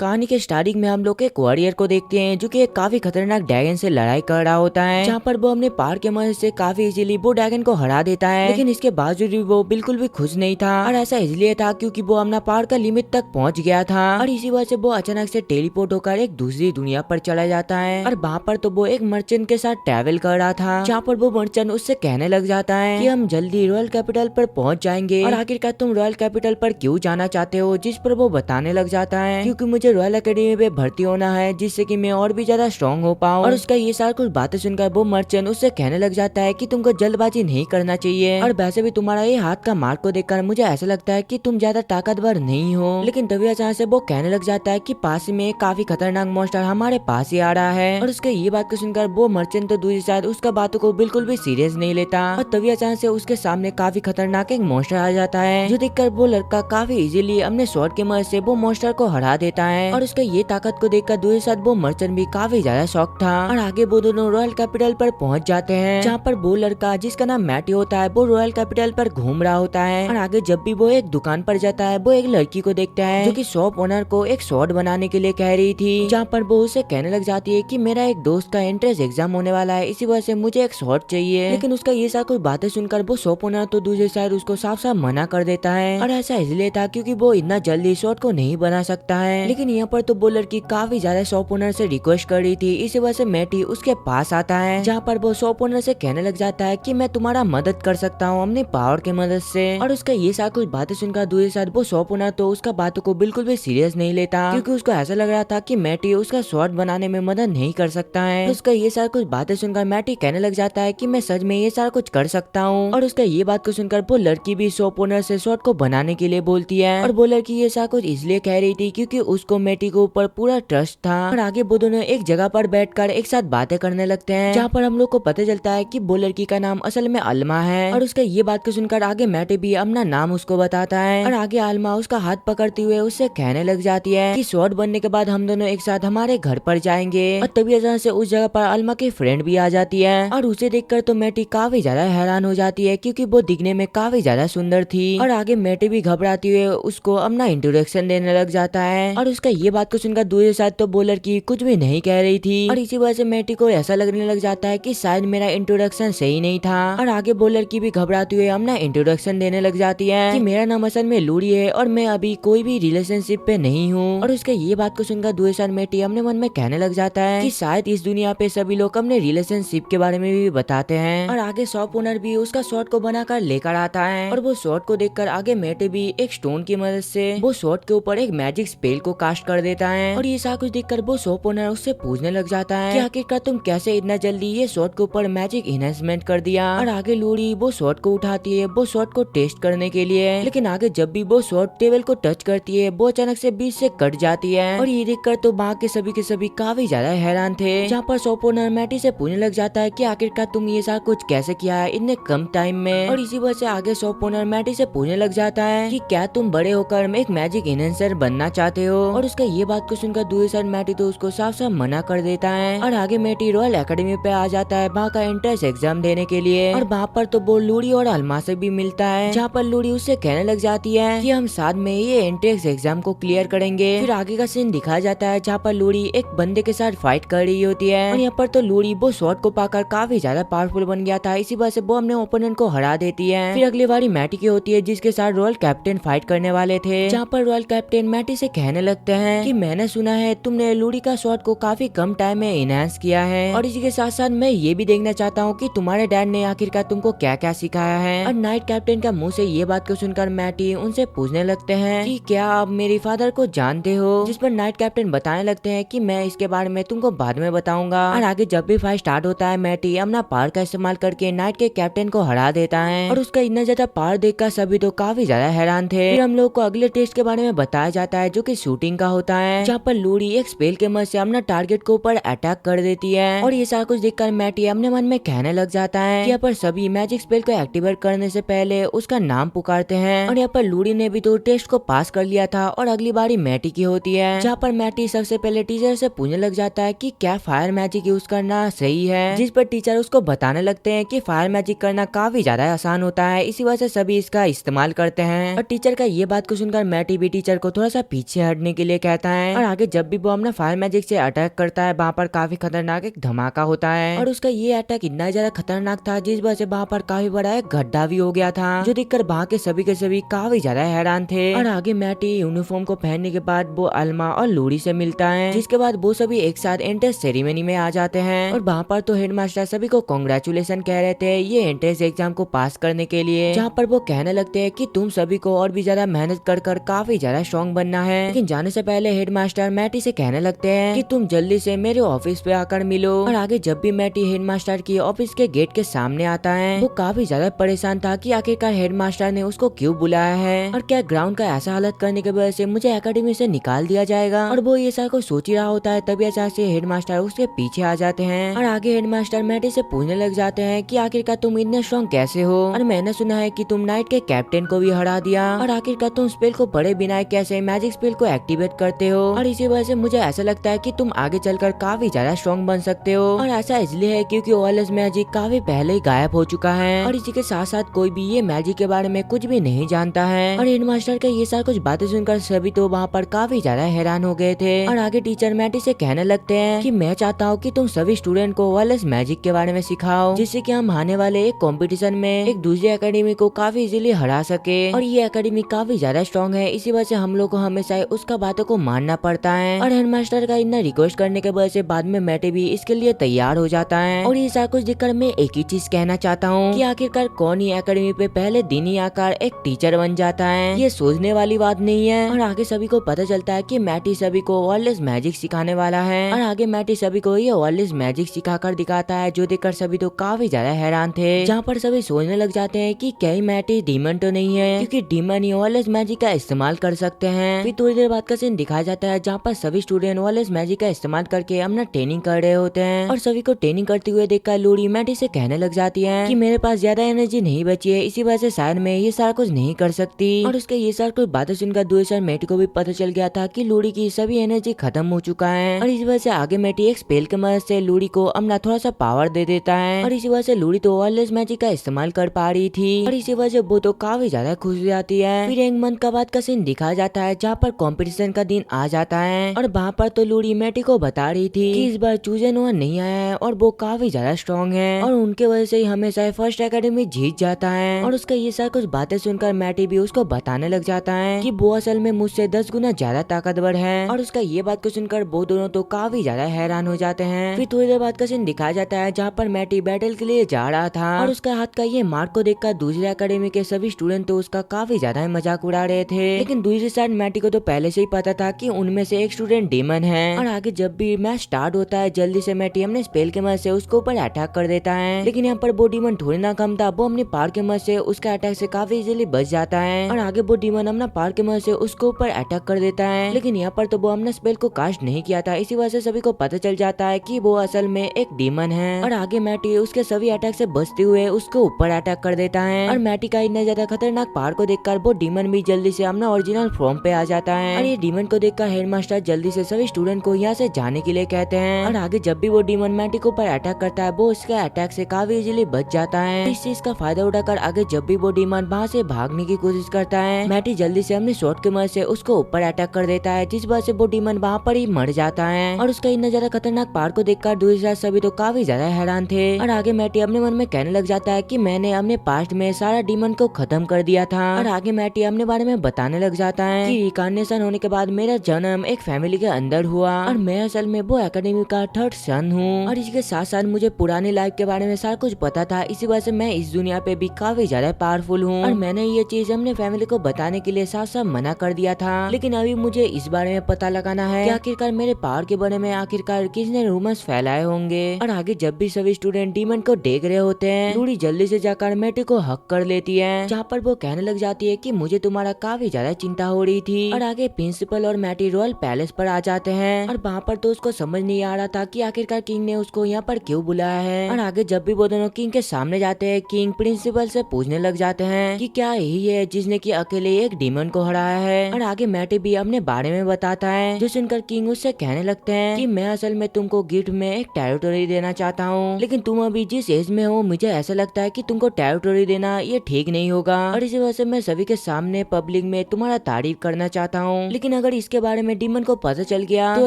कहानी के स्टार्टिंग में हम लोग एक वॉरियर को देखते हैं जो कि एक काफी खतरनाक ड्रैगन से लड़ाई कर रहा होता है, जहाँ पर वो अपने पावर के मदद से काफी इजीली वो ड्रैगन को हरा देता है। लेकिन इसके बावजूद भी वो बिल्कुल भी खुश नहीं था, और ऐसा इसलिए था क्योंकि वो अपना पावर का लिमिट तक पहुंच गया था। और इसी वजह से वो अचानक से टेलीपोर्ट होकर एक दूसरी दुनिया पर चला जाता है। और वहाँ पर तो वो एक मर्चेंट के साथ ट्रैवल कर रहा था, जहाँ पर वो मर्चेंट उससे कहने लग जाता है कि हम जल्दी रॉयल कैपिटल पर पहुंच जाएंगे। और आखिरकार तुम रॉयल कैपिटल पर क्यों जाना चाहते हो? जिस पर वो बताने लग जाता है क्योंकि मुझे रॉयल एकेडमी में भर्ती होना है, जिससे कि मैं और भी ज्यादा स्ट्रॉन्ग हो पाऊँ। और उसका ये सारी कुछ बातें सुनकर वो मर्चेंट उससे कहने लग जाता है कि तुमको जल्दबाजी नहीं करना चाहिए, और वैसे भी तुम्हारा ये हाथ का मार्क को देखकर मुझे ऐसा लगता है कि तुम ज्यादा ताकतवर नहीं हो। लेकिन तभी अचानक से वो कहने लग जाता है कि पास में काफी खतरनाक मॉन्स्टर हमारे पास ही आ रहा है। और उसके ये बात को सुनकर वो मर्चेंट तो दूसरी साइड उसका बातों को बिल्कुल भी सीरियस नहीं लेता। और तभी अचानक से उसके सामने काफी खतरनाक एक मॉन्स्टर आ जाता है, जो देखकर वो लड़का काफी इजीली अपने स्वॉर्ड की मदद से वो मॉन्स्टर को हरा देता है। और उसके ये ताकत को देखकर दूसरे साथ वो मर्चेंट भी काफी ज्यादा शॉक था। और आगे वो दोनों रॉयल कैपिटल पर पहुंच जाते हैं, जहाँ पर वो लड़का जिसका नाम मैटी होता है वो रॉयल कैपिटल पर घूम रहा होता है। और आगे जब भी वो एक दुकान पर जाता है वो एक लड़की को देखता है जो कि शॉप ओनर को एक स्वॉर्ड बनाने के लिए कह रही थी, जहाँ पर वो उसे कहने लग जाती है कि मेरा एक दोस्त का एंट्रेंस एग्जाम होने वाला है, इसी वजह से मुझे एक स्वॉर्ड चाहिए। लेकिन उसका ये सारी कुछ बातें सुनकर वो शॉप ओनर तो दूसरे साइड उसको साफ साफ मना कर देता है। और ऐसा इसलिए था क्योंकि वो इतना जल्दी स्वॉर्ड को नहीं बना सकता है। लेकिन यहाँ पर तो वो लड़की काफी ज्यादा शॉप ओनर से रिक्वेस्ट कर रही थी, इसी वजह से मैटी उसके पास आता है, जहाँ पर वो शॉप ओनर से कहने लग जाता है कि मैं तुम्हारा मदद कर सकता हूँ अपने पावर के मदद से। और उसका ये सारी कुछ बातें सुनकर दूसरे साथ वो शॉप ओनर तो उसका बातों को बिल्कुल भी सीरियस नहीं लेता, क्योंकि उसको ऐसा लग रहा था कि मैटी उसका स्वॉर्ड बनाने में मदद नहीं कर सकता है। तो उसका ये सारा कुछ बातें सुनकर मैटी कहने लग जाता है कि मैं सच में ये सारा कुछ कर सकता हूँ। और उसका ये बात को सुनकर वो लड़की भी शॉप ओनर से स्वॉर्ड को बनाने के लिए बोलती है। और वो लड़की ये सारा कुछ इसलिए कह रही थी क्योंकि उसको मैटी के ऊपर पूरा ट्रस्ट था। और आगे वो दोनों एक जगह पर बैठकर एक साथ बातें करने लगते हैं, जहाँ पर हम लोग को पता चलता है कि वो लड़की का नाम असल में अल्मा है। और उसका ये बात को सुनकर आगे मैटी भी अपना नाम उसको बताता है। और आगे अल्मा उसका हाथ पकड़ती हुए उससे कहने लग जाती है कि स्वॉर्ड बनने के बाद हम दोनों एक साथ हमारे घर पर जाएंगे। और तभी अचानक से उस जगह पर अल्मा की फ्रेंड भी आ जाती है, और उसे देखकर तो मैटी काफी ज्यादा हैरान हो जाती है क्योंकि वो दिखने में काफी ज्यादा सुंदर थी। और आगे मैटी भी घबराती हुए उसको अपना इंट्रोडक्शन देने लग जाता है। और उसका ये बात को सुनकर दूसरे साथ तो वो लड़की कुछ भी नहीं कह रही थी, और इसी वजह से मैटी को ऐसा लगने लग जाता है कि शायद मेरा इंट्रोडक्शन सही नहीं था। और आगे वो लड़की भी घबराती हुए अपना इंट्रोडक्शन देने लग जाती है कि मेरा नाम असल में लूरी है और मैं अभी कोई भी रिलेशनशिप पे नहीं हूँ। और उसके ये बात को सुनकर दूसरे साथ मैटी अपने मन में कहने लग जाता है कि शायद इस दुनिया पे सभी लोग अपने रिलेशनशिप के बारे में भी बताते हैं। और आगे शॉप ओनर भी उसका शॉर्ट को बनाकर लेकर आता है, और वो शॉर्ट को देखकर आगे मैटी भी एक स्टोन की मदद से वो शॉर्ट के ऊपर एक मैजिक स्पेल को कास्ट कर देता है। और ये सारा कुछ देखकर वो शॉप ओनर उससे पूछने लग जाता है कि आखिरकार तुम कैसे इतना जल्दी ये शॉर्ट के ऊपर मैजिक इन्हेंसमेंट कर दिया। और आगे लूरी वो शॉर्ट को उठाती है वो शॉर्ट को टेस्ट करने के लिए, लेकिन आगे जब भी वो शॉर्ट टेबल को टच करती है वो अचानक से बीच से कट जाती है। और ये देखकर तो वहाँ के सभी काफी ज्यादा हैरान थे, जहाँ पर शॉप ओनर मैटी से पूछने लग जाता है कि आखिरकार तुम ये सारा कुछ कैसे किया है इतने कम टाइम में। और इसी वजह से आगे शॉप ओनर मैटी से पूछने लग जाता है कि क्या तुम बड़े होकर एक मैजिक इन्हेंसर बनना चाहते हो। और उसका ये बात को सुनकर दूसरी साइड मैटी तो उसको साफ साफ मना कर देता है। और आगे मैटी रॉयल एकेडमी पे आ जाता है वहाँ का एंट्रेंस एग्जाम देने के लिए, और वहाँ पर तो वो लूरी और अल्मा से भी मिलता है, जहाँ पर लूरी उससे कहने लग जाती है कि हम साथ में ये एंट्रेंस एग्जाम को क्लियर करेंगे। फिर आगे का सीन दिखाया जाता है जहाँ पर लूरी एक बंदे के साथ फाइट कर रही होती है, और यहाँ पर तो लूरी वो शॉर्ट को पाकर काफी ज्यादा पावरफुल बन गया था, इसी वजह से वो अपने ओपोनेंट को हरा देती है। फिर अगली बारी मैटी की होती है जिसके साथ रॉयल कैप्टन फाइट करने वाले थे, जहाँ पर रॉयल कैप्टन मैटी से कहने लगते हैं कि मैंने सुना है तुमने लूरी का शॉर्ट को काफी कम टाइम में इनहेंस किया है, और इसी के साथ साथ मैं ये भी देखना चाहता हूँ कि तुम्हारे डैड ने आखिरकार तुमको क्या क्या सिखाया है। और नाइट कैप्टन का मुंह से ये बात को सुनकर मैटी उनसे पूछने लगते हैं कि क्या आप मेरे फादर को जानते हो, जिस पर नाइट कैप्टन बताने लगते हैं कि मैं इसके बारे में तुमको बाद में बताऊंगा। और आगे जब भी फाइट स्टार्ट होता है मैटी अपना पावर का इस्तेमाल करके नाइट के कैप्टन को हरा देता है, और उसका इतना ज्यादा पावर देखकर सभी तो काफी ज्यादा हैरान थे। फिर हम लोग को अगले टेस्ट के बारे में बताया जाता है जो कि शूटिंग का होता है, जहाँ पर लूरी एक स्पेल के मदद से अपना टारगेट के ऊपर अटैक कर देती है। और ये सारा कुछ देखकर मैटी अपने मन में कहने लग जाता है कि यहाँ पर सभी मैजिक स्पेल को एक्टिवेट करने से पहले उसका नाम पुकारते हैं। और यहाँ पर लूरी ने भी तो टेस्ट को पास कर लिया था, और अगली बारी मैटी की होती है, जहाँ पर मैटी सबसे पहले टीचर से पूछने लग जाता है कि क्या फायर मैजिक यूज करना सही है, जिस पर टीचर उसको बताने लगते हैं कि फायर मैजिक करना काफी ज्यादा आसान होता है, इसी वजह से सभी इसका इस्तेमाल करते हैं। और टीचर का ये बात को सुनकर मैटी भी टीचर को थोड़ा सा पीछे हटने के लिए कहता है। और आगे जब भी वो अपना फायर मैजिक से अटैक करता है वहाँ पर काफी खतरनाक एक धमाका होता है और उसका ये अटैक इतना ज्यादा खतरनाक था जिस वजह से वहाँ पर काफी बड़ा एक गड्ढा भी हो गया था, जो देखकर वहाँ के सभी काफी ज्यादा हैरान थे। और आगे मैटी यूनिफॉर्म को पहनने के बाद वो अल्मा और लूरी से मिलता है, जिसके बाद वो सभी एक साथ एंट्रेंस सेरेमनी में आ जाते हैं। और वहाँ पर तो हेडमास्टर सभी को कांग्रेचुलेशन कह रहे थे ये एंट्रेंस एग्जाम को पास करने के लिए, जहाँ पर वो कहने लगते हैं कि तुम सभी को और भी ज्यादा मेहनत कर काफी ज्यादा स्ट्रॉन्ग बनना है। लेकिन जाने से पहले हेडमास्टर मैटी से कहने लगते हैं कि तुम जल्दी से मेरे ऑफिस पे आकर मिलो। और आगे जब भी मैटी हेडमास्टर की ऑफिस के गेट के सामने आता है वो काफी ज्यादा परेशान था कि आखिरकार हेडमास्टर ने उसको क्यों बुलाया है और क्या ग्राउंड का ऐसा हालत करने की वजह से मुझे एकेडमी से निकाल दिया जाएगा। और वो ये सारा कुछ सोच ही रहा होता है तभी अचानक से हेडमास्टर उसके पीछे आ जाते हैं और आगे हेडमास्टर मैटी से पूछने लग जाते हैं कि आखिरकार तुम इतने स्ट्रॉन्ग कैसे हो और मैंने सुना है कि तुम नाइट के कैप्टन को भी हरा दिया और आखिरकार तुम स्पेल को पढ़े बिना कैसे मैजिक स्पेल को एक्टिवेट करते हो और इसी वजह से मुझे ऐसा लगता है कि तुम आगे चलकर काफी ज्यादा स्ट्रॉन्ग बन सकते हो। और ऐसा इसलिए है क्योंकि ओएलएस मैजिक काफी पहले ही गायब हो चुका है और इसी के साथ साथ कोई भी ये मैजिक के बारे में कुछ भी नहीं जानता है। और हेडमास्टर का ये सारा कुछ बातें सुनकर सभी तो वहाँ पर काफी ज्यादा हैरान हो गए थे। और आगे टीचर मैटी से कहने लगते हैं कि मैं चाहता हूँ कि तुम सभी स्टूडेंट को ओएलएस मैजिक के बारे में सिखाओ, जिससे कि हम आने वाले एक कंपटीशन में एक दूसरी एकेडमी को काफी इजीली हरा सके। और ये एकेडमी काफी ज्यादा स्ट्रॉन्ग है, इसी वजह से हम लोग को हमेशा उसका बातों को मानना पड़ता है। और हेडमास्टर का इतना रिक्वेस्ट करने के वजह से बाद में मैटी भी इसके लिए तैयार हो जाता है। और ये सारा कुछ देखकर मैं एक ही चीज कहना चाहता हूँ कि आखिरकार कौन ही एकेडमी पे पहले दिन ही आकर एक टीचर बन जाता है, ये सोचने वाली बात नहीं है। और आगे सभी को पता चलता है कि मैटी सभी को ओएलएस मैजिक सिखाने वाला है और आगे मैटी सभी को ये ओएलएस मैजिक सिखाकर दिखाता है, जो देखकर सभी तो काफी ज्यादा हैरान थे। जहाँ पर सभी सोचने लग जाते हैं कि क्या ही मैटी डीमन तो नहीं है, क्योंकि डीमन ही ओएलएस मैजिक का इस्तेमाल कर सकते हैं। फिर थोड़ी देर बाद का सीन दिखाया जाता है जहाँ पर सभी स्टूडेंट ओएलएस मैजिक का इस्तेमाल करके अपना ट्रेनिंग कर रहे होते हैं। और सभी को ट्रेनिंग करते हुए देखकर लूरी मैटी से कहने लग जाती है कि मेरे पास ज्यादा एनर्जी नहीं बची है, इसी वजह से शायद मैं ये सारा कुछ नहीं कर सकती। और उसके ये सारा कुछ बातें सुनकर दूसरे मैटी को भी पता चल गया था कि लूरी की सभी एनर्जी खत्म हो चुका है। और इस वजह से आगे मैटी एक स्पेल के मदद से लूरी को अपना थोड़ा सा पावर दे देता है और इसी वजह से लूरी तो ओएलएस मैजिक का इस्तेमाल कर पा रही थी और इसी वजह से वो तो काफी ज्यादा खुश हो जाती है। फिर एक मंथ का बाद का सीन दिखाया जाता है जहाँ पर कंपटीशन का दिन आ जाता है और वहाँ पर तो लूरी मैटी को बता रही थी कि इस बार चूजन वन नहीं आया है और वो काफी ज्यादा स्ट्रॉन्ग है और उनके वजह से ही हमेशा फर्स्ट एकेडमी जीत जाता है। और उसका ये सारा कुछ बातें सुनकर मैटी भी उसको बताने लग जाता है कि वो असल में मुझसे 10 गुना ज्यादा ताकतवर है। और उसका ये बात को सुनकर वो दोनों तो काफी ज्यादा हैरान हो जाते हैं। फिर थोड़ी देर बाद का सीन दिखाया जाता है जहाँ पर मैटी बैटल के लिए जा रहा था और उसका हाथ का ये मार्क को देखकर दूसरी एकेडमी के सभी स्टूडेंट तो उसका काफी ज्यादा मजाक उड़ा रहे थे। लेकिन दूसरी साइड मैटी को तो पहले से ही पता था कि उनमें से एक स्टूडेंट डीमन है। और आगे जब भी मैच स्टार्ट होता है जल्दी से मैटी अपने स्पेल के मदद से उसके ऊपर अटैक कर देता है। लेकिन यहाँ पर वो डीमन थोड़ी ना कम था, वो अपने पावर के मदद से उसका अटैक से काफी इजीली बच जाता है। और आगे वो डीमन अपना पावर के मदद से उसके ऊपर अटैक कर देता है। लेकिन यहाँ पर तो वो अपने स्पेल को कास्ट नहीं किया था, इसी वजह से सभी को पता चल जाता है कि वो असल में एक डीमन है। और आगे मैटी उसके सभी अटैक से बचते हुए उसके ऊपर अटैक कर देता है। और मैटी का इतना ज्यादा खतरनाक पावर को देखकर वो डीमन भी जल्दी से अपना ओरिजिनल फॉर्म पे आ जाता है। और ये डीमन को देखकर हेडमास्टर जल्दी से सभी स्टूडेंट को यहाँ से जाने के लिए कहते हैं। और आगे जब भी वो डीमन मैटी के ऊपर अटैक करता है वो उसके अटैक से काफी इजीली बच जाता है। इस चीज का फायदा उठाकर आगे जब भी वो डीमन वहाँ से भागने की कोशिश करता है मैटी जल्दी से अपने शॉट के मदद से उसको ऊपर अटैक कर देता है, जिस वजह से वो डीमन वहाँ पर ही मर जाता है। और उसका इतना ज्यादा खतरनाक पावर को देखकर दूसरी साइड सभी तो काफी ज्यादा हैरान थे। और आगे मैटी अपने मन में कहने लग जाता है कि मैंने अपने पास्ट में सारा डीमन को खत्म कर दिया था। और आगे मैटी अपने बारे में बताने लग जाता है कि रिकार्नेशन होने के बाद मेरा जन्म एक फैमिली के अंदर हुआ और मैं असल में वो एकेडमी का थर्ड सन हूँ। और इसके साथ साथ मुझे पुरानी लाइफ के बारे में सारा कुछ पता था, इसी वजह से मैं इस दुनिया पे भी काफी ज्यादा पावरफुल हूँ। और मैंने ये चीज अपने फैमिली को बताने के लिए साफ साफ मना कर दिया था। लेकिन अभी मुझे इस बारे में पता लगाना है कि आखिरकार मेरे पावर के बारे में आखिरकार किसने रूमर्स फैलाए होंगे। और आगे जब भी सभी स्टूडेंट डीमन को देख रहे होते हैं लूरी जल्दी से जाकर मैटी को हक कर लेती है, जहाँ पर वो कहने लग जाती है कि मुझे तुम्हारा काफी ज्यादा चिंता हो रही थी। और आगे प्रिंसिपल और मैटी रॉयल पैलेस पर आ जाते हैं और वहाँ पर तो उसको समझ नहीं आ रहा था कि आखिरकार किंग ने उसको यहाँ पर क्यों बुलाया है। और आगे जब भी वो दोनों किंग के सामने जाते हैं किंग प्रिंसिपल से पूछने लग जाते हैं कि क्या यही है जिसने कि अकेले एक डीमन को हराया है। और आगे मैटी भी अपने बारे में बताता है, जो सुनकर किंग उससे कहने लगते हैं कि मैं असल में तुमको गिफ्ट में एक टेरिटोरी देना चाहता हूँ, लेकिन तुम अभी जिस एज में हो मुझे ऐसा लगता है कि तुमको टेरिटोरी देना ये ठीक नहीं होगा। और इसी वजह से मैं सभी के सामने पब्लिक में तुम्हारा तारीफ करना चाहता हूँ, लेकिन लेकिन अगर इसके बारे में डीमन को पता चल गया तो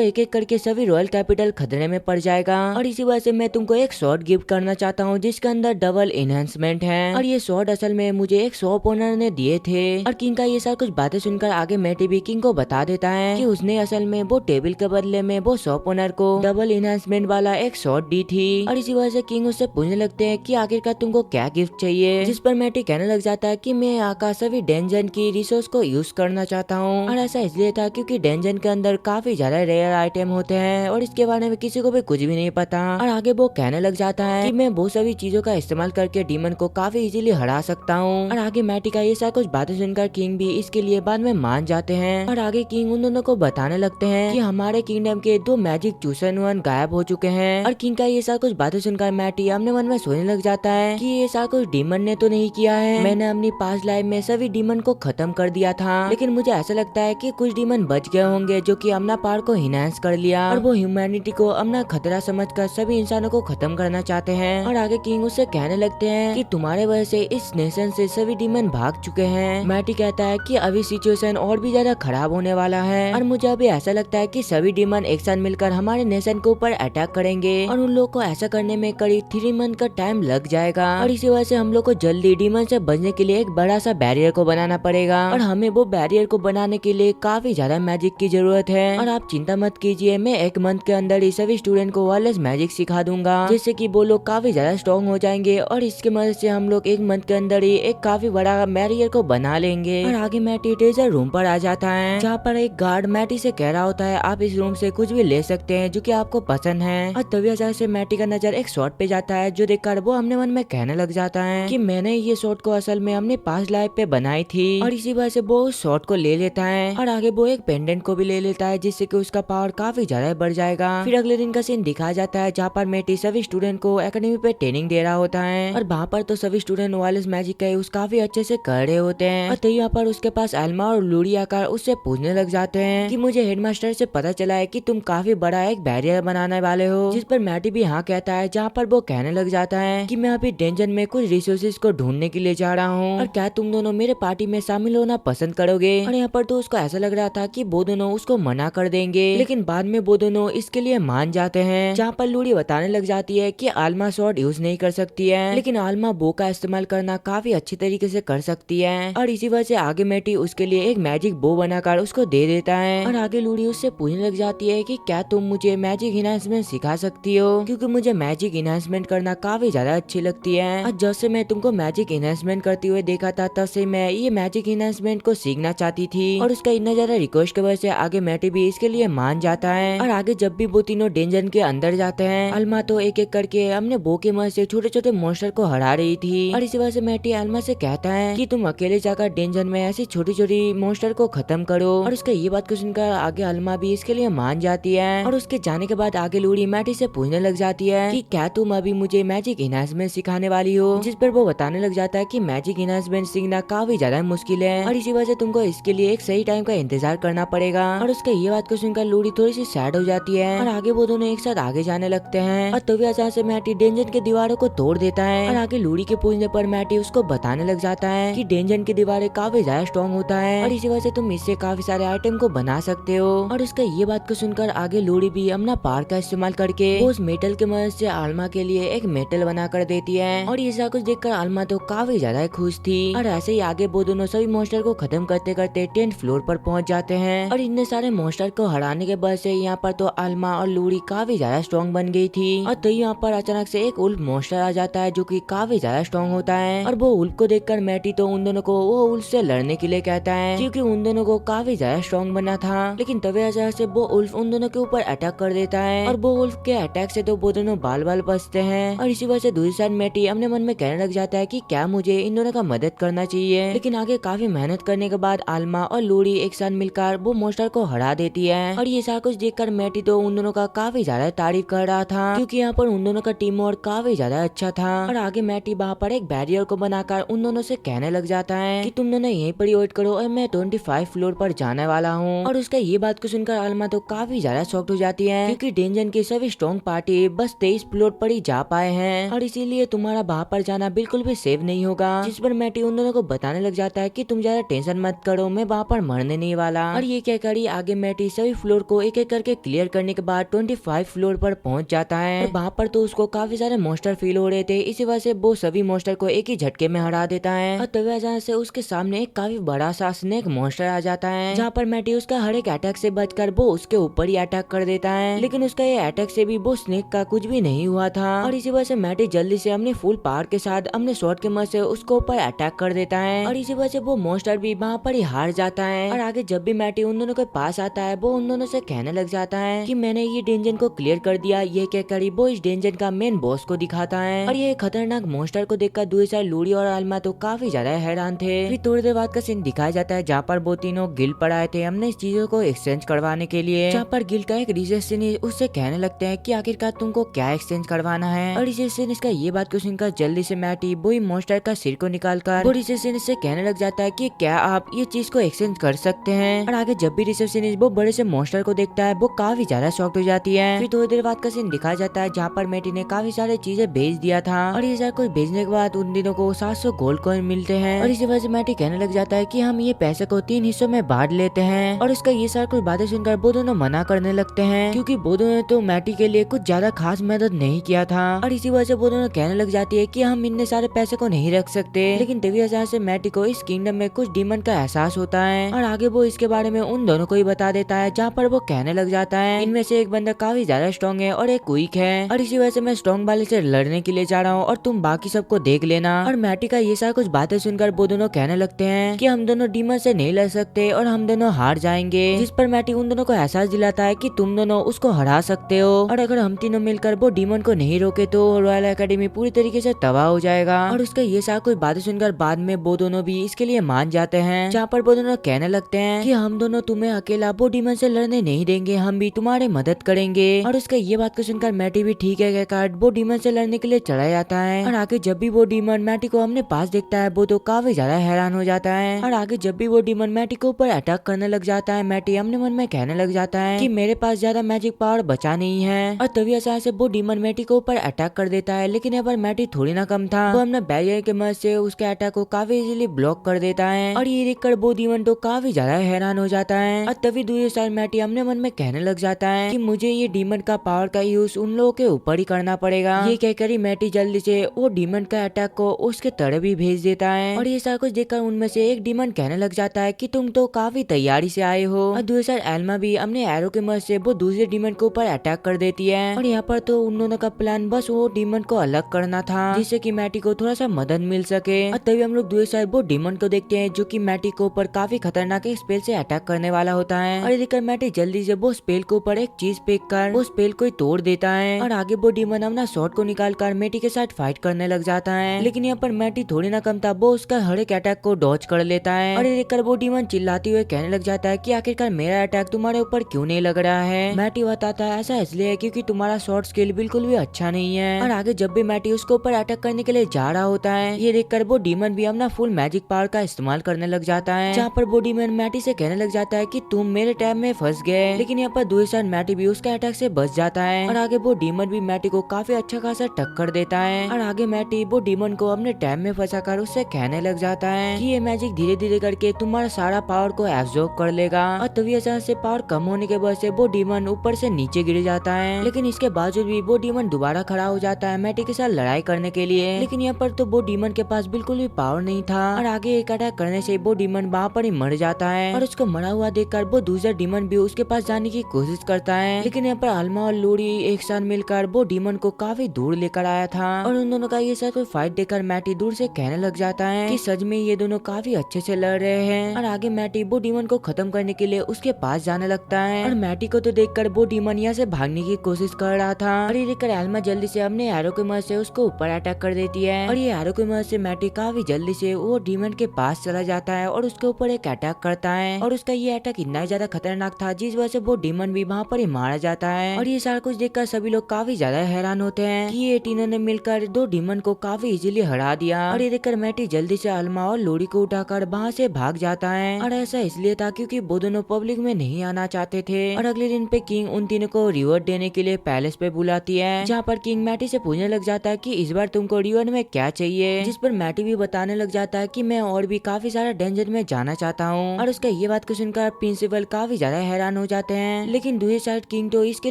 एक एक करके सभी रॉयल कैपिटल खतरे में पड़ जाएगा। और इसी वजह से मैं तुमको एक शॉट गिफ्ट करना चाहता हूँ जिसके अंदर डबल एनहांसमेंट है। और ये शॉट असल में मुझे एक शॉप ओनर ने दिए थे। और किंग का ये सारा कुछ बातें सुनकर आगे मैटी भी किंग को बता देता है कि उसने असल में वो टेबल के बदले में वो शॉप ओनर को डबल एनहांसमेंट वाला एक शॉट दी थी। और इसी वजह से किंग उससे पूछने लगते हैं कि आखिरकार तुमको क्या गिफ्ट चाहिए, जिस पर मैटी कहने लग जाता है कि मैं आका सभी डेंजन की रिसोर्स को यूज करना चाहता हूँ। और ऐसा इसलिए था क्योंकि डेंजन के अंदर काफी ज्यादा रेयर आइटम होते हैं और इसके बारे में किसी को भी कुछ भी नहीं पता। और आगे वो कहने लग जाता है कि मैं वो सभी चीजों का इस्तेमाल करके डीमन को काफी इजीली हरा सकता हूँ। और आगे मैटी का ये सारा कुछ बातें सुनकर किंग भी इसके लिए बाद में मान जाते हैं। और आगे किंग उन दोनों को बताने लगते हैं कि हमारे किंगडम के 2 मैजिक चूसन वन गायब हो चुके हैं। और किंग का ये सारा कुछ बातें सुनकर मैटी अपने मन में सोचने लग जाता है कि ये सारा कुछ डीमन ने तो नहीं किया है, मैंने अपनी पास्ट लाइफ में सभी डीमन को खत्म कर दिया था। लेकिन मुझे ऐसा लगता है कि कुछ डीमन बच गए होंगे जो कि अपना पावर को इनहेंस कर लिया और वो ह्यूमैनिटी को अपना खतरा समझकर सभी इंसानों को खत्म करना चाहते हैं। और आगे किंग उससे कहने लगते हैं कि तुम्हारे वजह से इस नेशन से सभी डीमन भाग चुके हैं। मैटी कहता है कि अभी सिचुएशन और भी ज्यादा खराब होने वाला है और मुझे अभी ऐसा लगता है कि सभी डीमन एक साथ मिलकर हमारे नेशन के ऊपर अटैक करेंगे और उन लोग को ऐसा करने में करीब 3 मंथ का टाइम लग जाएगा। और इसी वजह से हम लोग को जल्दी डीमन से बचने के लिए एक बड़ा सा बैरियर को बनाना पड़ेगा और हमें वो बैरियर को बनाने के लिए काफी ज्यादा मैजिक की जरूरत है। और आप चिंता मत कीजिए, मैं 1 मंथ के अंदर ही सभी स्टूडेंट को वायरलेस मैजिक सिखा दूंगा जिससे कि वो लोग काफी ज्यादा स्ट्रॉन्ग हो जाएंगे और इसके मदद से हम लोग 1 मंथ के अंदर ही एक काफी बड़ा बैरियर को बना लेंगे। और आगे मैटी ट्रेजर रूम पर आ जाता है जहाँ पर एक गार्ड मैटी से कह रहा होता है आप इस रूम से कुछ भी ले सकते हैं जो कि आपको पसंद है। और तभी अचानक से मैटी का नजर एक शॉट पे जाता है जो देखकर वो अपने मन में कहने लग जाता है कि मैंने ये शॉट को असल में अपने पास्ट लाइफ पे बनाई थी। और इसी वजह से वो उस शॉट को ले लेता है और आगे वो एक पेंडेंट को भी ले लेता है जिससे कि उसका पावर काफी ज्यादा बढ़ जाएगा। फिर अगले दिन का सीन दिखाया जाता है जहाँ पर मैटी सभी स्टूडेंट को एकेडमी पे ट्रेनिंग दे रहा होता है और वहाँ पर तो सभी स्टूडेंट वायरलेस मैजिक का यूज काफी अच्छे से कर रहे होते हैं। और तभी यहाँ पर उसके पास एल्मा और लूडी आकर उससे पूछने लग जाते हैं कि मुझे हेडमास्टर से पता चला है कि तुम काफी बड़ा एक बैरियर बनाने वाले हो, जिस पर मैटी भी हाँ कहता है जहाँ पर वो कहने लग जाता है कि मैं अभी डेंजन में कुछ रिसोर्सेज को ढूंढने के लिए जा रहा हूँ और क्या तुम दोनों मेरे पार्टी में शामिल होना पसंद करोगे। और यहाँ पर तो उसको ऐसा लग रहा था कि वो दोनों उसको मना कर देंगे लेकिन बाद में वो दोनों इसके लिए मान जाते हैं। जहाँ पर लूडी बताने लग जाती है कि आल्मा शॉट यूज नहीं कर सकती है लेकिन आल्मा बो का इस्तेमाल करना काफी अच्छी तरीके से कर सकती है। और इसी वजह से आगे मैटी उसके लिए एक मैजिक बो बनाकर उसको दे देता है। और आगे लूडी उससे पूछने लग जाती है कि क्या तुम मुझे मैजिक इनहांसमेंट सिखा सकती हो, क्योंकि मुझे मैजिक इनहांसमेंट करना काफी ज्यादा अच्छी लगती है। और जब से मैं तुमको मैजिक इनहांसमेंट करते हुए देखा था तब से मैं ये मैजिक इनहांसमेंट को सीखना चाहती थी। और उसका इतना ज्यादा रिक्वेस्ट की वजह से आगे मैटी भी इसके लिए मान जाता है। और आगे जब भी वो तीनों डेंजन के अंदर जाते हैं अल्मा तो एक एक करके अपने बो के मदद से छोटे छोटे मॉन्स्टर को हरा रही थी। और इसी वजह से मैटी अल्मा से कहता है कि तुम अकेले जाकर डेंजन में ऐसी छोटी छोटी मॉन्स्टर को खत्म करो। और उसका ये बात को सुनकर आगे अल्मा भी इसके लिए मान जाती है। और उसके जाने के बाद आगे लूडी मैटी से पूछने लग जाती है कि क्या तुम अभी मुझे मैजिक इनहांसमेंट सिखाने वाली हो, जिस पर वो बताने लग जाता है कि मैजिक इनहांसमेंट सीखना काफी ज्यादा मुश्किल है और इसी वजह से तुमको इसके लिए एक सही टाइम का इंतजार करना पड़ेगा। और उसका ये बात को सुनकर लूडी थोड़ी सी सैड हो जाती है और आगे वो दोनों एक साथ आगे जाने लगते हैं। और तभी अचानक से मैटी डेंजन के दीवारों को तोड़ देता है। और आगे लूडी के पूछने पर मैटी उसको बताने लग जाता है कि डेंजन की दीवारें काफी ज्यादा स्ट्रॉन्ग होता है और इसी वजह से तुम इससे काफी सारे आइटम को बना सकते हो। और उसका ये बात को सुनकर आगे लूडी भी अपना पावर का इस्तेमाल करके उस मेटल के मदद से आल्मा के लिए एक मेटल बना कर देती है। और ये सब कुछ देखकर आल्मा तो काफी ज्यादा खुश थी। और ऐसे ही आगे वो दोनों सभी मॉन्स्टर को खत्म करते करते 10th फ्लोर पर पहुंच जाते हैं। और इतने सारे मॉन्स्टर को हराने के बाद से यहाँ पर तो आल्मा और लूडी काफी ज्यादा स्ट्रॉन्ग बन गई थी। और तो यहाँ पर अचानक से एक उल्फ मॉन्स्टर आ जाता है जो कि काफी ज्यादा स्ट्रॉन्ग होता है। और वो उल्फ को देखकर मैटी तो उन दोनों को वो उल्फ से लड़ने के लिए कहता है क्योंकि उन दोनों को काफी ज्यादा स्ट्रॉन्ग बनना था। लेकिन तभी अचानक से वो उल्फ उन दोनों के ऊपर अटैक कर देता है और वो उल्फ के अटैक से तो वो दोनों बाल बाल बचते हैं। और इसी वजह से दूसरी साइड मैटी अपने मन में कहने लग जाता है कि क्या मुझे इन दोनों का मदद करना चाहिए। लेकिन आगे काफी मेहनत करने के बाद आल्मा और लूडी एक साथ मिलकर वो मॉन्स्टर को हरा देती है। और ये सारा कुछ देखकर मैटी तो उन दोनों का काफी ज्यादा तारीफ कर रहा था क्योंकि यहाँ पर उन दोनों का टीम और काफी ज्यादा अच्छा था। और आगे मैटी वहाँ पर एक बैरियर को बनाकर उन दोनों से कहने लग जाता है कि तुम दोनों यहीं पर वेट करो और मैं 25 फ्लोर पर जाने वाला हूँ। और उसका ये बात को सुनकर आल्मा तो काफी ज्यादा शॉक्ड हो जाती है क्योंकि डेंजन की सभी स्ट्रॉन्ग पार्टी बस 23 फ्लोर पर ही जा पाए हैं और इसीलिए तुम्हारा वहाँ पर जाना बिल्कुल भी सेफ नहीं होगा। जिस पर मैटी उन दोनों को बताने लग जाता है कि तुम ज्यादा टेंशन मत करो, मैं वहाँ पर मरने नहीं वाला वाला। और ये कहकर ही आगे मैटी सभी फ्लोर को एक एक करके क्लियर करने के बाद 25 फ्लोर पर पहुंच जाता है। वहाँ पर तो उसको काफी सारे मॉन्स्टर फील हो रहे थे, इसी वजह से वो सभी मॉन्स्टर को एक ही झटके में हरा देता है। और तभी अचानक से उसके सामने एक काफी बड़ा सा स्नेक मॉन्स्टर आ जाता है, जहाँ पर मैटी उसका हर एक अटैक से बचकर वो उसके ऊपर ही अटैक कर देता है। लेकिन उसका ये अटैक से भी वो स्नेक का कुछ भी नहीं हुआ था। और इसी वजह से मैटी जल्दी से अपने फुल पावर के साथ अपने शॉट के मदद से उसको ऊपर अटैक कर देता है। और इसी वजह से वो मॉन्स्टर भी वहाँ पर ही हार जाता है। और आगे जब भी मैटी उन दोनों के पास आता है, वो उन दोनों से कहने लग जाता है कि मैंने ये डेंजन को क्लियर कर दिया। ये कहकर वो इस डेंजन का मेन बॉस को दिखाता है। और ये खतरनाक मॉन्स्टर को देखकर दूसरा लूड़ी और आलमा तो काफी ज्यादा हैरान थे। फिर थोड़ी देर बाद का सीन दिखाया जाता है, जहाँ पर वो तीनों गिल्ड पर आए थे हमने इस चीजों को एक्सचेंज करवाने के लिए। जहाँ पर गिल्ड का एक रिसेप्शनिस्ट उससे कहने लगते हैं कि आखिरकार तुमको क्या एक्सचेंज करवाना है। और रिसेप्शनिस्ट का ये बात को सुनकर जल्दी से मैटी वो मॉन्स्टर का सिर को निकालकर वो रिसेप्शनिस्ट से कहने लग जाता है कि क्या आप ये चीज को एक्सचेंज कर सकते हैं। और आगे जब भी रिसेप्शनिस्ट वो बड़े से मॉन्स्टर को देखता है, वो काफी ज्यादा शॉक्ड हो जाती है। फिर थोड़ी देर बाद का सीन दिखाया जाता है, जहाँ पर मैटी ने काफी सारी चीजें बेच दिया था। और ये सारा कुछ बेचने के बाद उन दिनों को 700 गोल्ड कॉइन मिलते हैं। और इसी वजह से मैटी कहने लग जाता है कि हम ये पैसे को 3 हिस्सों में बांट लेते हैं। और इसका ये सारा कुछ बातें सुनकर वो दोनों मना करने लगते हैं, क्योंकि वो दोनों ने तो मैटी के लिए कुछ ज्यादा खास मदद नहीं किया था। और इसी वजह से वो दोनों कहने लग जाती है कि हम इतने सारे पैसे को नहीं रख सकते। लेकिन तभी अचानक से मैटी को इस किंगडम में कुछ डीमन का एहसास होता है। और आगे वो इसके बारे में उन दोनों को ही बता देता है, जहाँ पर वो कहने लग जाता है इनमें से एक बंदा काफी ज्यादा स्ट्रॉन्ग है और एक वीक है। और इसी वजह से मैं स्ट्रॉन्ग वाले से लड़ने के लिए जा रहा हूँ और तुम बाकी सबको देख लेना। और मैटी का ये सारा कुछ बातें सुनकर वो दोनों कहने लगते हैं कि हम दोनों डीमन से नहीं लड़ सकते और हम दोनों हार जाएंगे। जिस पर मैटी उन दोनों को एहसास दिलाता है कि तुम दोनों उसको हरा सकते हो, और अगर हम तीनों मिलकर वो डीमन को नहीं रोके तो रॉयल एकेडमी पूरी तरीके से तबाह हो जाएगा। और उसका ये सारा कुछ बातें सुनकर बाद में वो दोनों भी इसके लिए मान जाते हैं, जहाँ पर वो दोनों कहने लगते हैं कि हम दोनों तुम्हें अकेला वो डीमन से लड़ने नहीं देंगे, हम भी तुम्हारी मदद करेंगे। और उसका ये बात को सुनकर मैटी भी ठीक है कहकर वो डीमन से लड़ने के लिए चला जाता है। और आगे जब भी वो डीमन मैटी को अपने पास देखता है, वो तो काफी ज्यादा हैरान हो जाता है। और आगे जब भी वो डीमन मैटी के ऊपर अटैक करने लग जाता है, मैटी अपने मन में कहने लग जाता है कि मेरे पास ज्यादा मैजिक पावर बचा नहीं है। और तभी अचानक से वो डीमन मैटी के ऊपर अटैक कर देता है। लेकिन यहाँ पर मैटी थोड़ी ना कम था, वो अपने बैरियर के मदद से उसके अटैक को काफी इजीली ब्लॉक कर देता है। और ये देखकर वो डीमन तो काफी ज्यादा हैरान हो जाता है। और तभी दूसरी साइड मैटी अपने मन में कहने लग जाता है कि मुझे ये डीमन का पावर का यूज उन लोगों के ऊपर ही करना पड़ेगा। ये कहकर ही मैटी जल्दी से वो डीमन का अटैक को उसके तरफ ही भेज देता है। और ये सारा कुछ देखकर उनमें से एक डीमन कहने लग जाता है कि तुम तो काफी तैयारी से आए हो। और दूसरी साइड एल्मा भी अपने एरो के मदद से वो दूसरे डीमन के ऊपर अटैक कर देती है। और यहाँ पर तो उन दोनों का प्लान बस वो डीमन को अलग करना था, जिससे कि मैटी को थोड़ा सा मदद मिल सके। और तभी हम लोग दूसरी साइड वो डीमन को देखते हैं, जो कि मैटी के ऊपर काफी खतरनाक एक स्पेल से अटैक करने वाला होता है। और ये देखकर मैटी जल्दी से वो स्पेल के ऊपर एक चीज फेंक कर वो स्पेल को तोड़ देता है। और आगे वो डीमन अपना शॉट को निकाल कर मैटी के साथ फाइट करने लग जाता है। लेकिन यहाँ पर मैटी थोड़ी ना कम था, वो उसका हर एक अटैक को डॉज कर लेता है। और ये देखकर वो डीमन चिल्लाते हुए कहने लग जाता है कि आखिरकार मेरा अटैक तुम्हारे ऊपर क्यों नहीं लग रहा है। मैटी बताता है ऐसा इसलिए है क्योंकि तुम्हारा शॉट स्किल बिल्कुल भी अच्छा नहीं है। और आगे जब भी मैटी उसके ऊपर अटैक करने के लिए जा रहा होता है, ये देखकर वो डीमन भी अपना फुल मैजिक पावर का इस्तेमाल करने लग जाता है, जहाँ पर वो डीमन मैटी से कहने लग जाता है कि तुम मेरे टैब में फंस गए। लेकिन यहाँ पर दूसरी साइड मैटी भी उसके अटैक से बच जाता है। और आगे वो डीमन भी मैटी को काफी अच्छा खासा टक्कर देता है। और आगे मैटी वो डीमन को अपने टैब में फंसाकर उससे कहने लग जाता है कि ये मैजिक धीरे धीरे करके तुम्हारा सारा पावर को एब्जॉर्ब कर लेगा। और तभी अचानक से पावर कम होने के वजह से वो डीमन ऊपर से नीचे गिर जाता है। लेकिन इसके बावजूद भी वो डीमन दोबारा खड़ा हो जाता है मैटी के साथ लड़ाई करने के लिए। लेकिन यहाँ पर तो वो डीमन के पास बिल्कुल भी पावर नहीं था। और आगे एक अटैक करने से वो डीमन वहाँ पर ही मर जाता है। और उसको मरा हुआ देखकर वो दूसरा डीमन भी उसके पास जाने की कोशिश करता है। लेकिन यहाँ पर अल्मा और लूड़ी एक साथ मिलकर वो डीमन को काफी दूर लेकर आया था। और उन दोनों का ये साथ फाइट देखकर मैटी दूर से कहने लग जाता है कि सच में ये दोनों काफी अच्छे से लड़ रहे हैं। और आगे मैटी वो डीमन को खत्म करने के लिए उसके पास जाने लगता है। और मैटी को तो देखकर वो डीमन यहाँ से भागने की कोशिश कर रहा था। और ये देखकर एल्मा जल्दी से अपने एरो की मदद से उसको ऊपर अटैक कर देती है। और ये एरो की मदद से मैटी काफी जल्दी से वो डीमन के पास चला जाता है और उसके ऊपर एक अटैक करता है। और उसका ये अटैक इतना ज्यादा खतरनाक था, जिस वजह से वो डीमन भी वहाँ पर ही मारा जाता है। और ये सारा कुछ देखकर सभी लोग काफी ज्यादा हैरान होते हैं कि ये तीनों ने मिलकर दो डीमन को काफी इजीली हरा दिया। और ये देखकर मैटी जल्दी से अल्मा और लोड़ी को उठाकर वहाँ से भाग जाता है। और ऐसा इसलिए था क्योंकि वो दोनों पब्लिक में नहीं आना चाहते थे। और अगले दिन पे किंग उन तीनों को रिवॉर्ड देने के लिए पैलेस पे बुलाती है, जहाँ पर किंग मैटी से पूछने लग जाता है कि इस बार तुमको रिवॉर्ड में क्या चाहिए। जिस पर मैटी भी बताने लग जाता है कि मैं और भी काफी सारा डेंजर में जाना चाहता हूँ। और उसका ये बात को सुनकर प्रिंसिपल काफी ज्यादा हैरान हो जाते हैं, लेकिन दूसरी साइड किंग तो इसके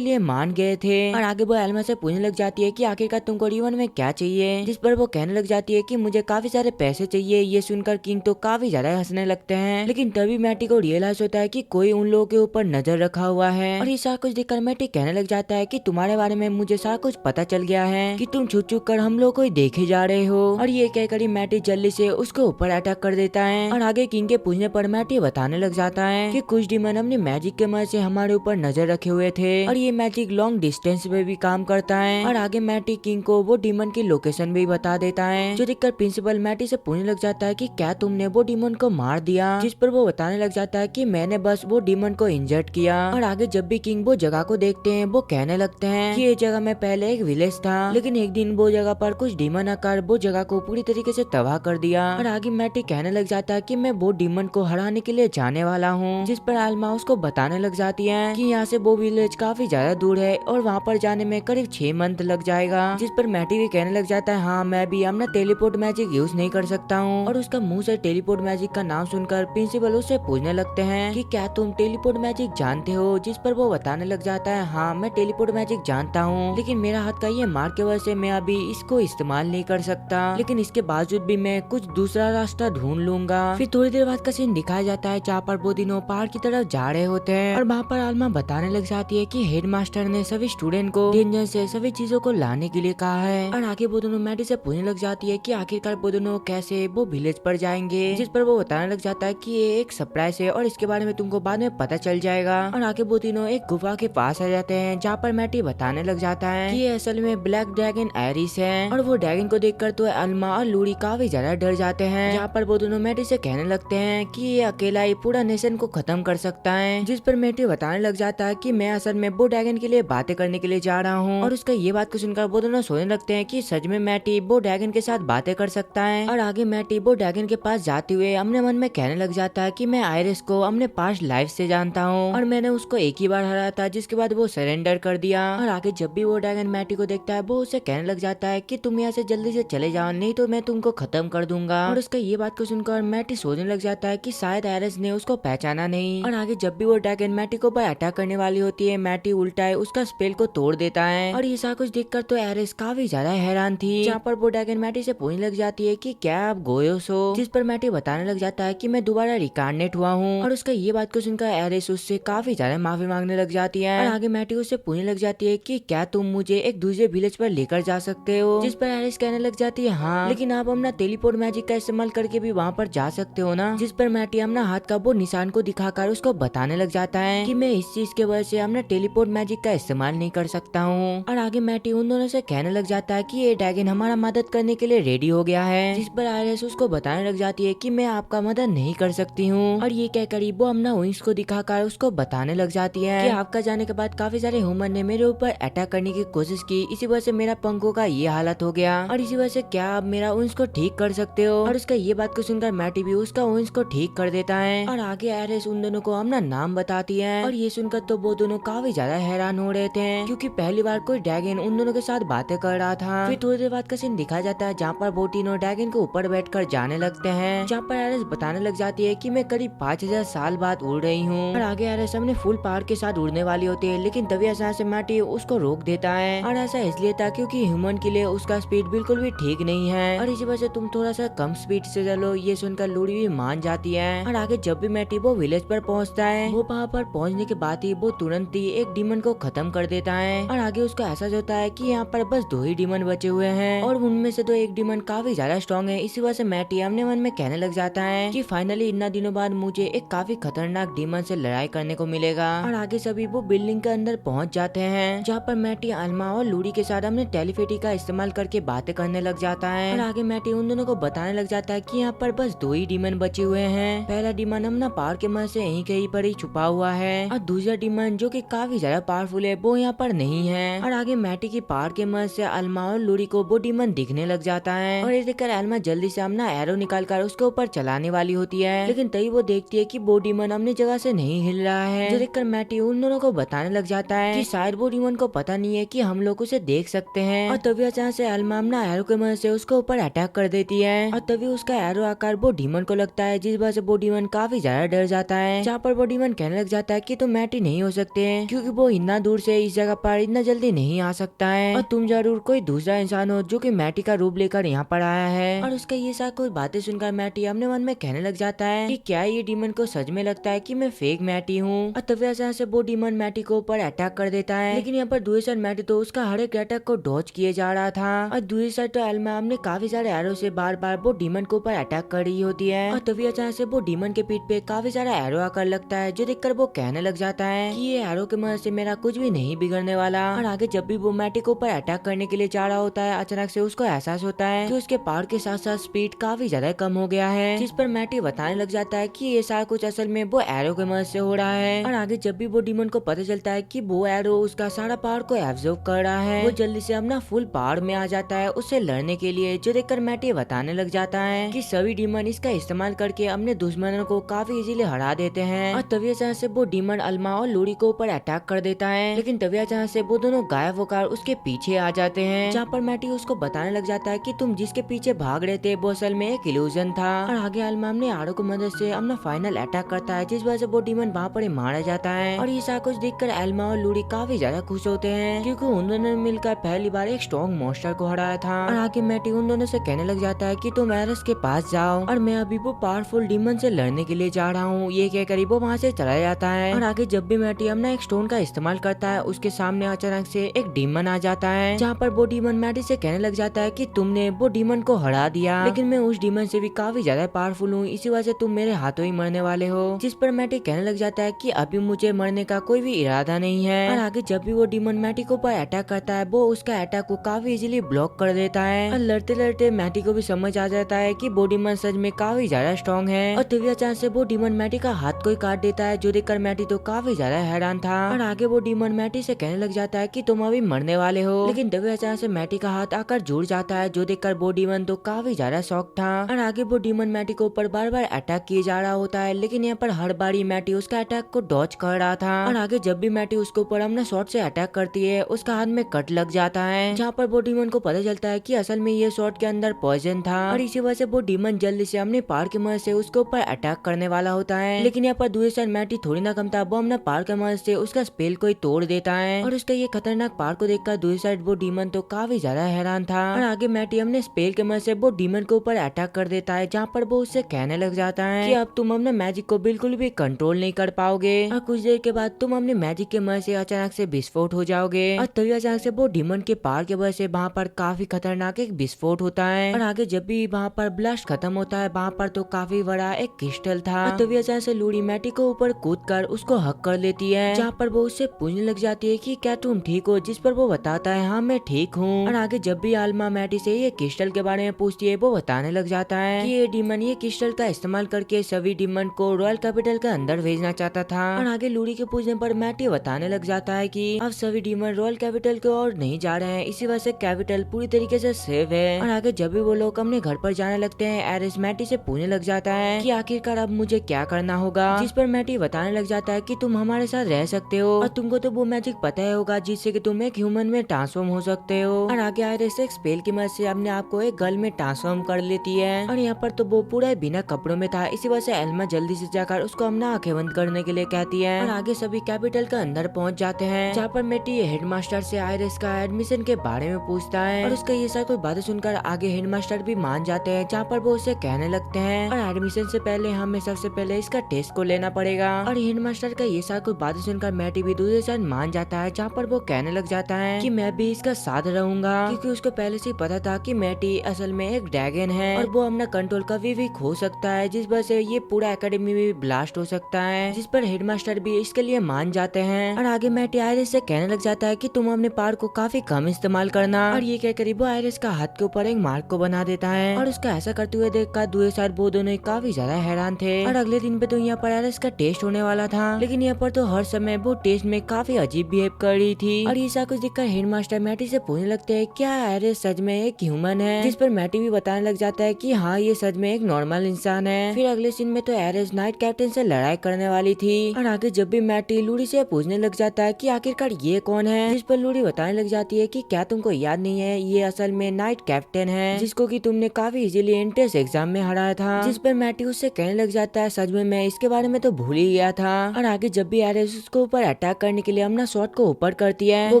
लिए मान गए थे। और आगे वो एल्मा से पूछने लग जाती है कि आखिरकार तुमको रिवन में क्या चाहिए, जिस पर वो कहने लग जाती है कि मुझे काफी सारे पैसे चाहिए। ये सुनकर किंग तो काफी ज्यादा हंसने लगते हैं, लेकिन तभी मैटी को रियलाइज होता है कि कोई उन लोगों के ऊपर नजर रखा हुआ है। और ये सारा कुछ देखकर मैटी कहने लग जाता है कि तुम्हारे बारे में मुझे सारा कुछ पता चल गया है कि तुम छुप छुप कर हम लोग को देखे जा रहे हो। और ये कहकर मैटी जल्दी से उसके ऊपर अटैक कर देता है। और आगे किंग के पूछने पर मैटी बताने लग जाता है कि कुछ डीमन अपने मैजिक के मदद से हमारे ऊपर नजर रखे हुए थे और ये मैजिक लॉन्ग डिस्टेंस पे भी काम करता है। और आगे मैटी किंग को वो डीमन की लोकेशन भी बता देता है, जो देखकर प्रिंसिपल मैटी से पूछने लग जाता है कि क्या तुमने वो डीमन को मार दिया, जिस पर वो बताने लग जाता है कि मैंने बस वो डीमन को इंजर्ड किया। और आगे जब भी किंग वो जगह को देखते हैं वो कहने लगते हैं कि ये जगह में पहले एक विलेज था, लेकिन एक दिन वो जगह पर कुछ डीमन आकर वो जगह को पूरी तरीके से तबाह कर दिया। और आगे मैटी कहने लग जाता है कि मैं वो डीमन को हराने के लिए जाने वाला हूँ, जिस पर अल्मा उसको बताने लग जाती है कि यहाँ से वो विलेज काफी ज्यादा दूर है और वहाँ पर जाने में करीब 6 मंथ लग जाएगा। जिस पर मैटी भी कहने लग जाता है हाँ मैं भी अपना टेलीपोर्ट मैजिक यूज नहीं कर सकता हूँ। और उसका मुंह से टेलीपोर्ट मैजिक का नाम सुनकर प्रिंसिपल उससे पूछने लगते हैं कि क्या तुम टेलीपोर्ट मैजिक जानते हो, जिस पर वो बताने लग जाता है हाँ मैं टेलीपोर्ट मैजिक जानता हूँ, लेकिन मेरा हाथ का ये मार्क की वजह से मैं अभी इसको इस्तेमाल नहीं कर सकता, लेकिन इसके बावजूद भी मैं कुछ दूसरा रास्ता ढूंढ लूंगा। फिर थोड़ी देर बाद का सीन दिखाया जाता है जहाँ पर वो तीनों पहाड़ की तरफ जा रहे होते हैं और वहाँ पर आलमा बताने लग जाती है कि हेडमास्टर ने सभी स्टूडेंट को डेंजर से सभी चीजों को लाने के लिए कहा है। और आगे वो दोनों मैडी से पूछने लग जाती है कि आखिरकार वो दोनों कैसे वो विलेज पर जाएंगे, जिस पर वो बताने लग जाता है कि ये एक सरप्राइज है और इसके बारे में तुमको बाद में पता चल जाएगा। और आगे वो तीनों एक गुफा के पास आ जाते हैं जहाँ पर मैटी बताने लग जाता है कि ये असल में ब्लैक ड्रैगन एरिस है। और वो ड्रैगन को देखकर तो अल्मा और लूरी काफी ज्यादा डर जाते हैं, जहाँ पर वो दोनों मैटी से कहने लगते हैं कि ये अकेला ही पूरा नेशन को खत्म कर सकता है। जिस पर मैटी बताने लग जाता है कि मैं असल में वो ड्रैगन के लिए बातें करने के लिए जा रहा हूँ। और उसका ये बात को सुनकर वो दोनों सोचने लगते हैं कि सच में मैटी वो ड्रैगन के साथ बातें कर सकता है। और आगे मैटी वो ड्रैगन के पास जाते हुए अपने मन में कहने लग जाता है कि मैं आयरिस को अपने पास्ट लाइफ से जानता हूँ और मैंने उसको एक ही बार हराया था, जिसके बाद वो सरेंडर कर दिया। और आगे जब भी वो ड्रैगन मैटी को देखता है वो उसे कहने लग जाता है कि तुम यहाँ से जल्दी से चले जाओ, नहीं तो मैं तुमको खत्म कर दूंगा। और उसका ये बात को सुनकर मैटी सोचने लग जाता है कि शायद आयरिस ने उसको पहचाना नहीं। और आगे जब भी वो ड्रैगन मैटी को अटैक करने वाली होती है मैटी उल्टा है उसका स्पेल को तोड़ देता है। और ये सारा कुछ देखकर तो आयरिस काफी ज्यादा हैरान थी, जहाँ पर वो ड्रैगन मैटी से पूछने लग जाती है कि क्या आप गोयोस हो, जिस पर मैटी बताने लग जाता है कि मैं दोबारा रिकार्नेट हुआ हूँ। और उसका ये बात को सुनकर आयरिस उससे काफी ज्यादा माफी मांगने लग जाती है। और आगे मैटी उससे पूछने लग जाती है कि क्या तुम मुझे एक दूसरे विलेज पर लेकर जा सकते हो, जिस पर आयरिस कहने लग जाती है हाँ, लेकिन आप अपना टेलीपोर्ट मैजिक का इस्तेमाल करके भी वहाँ पर जा सकते हो ना। जिस पर मैटी अपना हाथ का वो निशान को दिखाकर उसको बताने लग जाता है कि मैं इस चीज के वजह से अपना टेलीपोर्ट मैजिक का इस्तेमाल नहीं कर सकता हूँ। और आगे मैटी उन दोनों से कहने लग जाता है कि ये ड्रैगन हमारा मदद करने के लिए रेडी हो गया है, जिस पर आयरिस उसको बताने लग जाती है कि मैं आपका मदद नहीं कर सकती हूँ। और ये कहकर वो अपना विंग्स को दिखाकर उसको बताने लग जाती है कि आपका जाने के बाद काफी सारे ह्यूमन ने मेरे ऊपर अटैक करने की कोशिश की, इसी वजह से मेरा पंखों का ये हालत हो गया और इसी वजह से क्या आप मेरा विंग्स को ठीक कर सकते हो। और उसका ये बात को सुनकर मैटी भी उसका विंग्स को ठीक कर देता है। और आगे आयरिस उन दोनों को अपना नाम बताती है और ये सुनकर तो वो दोनों काफी ज्यादा हैरान हो रहे थे, क्योंकि पहली बार कोई ड्रैगन उन दोनों के साथ बातें कर रहा था। फिर थोड़ी देर बाद का सीन दिखाया जाता है जहाँ पर वो तीनों ड्रैगन के ऊपर बैठकर जाने लगते हैं, जहाँ पर आयरिस बताने लग जाती है कि मैं करीब 5000 साल बाद उड़ रही हूँ। और आगे आयरिस अपने फुल पावर के साथ उड़ने वाली होती है, लेकिन तभी अचानक से मैटी उसको रोक देता है। और ऐसा इसलिए था क्योंकि ह्यूमन के लिए उसका स्पीड बिल्कुल भी ठीक नहीं है और इसी वजह से तुम थोड़ा सा कम स्पीड से चलो। ये सुनकर लूरी भी मान जाती है। और आगे जब भी मैटी वो विलेज पर पहुंचता है वो वहाँ पर पहुंचने के बाद ही वो तुरंत ही एक डीमन को खत्म कर देता है। और आगे उसको एहसास होता है कि यहाँ पर बस 2 ही डीमन बचे हुए हैं और उनमें से तो एक डीमन काफी ज्यादा स्ट्रॉन्ग है। इसी वजह से मैटी अपने मन में कहने लग जाता है कि फाइनली इतना दिनों बाद मुझे एक काफी खतरनाक डीमन से लड़ाई करने को मिलेगा। और आगे सभी वो बिल्डिंग के अंदर पहुंच जाते हैं, जहाँ पर मैटी अल्मा और लूरी के साथ अपने टेलीपेटी का इस्तेमाल करके बातें करने लग जाता है। और आगे मैटी उन दोनों को बताने लग जाता है कि यहाँ पर बस 2 ही डीमन बचे हुए हैं। पहला डीमन अपना पावर के मदद से यहीं कहीं पर ही छुपा हुआ है और दूसरा डीमन जो कि काफी ज्यादा पावरफुल है वो यहाँ पर नहीं है। और आगे मैटी की पावर के मदद से अल्मा और लूरी को वो डीमन दिखने लग जाता है और ये देखकर अल्मा जल्दी से अपना एरो निकालकर उसके ऊपर चलाने वाली होती है, लेकिन तभी वो देखती है कि वो डीमन अपनी जगह से नहीं हिल रहा है, जो देखकर मैटी उन दोनों को बताने लग जाता है कि शायद वो डीमन को पता नहीं है कि हम लोग उसे देख सकते हैं। और तभी अचानक से अल्मा अपना एरो के मदद से उसके ऊपर अटैक कर देती है और तभी उसका एरो आकार वो डीमन को लगता है, जिस वजह से वो डीमन काफी ज्यादा डर जाता है, जहाँ पर वो डीमन कहने लग जाता है कि तुम मैटी नहीं हो सकते हैं, क्योंकि वो इतना दूर से इस जगह पर इतना जल्दी नहीं आ सकता है, और तुम जरूर कोई दूसरा इंसान हो जो कि मैटी का रूप लेकर यहाँ पर आया है। और उसका ये सारी कुछ बातें सुनकर मैटी अपने मन में कहने लग जाता है कि क्या ये डीमन को सच में लगता है कि मैं फेक मैटी हूँ। और तभी अचानक से वो डीमन मैटी को ऊपर अटैक कर देता है, लेकिन यहाँ पर दूसरी साइड मैटी तो उसका हर एक अटैक को डॉज किए जा रहा था, और दूसरी साइड तो एल्मा अपने काफी सारे एरो से बार बार वो डीमन के ऊपर अटैक कर रही होती है। और तभी अचानक से वो डीमन के पीठ पे काफी सारा एरो आकर लगता है, जो देखकर वो कहने लग जाता है कि ये एरो की मदद से मेरा कुछ भी नहीं बिगड़ने वाला। और आगे जब भी वो मैटी के ऊपर अटैक करने के लिए जा रहा होता है, अचानक से उसको एहसास होता है कि उसके पावर के साथ साथ स्पीड काफी ज्यादा कम हो गया है, जिस पर मैटी बताने लग जाता है कि ये सारा कुछ असल में वो एरो की मदद से हो रहा है। और आगे जब भी वो डीमन को पता चलता है कि वो एरो उसका सारा पावर को एब्जॉर्ब कर रहा है, वो जल्दी से अपना फुल पावर में आ जाता है उससे लड़ने के लिए, जो देखकर मैटी बताने लग जाता है कि सभी डीमन इसका इस्तेमाल करके अपने दुश्मनों को काफी इजीली हरा देते हैं। और तभी अचानक से वो डीमन अल्मा और लूड़ी को ऊपर अटैक कर देता है, लेकिन तभी अचानक से वो दोनों गायब होकर उसके पीछे आ जाते हैं, जहाँ पर मैटी उसको बताने लग जाता है कि तुम जिसके पीछे भाग रहे थे वो असल में एक इल्यूजन था। और आगे अल्मा अपने आड़ो की मदद से अपना फाइनल अटैक करता है, जिस वजह से वो डीमन वहाँ पर ही मारा जाता है। और ये सारा कुछ देखकर एल्मा और लूड़ी काफी ज्यादा खुश होते हैं, क्योंकि उन दोनों ने मिलकर पहली बार एक स्ट्रॉन्ग मॉन्स्टर को हराया था। और आगे मैटी उन दोनों से कहने लग जाता है कि तुम एरस के पास जाओ और मैं अभी वो पावरफुल डीमन से लड़ने के लिए जा रहा हूँ। ये कहकर वो वहाँ से चला जाता है। और आगे जब भी मैटी अपना एक स्टोन का इस्तेमाल करता है, उसके सामने अचानक से एक डीमन आ जाता है, जहाँ पर वो डीमन मैटी से कहने लग जाता है कि तुमने वो डीमन को हरा दिया, लेकिन मैं उस डीमन से भी काफी ज्यादा पावरफुल हूँ, इसी वजह से तुम मेरे हाथों ही मरने वाले हो। जिस पर मैटी कहने लग जाता है कि अभी मुझे मरने का कोई भी इरादा नहीं है। और आगे जब भी वो डीमन मैटी को ऊपर अटैक करता है, वो उसका अटैक को काफी इजीली ब्लॉक कर देता है। और लड़ते लड़ते मैटी को भी समझ आ जाता है कि वो डीमन सच में काफी ज्यादा स्ट्रॉन्ग है। और तभी अचानक से वो डीमन मैटी का हाथ को ही काट देता है, जो देखकर मैटी तो काफी ज्यादा हैरान था। और आगे वो डीमन मैटी से कहने लग जाता है कि तुम अभी मरने वाले हो, लेकिन तभी अचानक से मैटी का हाथ आकर जुड़ जाता है, जो देखकर वो डीमन तो काफी ज्यादा शॉक था। और आगे वो डीमन मैटी को ऊपर बार बार अटैक किए जा रहा होता है, लेकिन यहाँ पर हर बारी मैटी उसका अटैक को डॉज कर रहा था। और आगे जब भी मैटी उसके ऊपर अपना शॉट से अटैक करती है, उसका हाथ में कट लग जाता है, जहाँ पर वो डीमन को पता चलता है कि असल में ये शॉट के अंदर पॉइजन था। और इसी वजह से वो डीमन जल्दी से अपने पावर की मदद से उसके ऊपर अटैक करने वाला होता है, लेकिन यहाँ पर दूसरी साइड मैटी थोड़ी ना कम था, वो अपना पावर की मदद से उसका स्पेल को ही तोड़ देता है। और उसका ये खतरनाक पावर को देखकर दूसरी साइड वो डीमन तो काफी ज्यादा हैरान था। और आगे मैटी अपने स्पेल की मदद से वो डीमन के ऊपर अटैक कर देता है, जहाँ पर वो उससे कहने लग जाता है कि अब तुम अपने मैजिक को बिल्कुल भी कंट्रोल नहीं कर पाओगे, और कुछ देर के बाद तुम अपने मैजिक के मदद से अचानक से विस्फोट हो जाओगे। और तभी अचानक से वो डीमन के पावर की वजह से वहाँ पर काफी खतरनाक एक विस्फोट होता है। और आगे जब भी वहाँ पर ब्लास्ट खत्म होता है, वहाँ पर तो काफी बड़ा एक क्रिस्टल था। और तभी अचानक से लूड़ी मैटी को ऊपर कूद कर उसको हक कर लेती है, जहाँ पर वो उससे पूछने लग जाती है कि क्या तुम ठीक हो, जिस पर वो बताता है हाँ मैं ठीक हूँ। और आगे जब भी आल्मा मैटी से ये क्रिस्टल के बारे में पूछती है, वो बताने लग जाता है कि ये डीमन ये क्रिस्टल का इस्तेमाल करके सभी डीमन को रॉयल कैपिटल के अंदर भेजना चाहता था। और आगे लूड़ी के पूछने पर मैटी बताने लग जाता है कि अब सभी डीमन रॉयल कैपिटल की ओर नहीं जा रहे हैं, इसी वजह से कैपिटल पूरी तरीके से सेफ है। और आगे जब भी वो लोग अपने घर पर जाने लगते हैं, एरिस मैटी से पूछने लग जाता है कि आखिरकार अब मुझे क्या करना होगा, जिस पर मैटी बताने लग जाता है कि तुम हमारे साथ रह सकते हो, और तुमको तो वो मैजिक पता है होगा जिससे कि तुम एक ह्यूमन में ट्रांसफॉर्म हो सकते हो। और आगे आयरिस एक स्पेल की मदद से अपने आप को एक गर्ल में ट्रांसफॉर्म कर लेती है। और यहाँ पर तो वो पूरा बिना कपड़ों में था, इसी वजह से एल्मा जल्दी से जाकर उसको अपना आंखें बंद करने के लिए कहती है। और आगे सभी कैपिटल के अंदर पहुंच जाते हैं, जहाँ पर मैटी हेडमास्टर से आयरिस का एडमिशन के बारे में पूछता है। और उसका ये सब कोई बातें सुनकर आगे हेडमास्टर भी मान जाते हैं, जहाँ पर वो उसे कहने लगते हैं और एडमिशन से पहले हमें सबसे पहले इसका टेस्ट को लेना पड़ेगा। और हेडमास्टर का ये सब कोई बातें सुनकर मैटी भी दूसरे साइड मान जाता है, जहाँ पर वो कहने लग जाता है कि मैं भी इसका साथ रहूंगा, क्योंकि उसको पहले से पता था कि मैटी असल में एक ड्रैगन है और वो अपना कंट्रोल कभी भी खो सकता है, जिस वजह से ये पूरा एकेडमी में ब्लास्ट हो सकता है, जिस पर हेडमास्टर भी इसके लिए मान जाते हैं। और आगे मैटी आयरिस से कहने लग जाता है कि तुम अपने पावर को काफी कम इस्तेमाल करना। और ये कहकर वो आयरिस का हाथ के ऊपर एक मार्क को बना देता है। और उसका ऐसा करते हुए देखकर दूसरे साइड वो दोनों काफी ज्यादा हैरान थे। और अगले दिन पे तो यहाँ पर आयरिस का टेस्ट होने वाला था, लेकिन यहाँ पर तो हर समय वो टेस्ट में काफी अजीब बिहेव कर रही थी। और ये सब कुछ देखकर हेडमास्टर मैटी से पूछने लगते हैं क्या आयरिस सच में एक ह्यूमन है, जिस पर मैटी भी बताने लग जाता है कि हाँ ये सच में एक नॉर्मल इंसान है। फिर अगले सीन में तो आयरिस नाइट कैप्टन से लड़ाई करने वाली थी। और आगे जब भी मैटी लूड़ी से पूछने लग जाता है कि आखिरकार ये कौन है, जिस पर लूड़ी बताने लग जाती है कि क्या तुमको याद नहीं है, ये असल में नाइट कैप्टन है, जिसको कि तुमने काफी इजीली एंट्रेंस एग्जाम में हराया था। जिस पर मैटी उससे कहने लग जाती लगता है सच में मैं इसके बारे में तो भूल ही गया था। और आगे जब भी एरिस उसको ऊपर अटैक करने के लिए अपना शॉट को ऊपर करती है, वो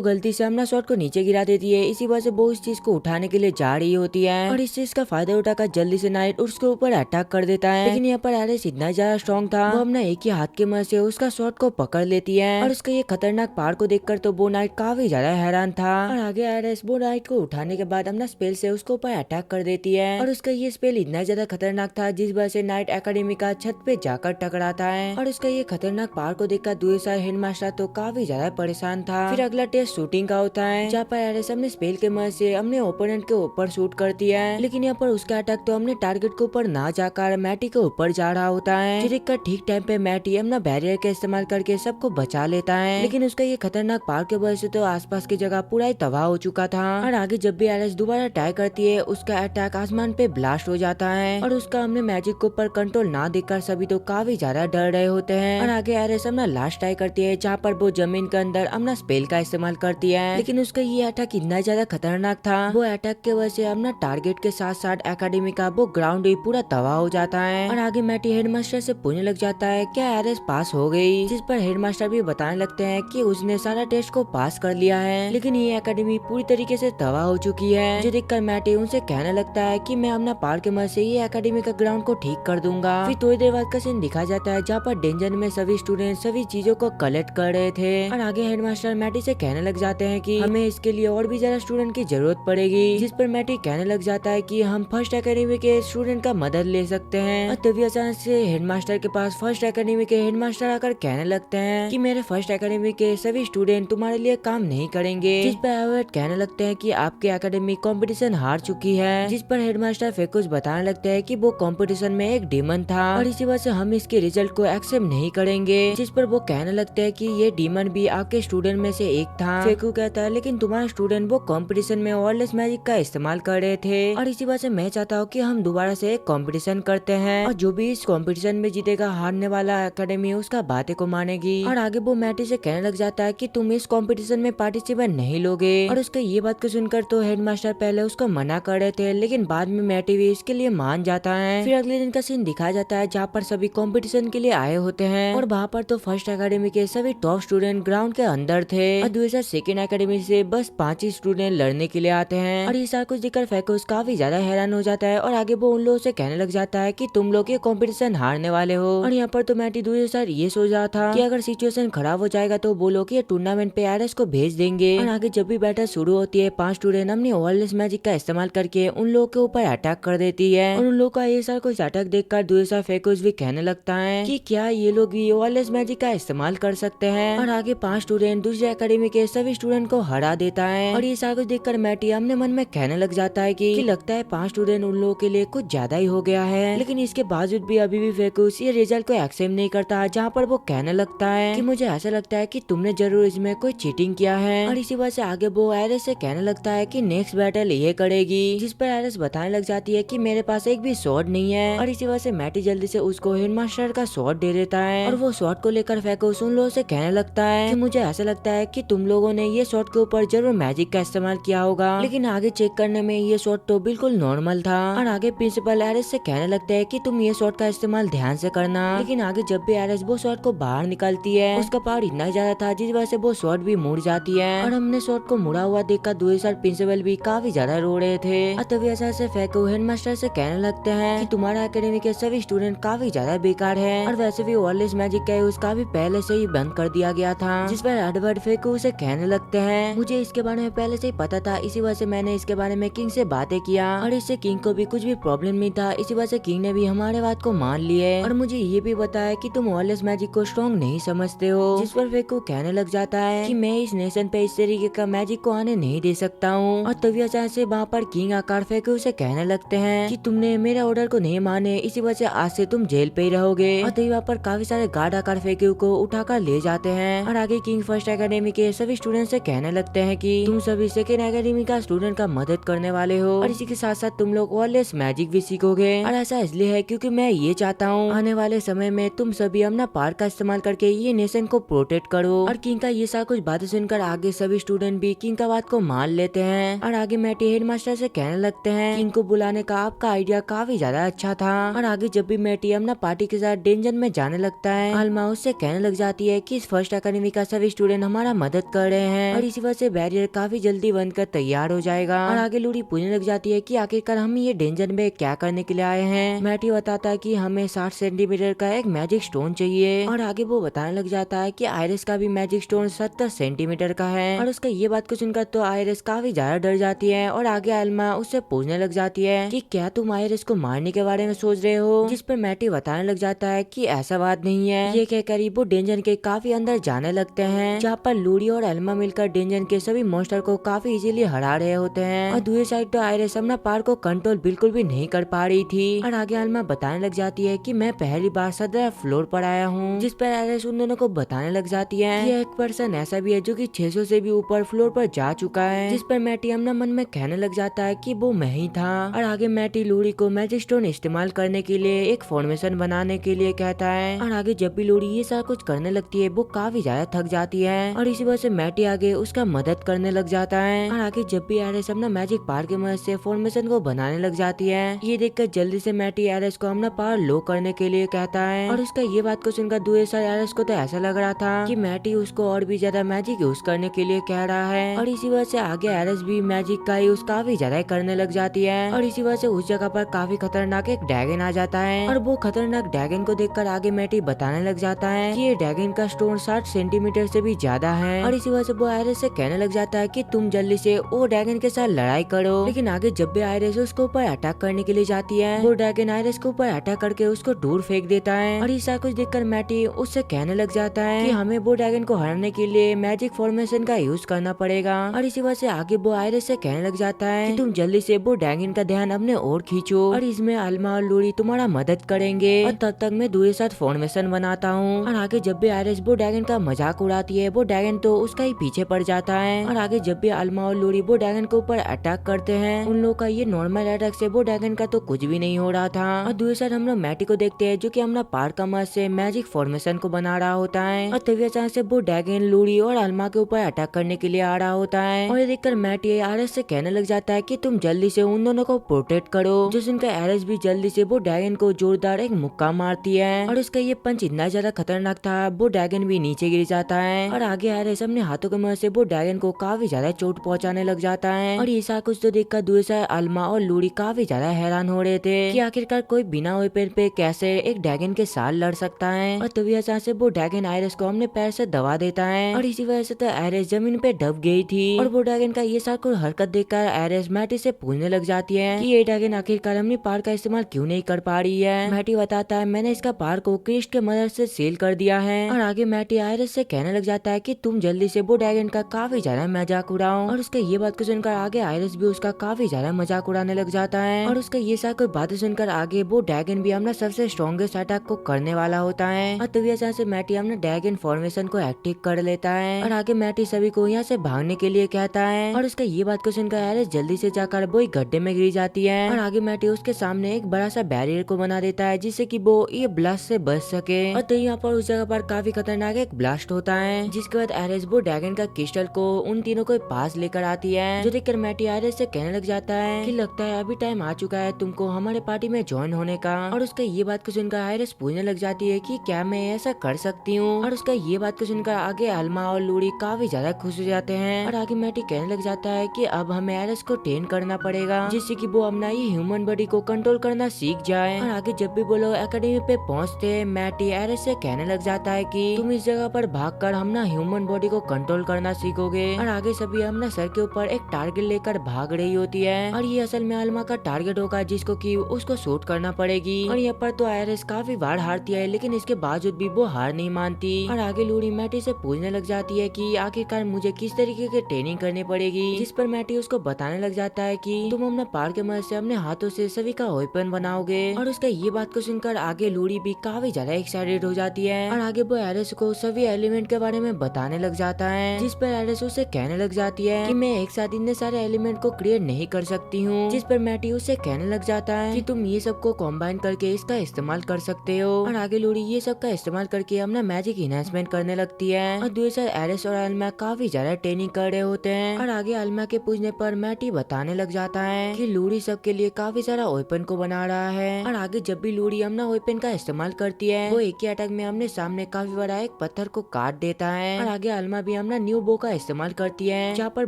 गलती से अपना शॉट को नीचे गिरा देती है। इसी वजह से वो इस चीज को उठाने के लिए जा रही होती है और इस चीज का फायदा उठाकर जल्दी से नाइट उसके ऊपर अटैक कर देता है। लेकिन यहाँ पर एरिस इतना ज्यादा स्ट्रॉन्ग था, वो अपना एक ही हाथ के मदद से उसका शॉट को पकड़ लेती है। और उसका ये खतरनाक पार को देखकर तो वो नाइट काफी ज्यादा हैरान था। और आगे एरिस वो नाइट को उठाने के बाद अपना स्पेल से उसके ऊपर अटैक कर देती है। और उसका ये स्पेल इतना ज्यादा खतरनाक था जिस वजह से नाइट एकेडमी का छत पे जाकर टकराता है। और उसका ये खतरनाक पार को देखकर दूसरा हेडमास्टर तो काफी ज्यादा परेशान था। फिर अगला टेस्ट शूटिंग का होता है, जहाँ पर एरिस अपने स्पेल के मदद से अपने ओपोनेंट के ऊपर शूट करती है। लेकिन यहाँ पर उसका अटैक तो अपने टारगेट के ऊपर ना जाकर मैटी के ऊपर जा रहा होता है। जो देखकर ठीक टाइम पे मैटी अपना बैरियर का इस्तेमाल करके सबको बचा लेता है। लेकिन उसका ये खतरनाक पार के वजह से तो आसपास की जगह पूरा ही तबाह हो चुका था। और आगे जब भी एरिस दोबारा ट्राई करती है, उसका अटैक आसमान पे ब्लास्ट हो जाता है और उसका अपने मैजिक के ऊपर कंट्रोल ना देखकर सभी तो काफी ज्यादा डर रहे होते हैं। और आगे एरिस अपना लास्ट ट्राई करती है, जहाँ पर वो जमीन के अंदर अपना स्पेल का इस्तेमाल करती है। लेकिन उसका ये अटैक इतना ज्यादा खतरनाक था, वो अटैक के वजह से अपना टारगेट के साथ साथ एकेडमी का वो ग्राउंड भी पूरा तबाह हो जाता है। और आगे मैटी हेडमास्टर से पूछने लग जाता है क्या एरिस पास हो गई, जिस पर हेडमास्टर भी बताने लगते हैं कि उसने सारा टेस्ट को पास कर लिया है। लेकिन ये एकेडमी पूरी तरीके से तबाह हो चुकी है। जो देखकर मैटी उनसे कहने लगता है कि मैं अपना पार के मदद से ये एकेडमी का ग्राउंड को ठीक कर दूंगा। फिर थोड़ी देर बाद का सीन दिखा जाता है, जहाँ पर डेंजर में सभी स्टूडेंट सभी चीजों को कलेक्ट कर रहे थे। और आगे हेडमास्टर मैटी से कहने लग जाते हैं कि हमें इसके लिए और भी ज्यादा स्टूडेंट की जरूरत पड़ेगी। जिस पर मैटी कहने लग जाता है कि हम फर्स्ट एकेडमी के स्टूडेंट का मदद ले सकते हैं। और तभी अचानक से हेडमास्टर के पास फर्स्ट एकेडमी के हेडमास्टर आकर कहने लगते हैं कि मेरे फर्स्ट एकेडमी के सभी स्टूडेंट तुम्हारे लिए काम नहीं करेंगे। जिस पर एवर्ट कहने लगते हैं कि आपकी एकेडमी कंपटीशन हार चुकी है। जिस पर हेडमास्टर फेकुस बताने लगते हैं कि वो कंपटीशन में एक डीमन था और इसी वजह से हम इसके रिजल्ट को एक्सेप्ट नहीं करेंगे। जिस पर वो कहने लगते हैं कि ये डीमन भी आपके स्टूडेंट में से एक था। फेकू कहता है लेकिन तुम्हारा स्टूडेंट वो कंपटीशन में वायरलेस मैजिक का इस्तेमाल कर रहे थे और इसी वजह से मैं चाहता हूँ कि हम दोबारा से एक कंपटीशन करते हैं और जो भी इस कंपटीशन में जीतेगा हारने वाला एकेडमी उसका बातें को मानेगी। और आगे वो मैटी से कहने लग जाता है कि तुम इस कंपटीशन में पार्टिसिपेट नहीं लोगे। और उसके ये बात को सुनकर तो हेडमास्टर पहले उसको मना कर रहे थे, लेकिन बाद में मैटी भी इसके लिए मान जाता है। फिर अगले दिन का सीन दिखाया जाता है, जहाँ पर सभी कंपटीशन के लिए आए होते हैं और वहाँ पर तो फर्स्ट एकेडमी के सभी टॉप स्टूडेंट ग्राउंड के अंदर थे और दूसरा सेकंड एकेडमी से बस 5 ही स्टूडेंट लड़ने के लिए आते हैं। और ये सारा कुछ देखकर फेकुस काफी ज्यादा हैरान हो जाता है और आगे वो उन लोगों से कहने लग जाता है कि तुम लोग ये कंपटीशन हारने वाले हो। और यहाँ पर तो मैटी दूसरे सर ये सोच रहा था कि अगर सिचुएशन खराब हो जाएगा तो वो लोग ये टूर्नामेंट पे एरिस को भेज देंगे। और आगे जब भी बैटल शुरू होती है, 5 स्टूडेंट अपनी वायरलेस मैजिक का इस्तेमाल करके उन लोगों के ऊपर अटैक कर देती है। और उन लोगों का ये सारा कुछ अटैक देखकर दूसरा फेकुस भी कहने लगता है कि क्या ये लोग भी वायरलेस मैजिक का इस्तेमाल कर सकते हैं। और आगे 5 स्टूडेंट दूसरे एकेडमी के सभी स्टूडेंट को हरा देता है। और ये सारा कुछ देखकर मैटी अपने मन में कहने लग जाता है कि लगता है 5 स्टूडेंट उन लोगों के लिए कुछ ज्यादा ही हो गया है। लेकिन इसके बावजूद भी अभी भी फेकुस ये रिजल्ट को एक्सेप्ट नहीं करता, जहाँ पर वो कहने लगता है कि मुझे ऐसा लगता है कि तुमने जरूर इसमें कोई चीटिंग किया है। और इसी वजह से आगे वो एरिस से कहने लगता है कि नेक्स्ट बैटल ये करेगी। जिस पर एरिस बताने लग जाती है कि मेरे पास एक भी स्वॉर्ड नहीं है। और इसी वजह से मैटी जल्दी से उसको हेडमास्टर का स्वॉर्ड दे देता है। और वो स्वॉर्ड को लेकर फेकुस उन लोगों से कहने लगता है कि मुझे ऐसा लगता है कि तुम लोगों ने ये स्वॉर्ड के ऊपर जरूर मैजिक का इस्तेमाल किया होगा। लेकिन आगे चेक करने में ये स्वॉर्ड तो बिल्कुल नॉर्मल था। और आगे प्रिंसिपल एरिस से कहने लगते हैं कि तुम ये स्वॉर्ड का इस्तेमाल ध्यान से करना। लेकिन आगे जब भी एरिस वो स्वॉर्ड को बाहर निकालती है, उसका पावर इतना ज्यादा था जिस वजह से वो स्वॉर्ड भी मुड़ जाती है। और हमने स्वॉर्ड को मुड़ा हुआ देखकर दूसरे साइड प्रिंसिपल भी काफी ज्यादा रो रहे थे। तभी ऐसा से फेकू हेडमास्टर से कहने लगते हैं कि तुम्हारा एकेडमी के सभी स्टूडेंट काफी ज्यादा बेकार है और वैसे भी वायरलेस मैजिक का यूज काफी पहले से ही बंद कर दिया गया था। जिस पर एडवर्ड फेकू से कहने लगते हैं मुझे इसके बारे में पहले से ही पता था, इसी वजह से मैंने इसके बारे में किंग से बातें किया और इससे किंग को भी कुछ भी प्रॉब्लम नहीं था। इसी वजह से किंग ने भी हमारे बात को मान लिए और मुझे ये भी बताया कि तुम वायरलेस मैजिक को स्ट्रॉन्ग नहीं समझते हो। जिस पर फेकू कहने लग जाता है कि मैं इस नेशन पे इस तरीके का मैजिक को आने नहीं दे सकता हूँ। और तभी अचानक से वहाँ पर किंग आकर फेकू से कहने लगते हैं कि तुमने मेरे ऑर्डर को नहीं माने, इसी वजह से आज से तुम जेल पे ही रहोगे। और तभी वहाँ पर काफी सारे गार्ड आकर फेकू को उठाकर ले जाते हैं। और आगे किंग फर्स्ट एकेडमी के सभी स्टूडेंट से कहने लगते हैं कि तुम सभी सेकेंड एकेडमी का स्टूडेंट का मदद करने वाले हो और इसी के साथ साथ तुम लोग वायरलेस मैजिक भी सीखोगे। और ऐसा इसलिए है क्योंकि मैं ये चाहता हूँ आने वाले समय में तुम सभी अपना पावर का इस्तेमाल करके ये नेशन को प्रोटेक्ट करो। और किंग का ये सारा कुछ बातें सुनकर आगे सभी स्टूडेंट भी किंग का बात को मान लेते हैं। और आगे मैटी हेडमास्टर से कहने लगते हैं किंग को बुलाने का आपका आइडिया काफी ज्यादा अच्छा था। और आगे जब भी मैटी अपना पार्टी के साथ डेंजर में जाने लगता है। अल्मा उससे कहने लग जाती है कि इस फर्स्ट अकेडमी का सभी स्टूडेंट हमारा मदद कर रहे हैं और इसी वजह से बैरियर काफी जल्दी बनकर तैयार हो जाएगा। और आगे लूड़ी पूछने लग जाती है कि आखिरकार हम ये डेंजर में क्या करने के लिए आए हैं। मैटी बताता है कि हमें 60 सेंटीमीटर का एक मैजिक स्टोन चाहिए और आगे वो बताने लग जाता है कि आयरिस का भी मैजिक स्टोन 70 सेंटीमीटर का है। और उसका ये बात को सुनकर तो आयरिस काफी ज्यादा डर जाती है और आगे अल्मा उससे पूछने लग जाती है कि क्या तुम आयरिस को मारने के बारे में सोच रहे हो, जिस पर मैटी बताने लग जाता है कि ऐसा बात नहीं है। ये कहकर वो डेंजर के काफी अंदर जाने लगते हैं, जहाँ पर लूडी और अल्मा मिलकर डेंजर के सभी मॉन्स्टर को काफी इजीली हरा रहे होते हैं। और दूसरी साइड तो आयरिस अपना पार को कंट्रोल बिल्कुल भी नहीं कर पा रही थी। और आगे अल्मा बताने लग जाती है कि मैं पहली बार 17 फ्लोर पर आया हूँ, जिस पर आयरिस उन दोनों को बताने लग जाती है कि एक पर्सन ऐसा भी है जो कि 600 से भी ऊपर फ्लोर पर जा चुका है, जिस पर मैटी अपना मन में कहने लग जाता है कि वो मैं ही था। और आगे मैटी लूडी को मैजिक स्टोन इस्तेमाल करने के लिए एक फॉर्मेशन बनाने के लिए कहता है। और आगे जब भी लूडी ये सारा कुछ करने लगती है वो काफी ज्यादा थक जाती है और इसी वजह से मैटी आगे उसका मदद करने लग जाता है। और आगे जब भी आयरिस अपना मैजिक पावर की मदद से फॉर्मेशन को बनाने लग जाती है, ये देखकर जल्दी से मैटी आयरिस को अपना पावर लो करने के लिए कहता है। और उसका ये बात को सुनकर दूसरे साइड आयरिस को तो ऐसा लग रहा था कि मैटी उसको और भी ज्यादा मैजिक यूज करने के लिए कह रहा है। और इसी वजह से आगे आयरिस भी मैजिक का यूज काफी ज्यादा करने लग जाती है। और इसी वजह से उस जगह पर काफी खतरनाक एक ड्रैगन आ जाता है। और वो खतरनाक ड्रैगन को देखकर आगे मैटी बताने लग जाता है कि ये ड्रैगन का स्टोन 60 सेंटीमीटर से भी ज्यादा है। और इसी वजह से वो आयरिस से कहने लग जाता है कि तुम जल्दी से वो ड्रैगन के साथ लड़ाई करो। लेकिन आगे जब भी आयरिस उसको ऊपर अटैक करने के लिए जाती है, वो ड्रैगन आयरिस के ऊपर अटैक करके उसको दूर फेंक देता है। और ऐसा कुछ देखकर मैटी उससे कहने लग जाता है कि हमें वो ड्रैगन को हराने के लिए मैजिक फॉर्मेशन का यूज करना पड़ेगा। और इसी वजह से आगे वो आयरिस से कहने लग जाता है कि तुम जल्दी से वो ड्रैगन का ध्यान अपने ओर खींचो और इसमें अल्मा और लूडी तुम्हारा मदद करेंगे और तब तक मैं दूसरे साथ फॉर्मेशन बनाता हूँ। और आगे जब भी आयरिस वो ड्रैगन का मजाक उड़ाती है, वो ड्रैगन तो उसका ही पीछे पड़ जाता है। और आगे जब भी अल्मा और लूडी वो ड्रैगन के ऊपर अटैक करते हैं, उन लोगों का ये नॉर्मल अटैक से वो ड्रैगन का तो कुछ भी नहीं हो रहा था। और दूसरे साइड हम लोग मैटी को देखते हैं जो कि अपना पार का मदद से मैजिक फॉर्मेशन को बना रहा होता है। और तभी अचानक से वो ड्रैगन लूडी और अल्मा के ऊपर अटैक करने के लिए आ रहा होता है। और ये देखकर मैटी आयरिस से कहने लग जाता है कि तुम जल्दी से उन दोनों को प्रोटेक्ट करो। जो सुनकर आयरिस भी जल्दी से वो ड्रैगन को जोरदार एक मुक्का मारती है और उसका ये पंच इतना ज्यादा खतरनाक था वो ड्रैगन भी नीचे गिर जाता है। और आगे आयरिस अपने हाथों की मदद से वो ड्रैगन को काफी ज्यादा चोट पहुंचाने लग जाता है। और ये सारा कुछ तो देखकर दूसरा अल्मा और लूडी काफी ज्यादा हैरान हो रहे थे कि आखिरकार कोई बिना वेपन पे कैसे एक ड्रैगन के साथ लड़ सकता है। और तभी अचानक से वो ड्रैगन आयरिस को अपने पैर से दबा देता है और इसी वजह से तो आयरिस जमीन पे दब गई थी। और वो ड्रैगन का ये सारा कुछ हरकत देखकर आयरिस मैटी से पूछने लग जाती है कि ये ड्रैगन आखिरकार अपनी पावर का इस्तेमाल क्यों नहीं कर पा रही है। मैटी बताता है मैंने इसका पावर को क्रिस्ट के मदद से सील कर दिया है। और आगे मैटी आयरिस से कहने लग जाता है कि तुम जल्दी से वो ड्रैगन का काफी ज्यादा मजाक उड़ाओ। और उसके ये बात को सुनकर आगे आयरिस भी उसका काफी ज्यादा मजाक उड़ाने लग जाता है। और उसका ये सारी कोई बातें सुनकर आगे वो ड्रैगन भी अपना सबसे स्ट्रॉन्गेस्ट अटैक को करने वाला होता है। और तभी अचानक से मैटी अपने ड्रैगन फॉर्मेशन को एक्टिव कर लेता है। और आगे मैटी सभी को यहाँ से भागने के लिए कहता है। और उसका ये बात को सुनकर आयरिस जल्दी से जाकर वो एक गड्ढे में गिर जाती है। और आगे मैटी उसके सामने एक बड़ा सा बैरियर को बना देता है जिससे कि वो ये ब्लास्ट से बच सके। और तो यहाँ पर उस जगह पर काफी खतरनाक एक ब्लास्ट होता है, जिसके बाद आयरिस वो ड्रैगन का क्रिस्टल को उन तीनों के पास लेकर आती है। जो देखकर मैटी आयरिस से कहने लग जाता है कि लगता है अभी टाइम आ चुका है तुमको हमारे पार्टी में ज्वाइन होने का। और उसका ये बात को सुनकर आयरिस पूछने लग जाती है कि क्या मैं ऐसा कर सकती हूँ। और उसका ये बात को सुनकर आगे अल्मा और लूडी काफी ज्यादा खुश हो जाते हैं। और आगे मैटी कहने लग जाता है कि अब हमें आयरिस को ट्रेन करना पड़ेगा जिससे कि वो अपना ये ह्यूमन बॉडी को कंट्रोल करना सीख जाए। और आगे जब भी वो लोग एकेडमी पे पहुंचते हैं, मैटी आयरिस से कहने लग जाता है कि तुम इस जगह पर भागकर हम ना ह्यूमन बॉडी को कंट्रोल करना सीखोगे। और आगे सभी अपना सर के ऊपर एक टारगेट लेकर भाग रही होती है और ये असल में अल्मा का टारगेट होगा जिसको कि उसको शूट करना पड़ेगी। और यहाँ पर तो आयरिस काफी बार हारती है लेकिन इसके बावजूद भी वो हार नहीं मानती। और आगे लूडी मैटी से पूछने लग जाती है कि आखिरकार मुझे किस तरीके की ट्रेनिंग करनी पड़ेगी, जिस पर मैटी उसको बताने लग जाता है कि तुम अपना पावर के मदद से अपने हाथों से सभी का वेपन बनाओगे। और उसका ये बात को सुनकर आगे लूडी भी काफी ज्यादा एक्साइटेड हो जाती है। और आगे वो आयरिस को सभी एलिमेंट के बारे में बताने लग जाता है, जिस पर आयरिस उसे कहने लग जाती है कि मैं एक साथ इतने सारे एलिमेंट को क्रिएट नहीं कर सकती हूँ। जिस पर मैटी उसे कहने लग जाता है कि तुम ये सबको कॉम्बाइन करके इसका इस्तेमाल कर सकते हो। और आगे लूडी ये सब का इस्तेमाल करके अपना मैजिक इनहेंसमेंट करने लगती है। और दूसरे आयरिस और अल्मा काफी ज्यादा ट्रेनिंग कर रहे होते हैं। और आगे अल्मा के पूछने पर मैटी बताने लग जाता है कि लूडी सबके लिए काफी सारा वेपन को बना रहा है। और आगे जब भी लूड़ी अपना वेपन का इस्तेमाल करती है वो एक ही अटैक में हमने सामने काफी बड़ा एक पत्थर को काट देता है। और आगे अल्मा भी अपना न्यू बो का इस्तेमाल करती है जहाँ पर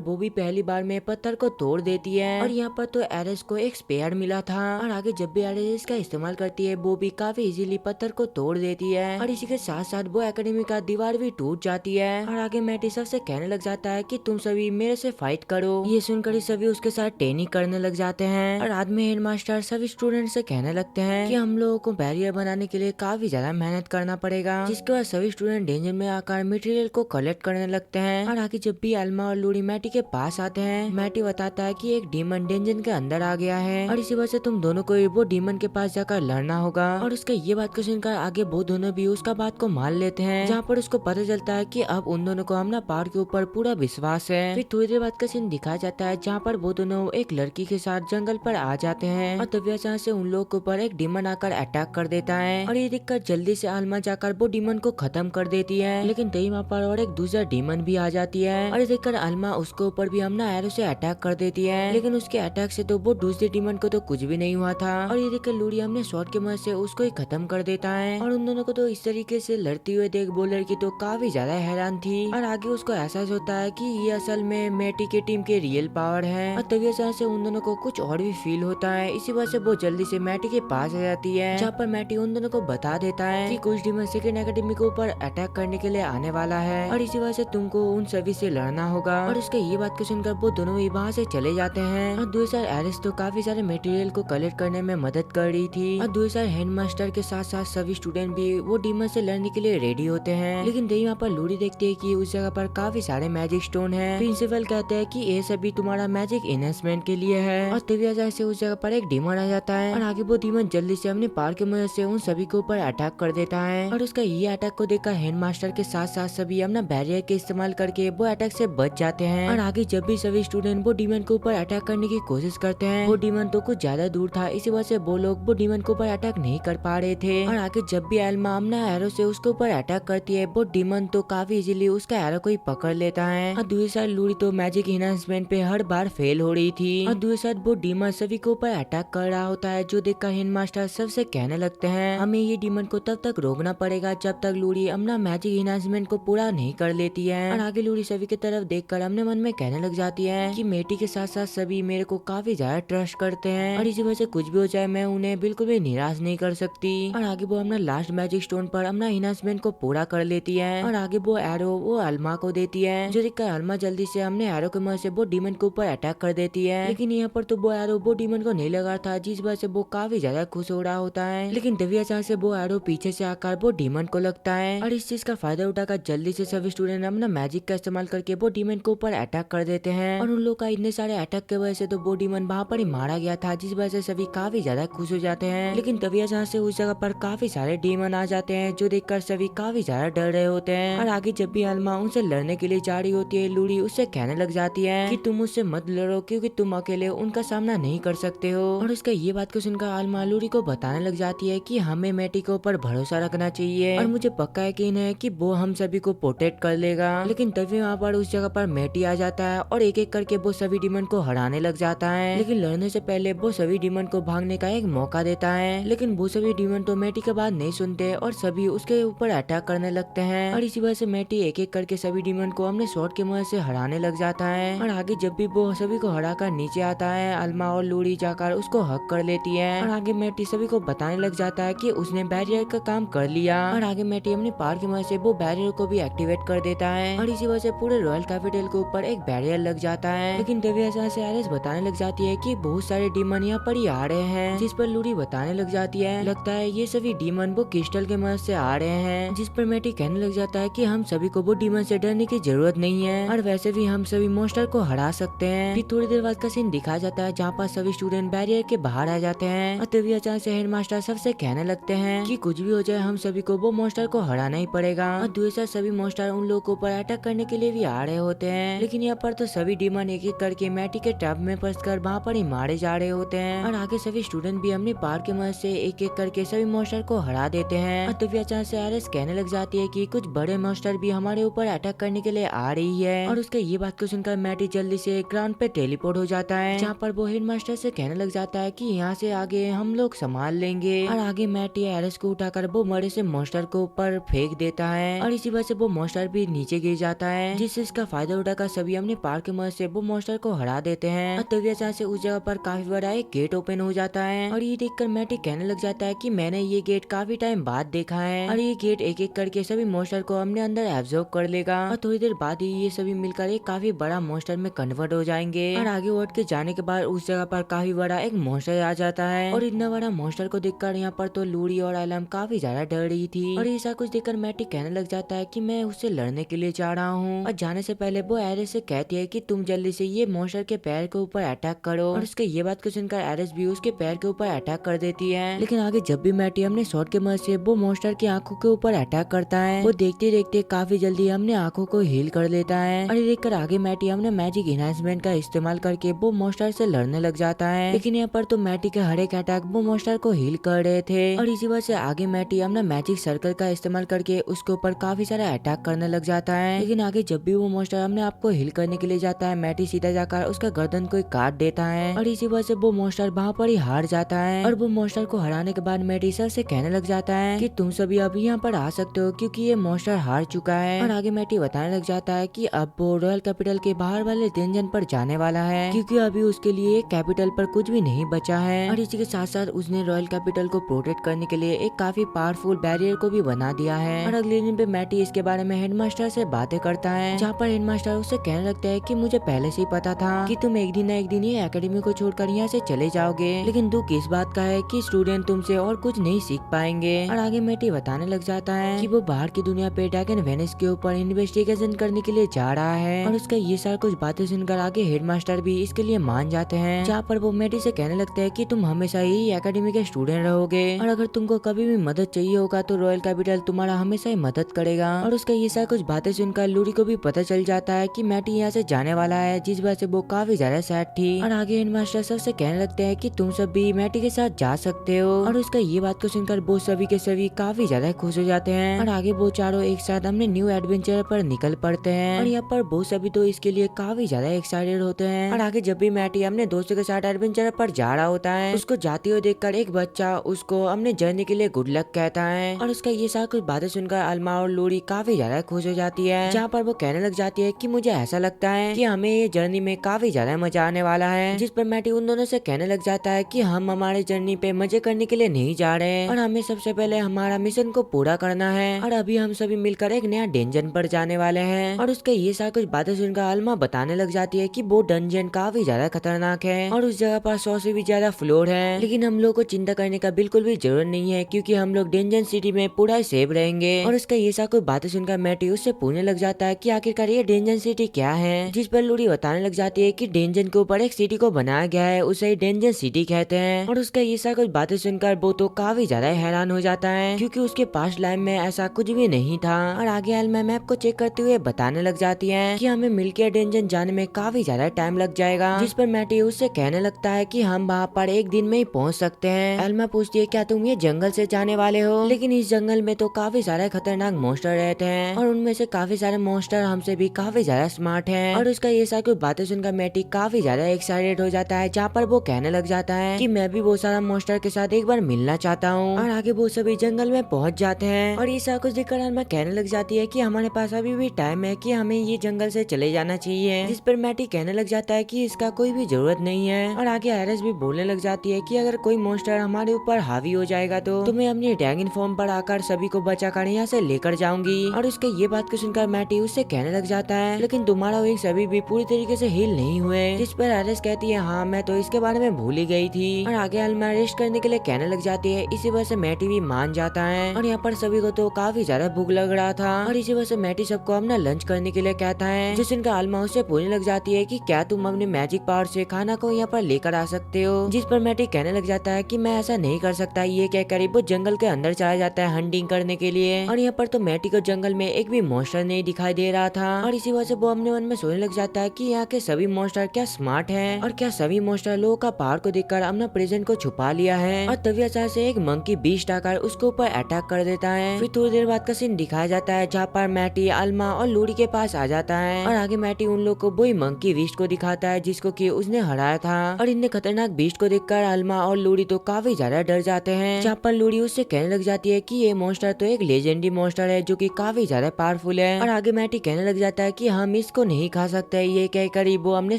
वो भी पहली बार में पत्थर को तोड़ देती है। और यहाँ पर तो एरेस को एक स्पेयर मिला था और आगे जब भी एरेस इसका इस्तेमाल करती है वो भी काफी इजीली पत्थर को तोड़ देती है। और इसी के साथ साथ वो एकेडमी का दीवार भी टूट जाती है। और आगे मैटी सबसे कहने लग जाता है कि तुम सभी मेरे से फाइट करो। ये सुनकर सभी उसके साथ ट्रेनिंग करने लग जाते हैं। और बाद में हेडमास्टर सभी स्टूडेंट से कहने लगते हैं कि हम लोगों को बैरियर बनाने के लिए काफी ज्यादा मेहनत करना पड़ेगा। जिसके बाद सभी स्टूडेंट डेंजर में आकर मटेरियल को कलेक्ट करने लगते हैं। और आगे जब भी अल्मा और लूड़ी मैटी के पास आते हैं मैटी बताता है कि एक डीमन डेंजर के अंदर आ गया है और इसी वजह से तुम दोनों को वो डीमन के पास जाकर लड़ना होगा। और उसका ये बात को सुनकर आगे वो दोनों भी उसका बात को मान लेते हैं जहाँ पर उसको पता चलता है कि अब उन दोनों को अपना पावर के ऊपर पूरा विश्वास है। फिर थोड़ी देर बाद का सीन दिखाया जाता है जहाँ पर वो दोनों एक लड़की के साथ जंगल पर आ जाते हैं और तभी अचानक से उन लोगों के ऊपर एक डीमन आकर अटैक कर देता है। और ये देखकर जल्दी से अल्मा जाकर वो डीमन को खत्म कर देती है लेकिन तभी वहाँ पर और एक दूसरा डीमन भी आ जाती है। और ये देखकर अल्मा उसके ऊपर भी अपना एरो से अटैक कर देती है लेकिन उसके अटैक से तो वो दूसरे डीमन को तो कुछ भी नहीं हुआ था। और ये देखकर लूड़ी हमने शॉट के मदद से उसको ही खत्म कर देता है। और उन दोनों को तो इस तरीके से लड़ती हुए देख वो लड़की तो काफी ज्यादा हैरान थी। और आगे उसको एहसास होता है कि ये असल में मैटी के टीम के रियल पावर है। और तभी अचानक से उन दोनों को कुछ और भी फील होता है। इसी वजह से वो जल्दी से मैटी के पास आ जाती है जहाँ पर मैटी उन दोनों को बता देता है कि कुछ डीमन सेकंड एकेडमी के ऊपर अटैक करने के लिए आने वाला है और इसी वजह से तुमको उन सभी से लड़ना होगा। और उसके ये बात को सुनकर वो दोनों ही वहाँ से चले जाते हैं। और दूसरा एरिस तो काफी सारे मटेरियल को कलेक्ट करने में मदद कर रही थी और दूसरा हेडमास्टर के साथ साथ सभी स्टूडेंट भी वो डीमन से लड़ने के लिए रेडी होते हैं। लेकिन तभी वहाँ पर लूड़ी देखती है कि उस जगह पर काफी सारे मैजिक स्टोन है। प्रिंसिपल कहते हैं कि ये सभी तुम्हारा मैजिक इन्हेंसमेंट के लिए है। और तभी अचानक से उस जगह पर एक डीमन आ जाता है और आगे वो डीमन जल्दी से अपने पावर की मदद से उन सभी के ऊपर अटैक कर देता है। और उसका ये अटैक को देखकर हेडमास्टर के साथ साथ सभी अपना बैरियर के इस्तेमाल करके वो अटैक से बच जाते हैं। और आगे जब भी सभी स्टूडेंट वो डीमन के ऊपर अटैक करने की कोशिश करते हैं वो डीमन तो कुछ ज्यादा दूर था इसी वजह से वो लोग वो डीमन के ऊपर अटैक नहीं कर पा रहे थे। और आगे जब भी एल्मा अपना एरो से उसके ऊपर अटैक करती है वो डीमन तो काफी इजीली उसका एरो को ही पकड़ लेता है। और दूसरी साइड लूड़ी तो मैजिक इन्हांसमेंट पे हर बार फेल हो रही थी। और दूसरी साइड वो डीमन सभी के ऊपर अटैक कर रहा होता है जो देखकर हेडमास्टर सबसे कहने लगते हैं हमें ये डीमन को तब तक रोकना पड़ेगा जब तक लूड़ी अपना मैजिक इन्हांसमेंट को पूरा नहीं कर लेती है। और आगे लूड़ी सभी की तरफ देखकर अपने मन में कहने लग जाती है कि मेटी के साथ साथ सभी मेरे को काफी ज्यादा ट्रस्ट करते हैं और इसी वजह से कुछ भी हो जाए मैं उन्हें बिल्कुल भी निराश नहीं कर सकती। और आगे वो अपना लास्ट मैजिक स्टोन पर अपना इन्हांसमेंट को पूरा कर लेती है और आगे वो एरो वो अल्मा को देती है जो देखकर अल्मा जल्दी से अपने एरो की मदद से वो डीमन के ऊपर अटैक कर देती है। लेकिन यहाँ पर तो वो एरो वो डीमन को नहीं लगा था जिस वजह से वो काफी ज्यादा खुश हो रहा होता है। लेकिन तभी अचानक से वो एरो पीछे से आकर वो डीमन को लगता है और इस चीज का फायदा उठाकर जल्दी से सभी स्टूडेंट अपना मैजिक का इस्तेमाल करके वो डीमन के ऊपर अटैक कर देते हैं। और उन लोग का इतने सारे अटैक की वजह से तो वो डीमन वहाँ पर ही मारा गया था जिस वजह से सभी काफी ज्यादा खुश हो जाते हैं। लेकिन तभी अचानक से उस जगह पर काफी सारे डीमन आ जाते हैं जो देखकर सभी काफी ज्यादा डर रहे होते हैं। और आगे जब भी अल्मा उनसे लड़ने के लिए जा रही होती है लूड़ी उससे कहने लग जाती है कि तुम उससे मत लड़ो क्योंकि तुम अकेले उनका सामना नहीं कर सकते हो। और उसका ये बात को सुनकर अल्मा लूड़ी को बताने लग जाती है कि हमें मैटी के ऊपर भरोसा रखना चाहिए और मुझे पक्का यकीन है कि वो हम सभी को प्रोटेक्ट कर लेगा। लेकिन तभी वहाँ पर उस जगह पर मैटी आ जाता है और एक एक करके वो सभी डीमन को हराने लग जाता है। लेकिन लड़ने से पहले वो सभी डीमन को भागने का एक मौका देता है लेकिन वो सभी डीमन तो मैटी के बात नहीं सुनते और सभी उसके ऊपर अटैक करने लगते हैं। और इसी वजह से मैटी एक एक करके सभी डीमन को अपने शॉट के मदद से हराने लग जाता है। और आगे जब भी वो सभी को हराकर नीचे आता है अल्मा और लूड़ी जाकर उसको हक कर लेती है। और आगे मैटी सभी को बताने लग जाता है कि उसने बैरियर का काम कर लिया। और आगे मैटी अपनी पावर की मदद से वो बैरियर को भी एक्टिवेट कर देता है और इसी वजह से पूरे रॉयल कैपिटल के ऊपर एक बैरियर लग जाता है। लेकिन तभी अचानक से एरिस बताने लग जाती है कि बहुत सारे डीमन यहाँ पर ही आ रहे हैं जिस पर लूड़ी बताने लग जाती है लगता है ये सभी डीमन वो क्रिस्टल के मदद से आ रहे हैं। जिस पर मैटी कहने लग जाता है कि हम सभी को वो डीमन से डरने की जरूरत नहीं है और वैसे भी हम सभी मॉन्स्टर को हरा सकते हैं। फिर थोड़ी देर बाद का सीन दिखाया जाता है जहाँ पर सभी स्टूडेंट बैरियर के बाहर आ जाते हैं और तभी अचानक से हेडमास्टर सबसे कहने लगते हैं कि कुछ भी हो जाए हम सभी को वो मॉन्स्टर को हराना ही पड़ेगा। और दूसरा सभी मॉन्स्टर उन लोगों के ऊपर अटैक करने के लिए भी आ रहे होते हैं। लेकिन यहाँ पर तो सभी डीमन एक एक करके मैटी के ट्रैप में फंसकर वहाँ पर ही मारे जा रहे होते हैं। और आगे सभी स्टूडेंट भी अपनी पावर की मदद से एक एक करके सभी मॉन्स्टर को हरा देते हैं। और तभी अचानक से एरिस कहने लग जाती है कि कुछ बड़े मॉन्स्टर भी हमारे ऊपर अटैक करने के लिए आ रही है। और उसके ये बात को सुनकर मैटी जल्दी से ग्राउंड पे टेलीपोर्ट हो जाता है जहाँ पर वो हेडमास्टर से कहने लग जाता है कि यहाँ से आगे हम लोग संभाल संभाल लेंगे। और आगे मैटी एरिस को उठाकर वो मरे से मॉन्स्टर को ऊपर फेंक देता है और इसी वजह से वो मॉन्स्टर भी नीचे गिर जाता है, जिससे इसका फायदा उठाकर सभी अपने पार्क की मदद से वो मॉन्स्टर को हरा देते हैं। और तभी अचानक से उस जगह पर काफी बड़ा एक गेट ओपन हो जाता है और ये देखकर मैटी कहने लग जाता है कि मैंने ये गेट काफी टाइम बाद देखा है और ये गेट एक एक करके सभी मॉन्स्टर को अपने अंदर एब्जॉर्ब कर लेगा और थोड़ी देर बाद ही ये सभी मिलकर एक काफी बड़ा मॉन्स्टर में कन्वर्ट हो जाएंगे। और आगे उठ के जाने के बाद उस जगह पर काफी बड़ा एक मॉन्स्टर आ जाता है और इतना बड़ा मॉन्स्टर को देखकर यहाँ पर तो लूड़ी और एलम काफी ज्यादा डर रही थी और ऐसा कुछ देखकर मैटी कहने लग जाता है कि मैं उससे लड़ने के लिए जा रहा हूँ। और जाने से पहले वो एरिस से कहती है कि तुम जल्दी से ये मॉन्स्टर के पैर के ऊपर अटैक करो और उसके ये बात को सुनकर एरिस भी उसके पैर के ऊपर अटैक कर देती है। लेकिन आगे जब भी मैटी अपने शॉट के मदद से वो मॉन्स्टर की आंखों के ऊपर अटैक करता है, वो देखते देखते काफी जल्दी अपने आंखों को हील कर लेता है। और देखकर आगे मैटी अपने मैजिक इनहेंसमेंट का इस्तेमाल करके वो मॉन्स्टर से लड़ने लग जाता है। लेकिन यहाँ पर तो मैटी के हर एक अटैक वो मॉन्स्टर को हील कर रहे थे और इसी वजह से आगे मैटी अपना मैजिक सर्कल का इस्तेमाल करके उसके ऊपर काफी सारा अटैक करने लग जाता है। लेकिन आगे जब भी वो मॉन्स्टर अपने आप को हील करने के लिए जाता है, मैटी सीधा जाकर उसका गर्दन को काट देता है और इसी वजह से वो मॉन्स्टर वहाँ पर ही हार जाता है। और वो मॉन्स्टर को हराने के बाद मैटी सर से कहने लग जाता है कि तुम सभी अब यहाँ पर आ सकते हो क्योंकि ये मॉन्स्टर हार चुका है। और आगे मैटी बताने लग जाता है कि अब वो रॉयल कैपिटल के बाहर वाले डेंजन पर जाने वाला है क्योंकि अभी उसके लिए कैपिटल पर कुछ भी नहीं बचा है। और इसी के साथ साथ उसने रॉयल कैपिटल को प्रोटेक्ट करने के लिए एक काफी पावरफुल बैरियर को भी बना दिया है। और अगले दिन पे मैटी इसके बारे में हेडमास्टर से बातें करता है, जहाँ पर हेडमास्टर उससे कहने लगता है कि मुझे पहले से ही पता था कि तुम एक दिन न एक दिन ये एकेडमी को छोड़कर यहाँ से चले जाओगे, लेकिन दुख इस बात का है कि स्टूडेंट तुमसे और कुछ नहीं सीख पाएंगे। और आगे मैटी बताने लग जाता है कि वो बाहर की दुनिया पे ड्रैगन वेनिस के ऊपर इन्वेस्टिगेशन करने के लिए जा रहा है। और उसका ये सारा कुछ बातें सुनकर आगे हेडमास्टर भी इसके लिए मान जाते हैं, जहाँ पर वो मैटी से कहने लगते हैं कि तुम हमेशा ही एकेडमी के स्टूडेंट रहोगे और अगर तुमको कभी भी मदद चाहिए होगा तो रॉयल कैपिटल तुम्हारा हमेशा ही मदद करेगा। और उसका ये सारा कुछ बातें सुनकर लूरी को भी पता चल जाता है कि मैटी यहाँ से जाने वाला है, जिस वजह से वो काफी ज्यादा सैड थी। और आगे हेडमास्टर सबसे कहने लगते हैं कि तुम सब भी मैटी के साथ जा सकते हो। और उसका ये बात को सुनकर वो सभी के सभी काफी ज्यादा खुश हो जाते हैं और आगे वो चारों एक साथ अपने न्यू एडवेंचर पर निकल पड़ते हैं। और यहाँ पर वो सभी तो इसके लिए काफी ज्यादा एक्साइटेड होते हैं। और आगे जब भी मैटी अपने दोस्तों के साथ एडवेंचर पर जा रहा होता है, उसको जाते हुए देखकर एक बच्चा उसको अपने जर्नी के लिए गुड लक कहता है। और उसका ये सारा कुछ बातें सुनकर अल्मा और लूरी काफी ज्यादा खुश हो जाती है, जहाँ पर वो कहने लग जाती है कि मुझे ऐसा लगता है कि हमें ये जर्नी में काफी ज्यादा मजा आने वाला है। जिस पर मैटी उन दोनों से कहने लग जाता है कि हम हमारे जर्नी पे मजे करने के लिए नहीं जा रहे हैं और हमें सबसे पहले हमारा मिशन को पूरा करना है और अभी हम सभी मिलकर एक नया डेंजन पर जाने वाले हैं। और उसके ये सारा कुछ बातें सुनकर अल्मा बताने लग जाती है कि वो डंजन काफी ज्यादा खतरनाक है और उस जगह पर 100 से भी ज्यादा फ्लोर है, लेकिन हम लोग को चिंता करने का बिल्कुल भी जरूरत नहीं है क्योंकि हम लोग डेंजन सिटी में पूरा सेफ रहेंगे। और उसका ये सारा कुछ बातें सुनकर मैटी उससे पूछने लग जाता है कि आखिरकार ये डेंजन सिटी क्या है, जिस पर लूरी बताने लग जाती है कि डेंजन के ऊपर एक सिटी को बनाया गया है, उसे ही डेंजन सिटी कहते हैं। और उसका ये सारा कुछ बातें सुनकर वो तो काफी ज्यादा हैरान हो जाता है क्योंकि उसके पास लाइफ में ऐसा कुछ भी नहीं था। और आगे एल्मा मैप को चेक करते हुए बताने लग जाती है कि हमें मिलकर डेंजन जाने में काफी ज्यादा टाइम लग जाएगा, जिस पर मैटी उससे कहने लगता है कि हम वहाँ पर एक दिन में ही पहुँच सकते हैं। एल्मा पूछती है क्या तुम ये जंगल से जाने वाले हो, लेकिन इस जंगल में तो काफी सारे खतरनाक मॉन्स्टर रहते हैं और उनमें से काफी सारे मॉन्स्टर हमसे भी काफी ज्यादा स्मार्ट हैं। और उसका ये सारी कुछ बातें सुनकर मैटी काफी ज्यादा एक्साइटेड हो जाता है, जहाँ पर वो कहने लग जाता है कि मैं भी वो सारा मॉन्स्टर के साथ एक बार मिलना चाहता हूँ। और आगे वो सभी जंगल में पहुँच जाते हैं और ये सारा कुछ देखकर एल्मा कहने लग जाती है कि हमारे पास अभी भी टाइम है कि हमें ये जंगल से चले जाना चाहिए, जिस पर मैटी कहने लग जाता है कि इसका कोई भी जरूरत नहीं है। और आगे आयरिस भी बोलने लग जाती है कि अगर कोई मॉन्स्टर हमारे ऊपर हावी हो जाएगा तो मैं अपनी ड्रैगन फॉर्म पर आकर सभी को बचाकर यहाँ से लेकर जाऊंगी। और उसके ये बात को सुनकर मैटी उससे कहने लग जाता है लेकिन तुम्हारा विंग सभी भी पूरी तरीके से हील नहीं हुए, जिस पर आयरिस कहती है हाँ मैं तो इसके बारे में भूल ही गई थी। और आगे अल्मा रेस्ट करने के लिए कहने लग जाती है, इसी वजह से मैटी भी मान जाता है। और यहाँ पर सभी को तो काफी ज्यादा भूख लग रहा था और इसी वजह से मैटी सबको अपना लंच करने के लिए कहता है, जिस इनका अल्मा उससे पूछने लग जाती है कि क्या तुम अपने मैजिक पावर से खाना को यहाँ पर लेकर आ सकते हो, जिस पर मैटी कहने लग जाता है कि मैं ऐसा नहीं कर सकता। ये कहकर वो जंगल के अंदर चला जाता है हंटिंग करने के लिए। और यहाँ पर तो मैटी को जंगल में एक भी मॉन्स्टर नहीं दिखाई दे रहा था और इसी वजह से वो अपने मन में सोचने लग जाता है कि यहाँ के सभी मॉन्स्टर क्या स्मार्ट हैं और क्या सभी मॉन्स्टर लोगों का पावर को देखकर अपना प्रेजेंट को छुपा लिया है। और तभी अचानक से एक मंकी बीस्ट आकर उसके ऊपर अटैक कर देता है। फिर थोड़ी देर बाद का सीन दिखाया जाता है जहाँ पर मैटी अल्मा और लूरी के पास आ जाता है और आगे मैटी उन लोग को वही मंकी बीस्ट को दिखाता है जिसको कि उसने हराया था। और इतने खतरनाक बीस्ट को देखकर अल्मा और लूरी तो काफी ज्यादा डर जाते हैं। जहाँ पर लूड़ी उससे कहने लग जाती है कि ये मॉन्स्टर तो एक लेजेंडरी मॉन्स्टर है जो कि काफी ज्यादा पावरफुल है। और आगे मैटी कहने लग जाता है कि हम इसको नहीं खा सकते। ये कहकर वो अपने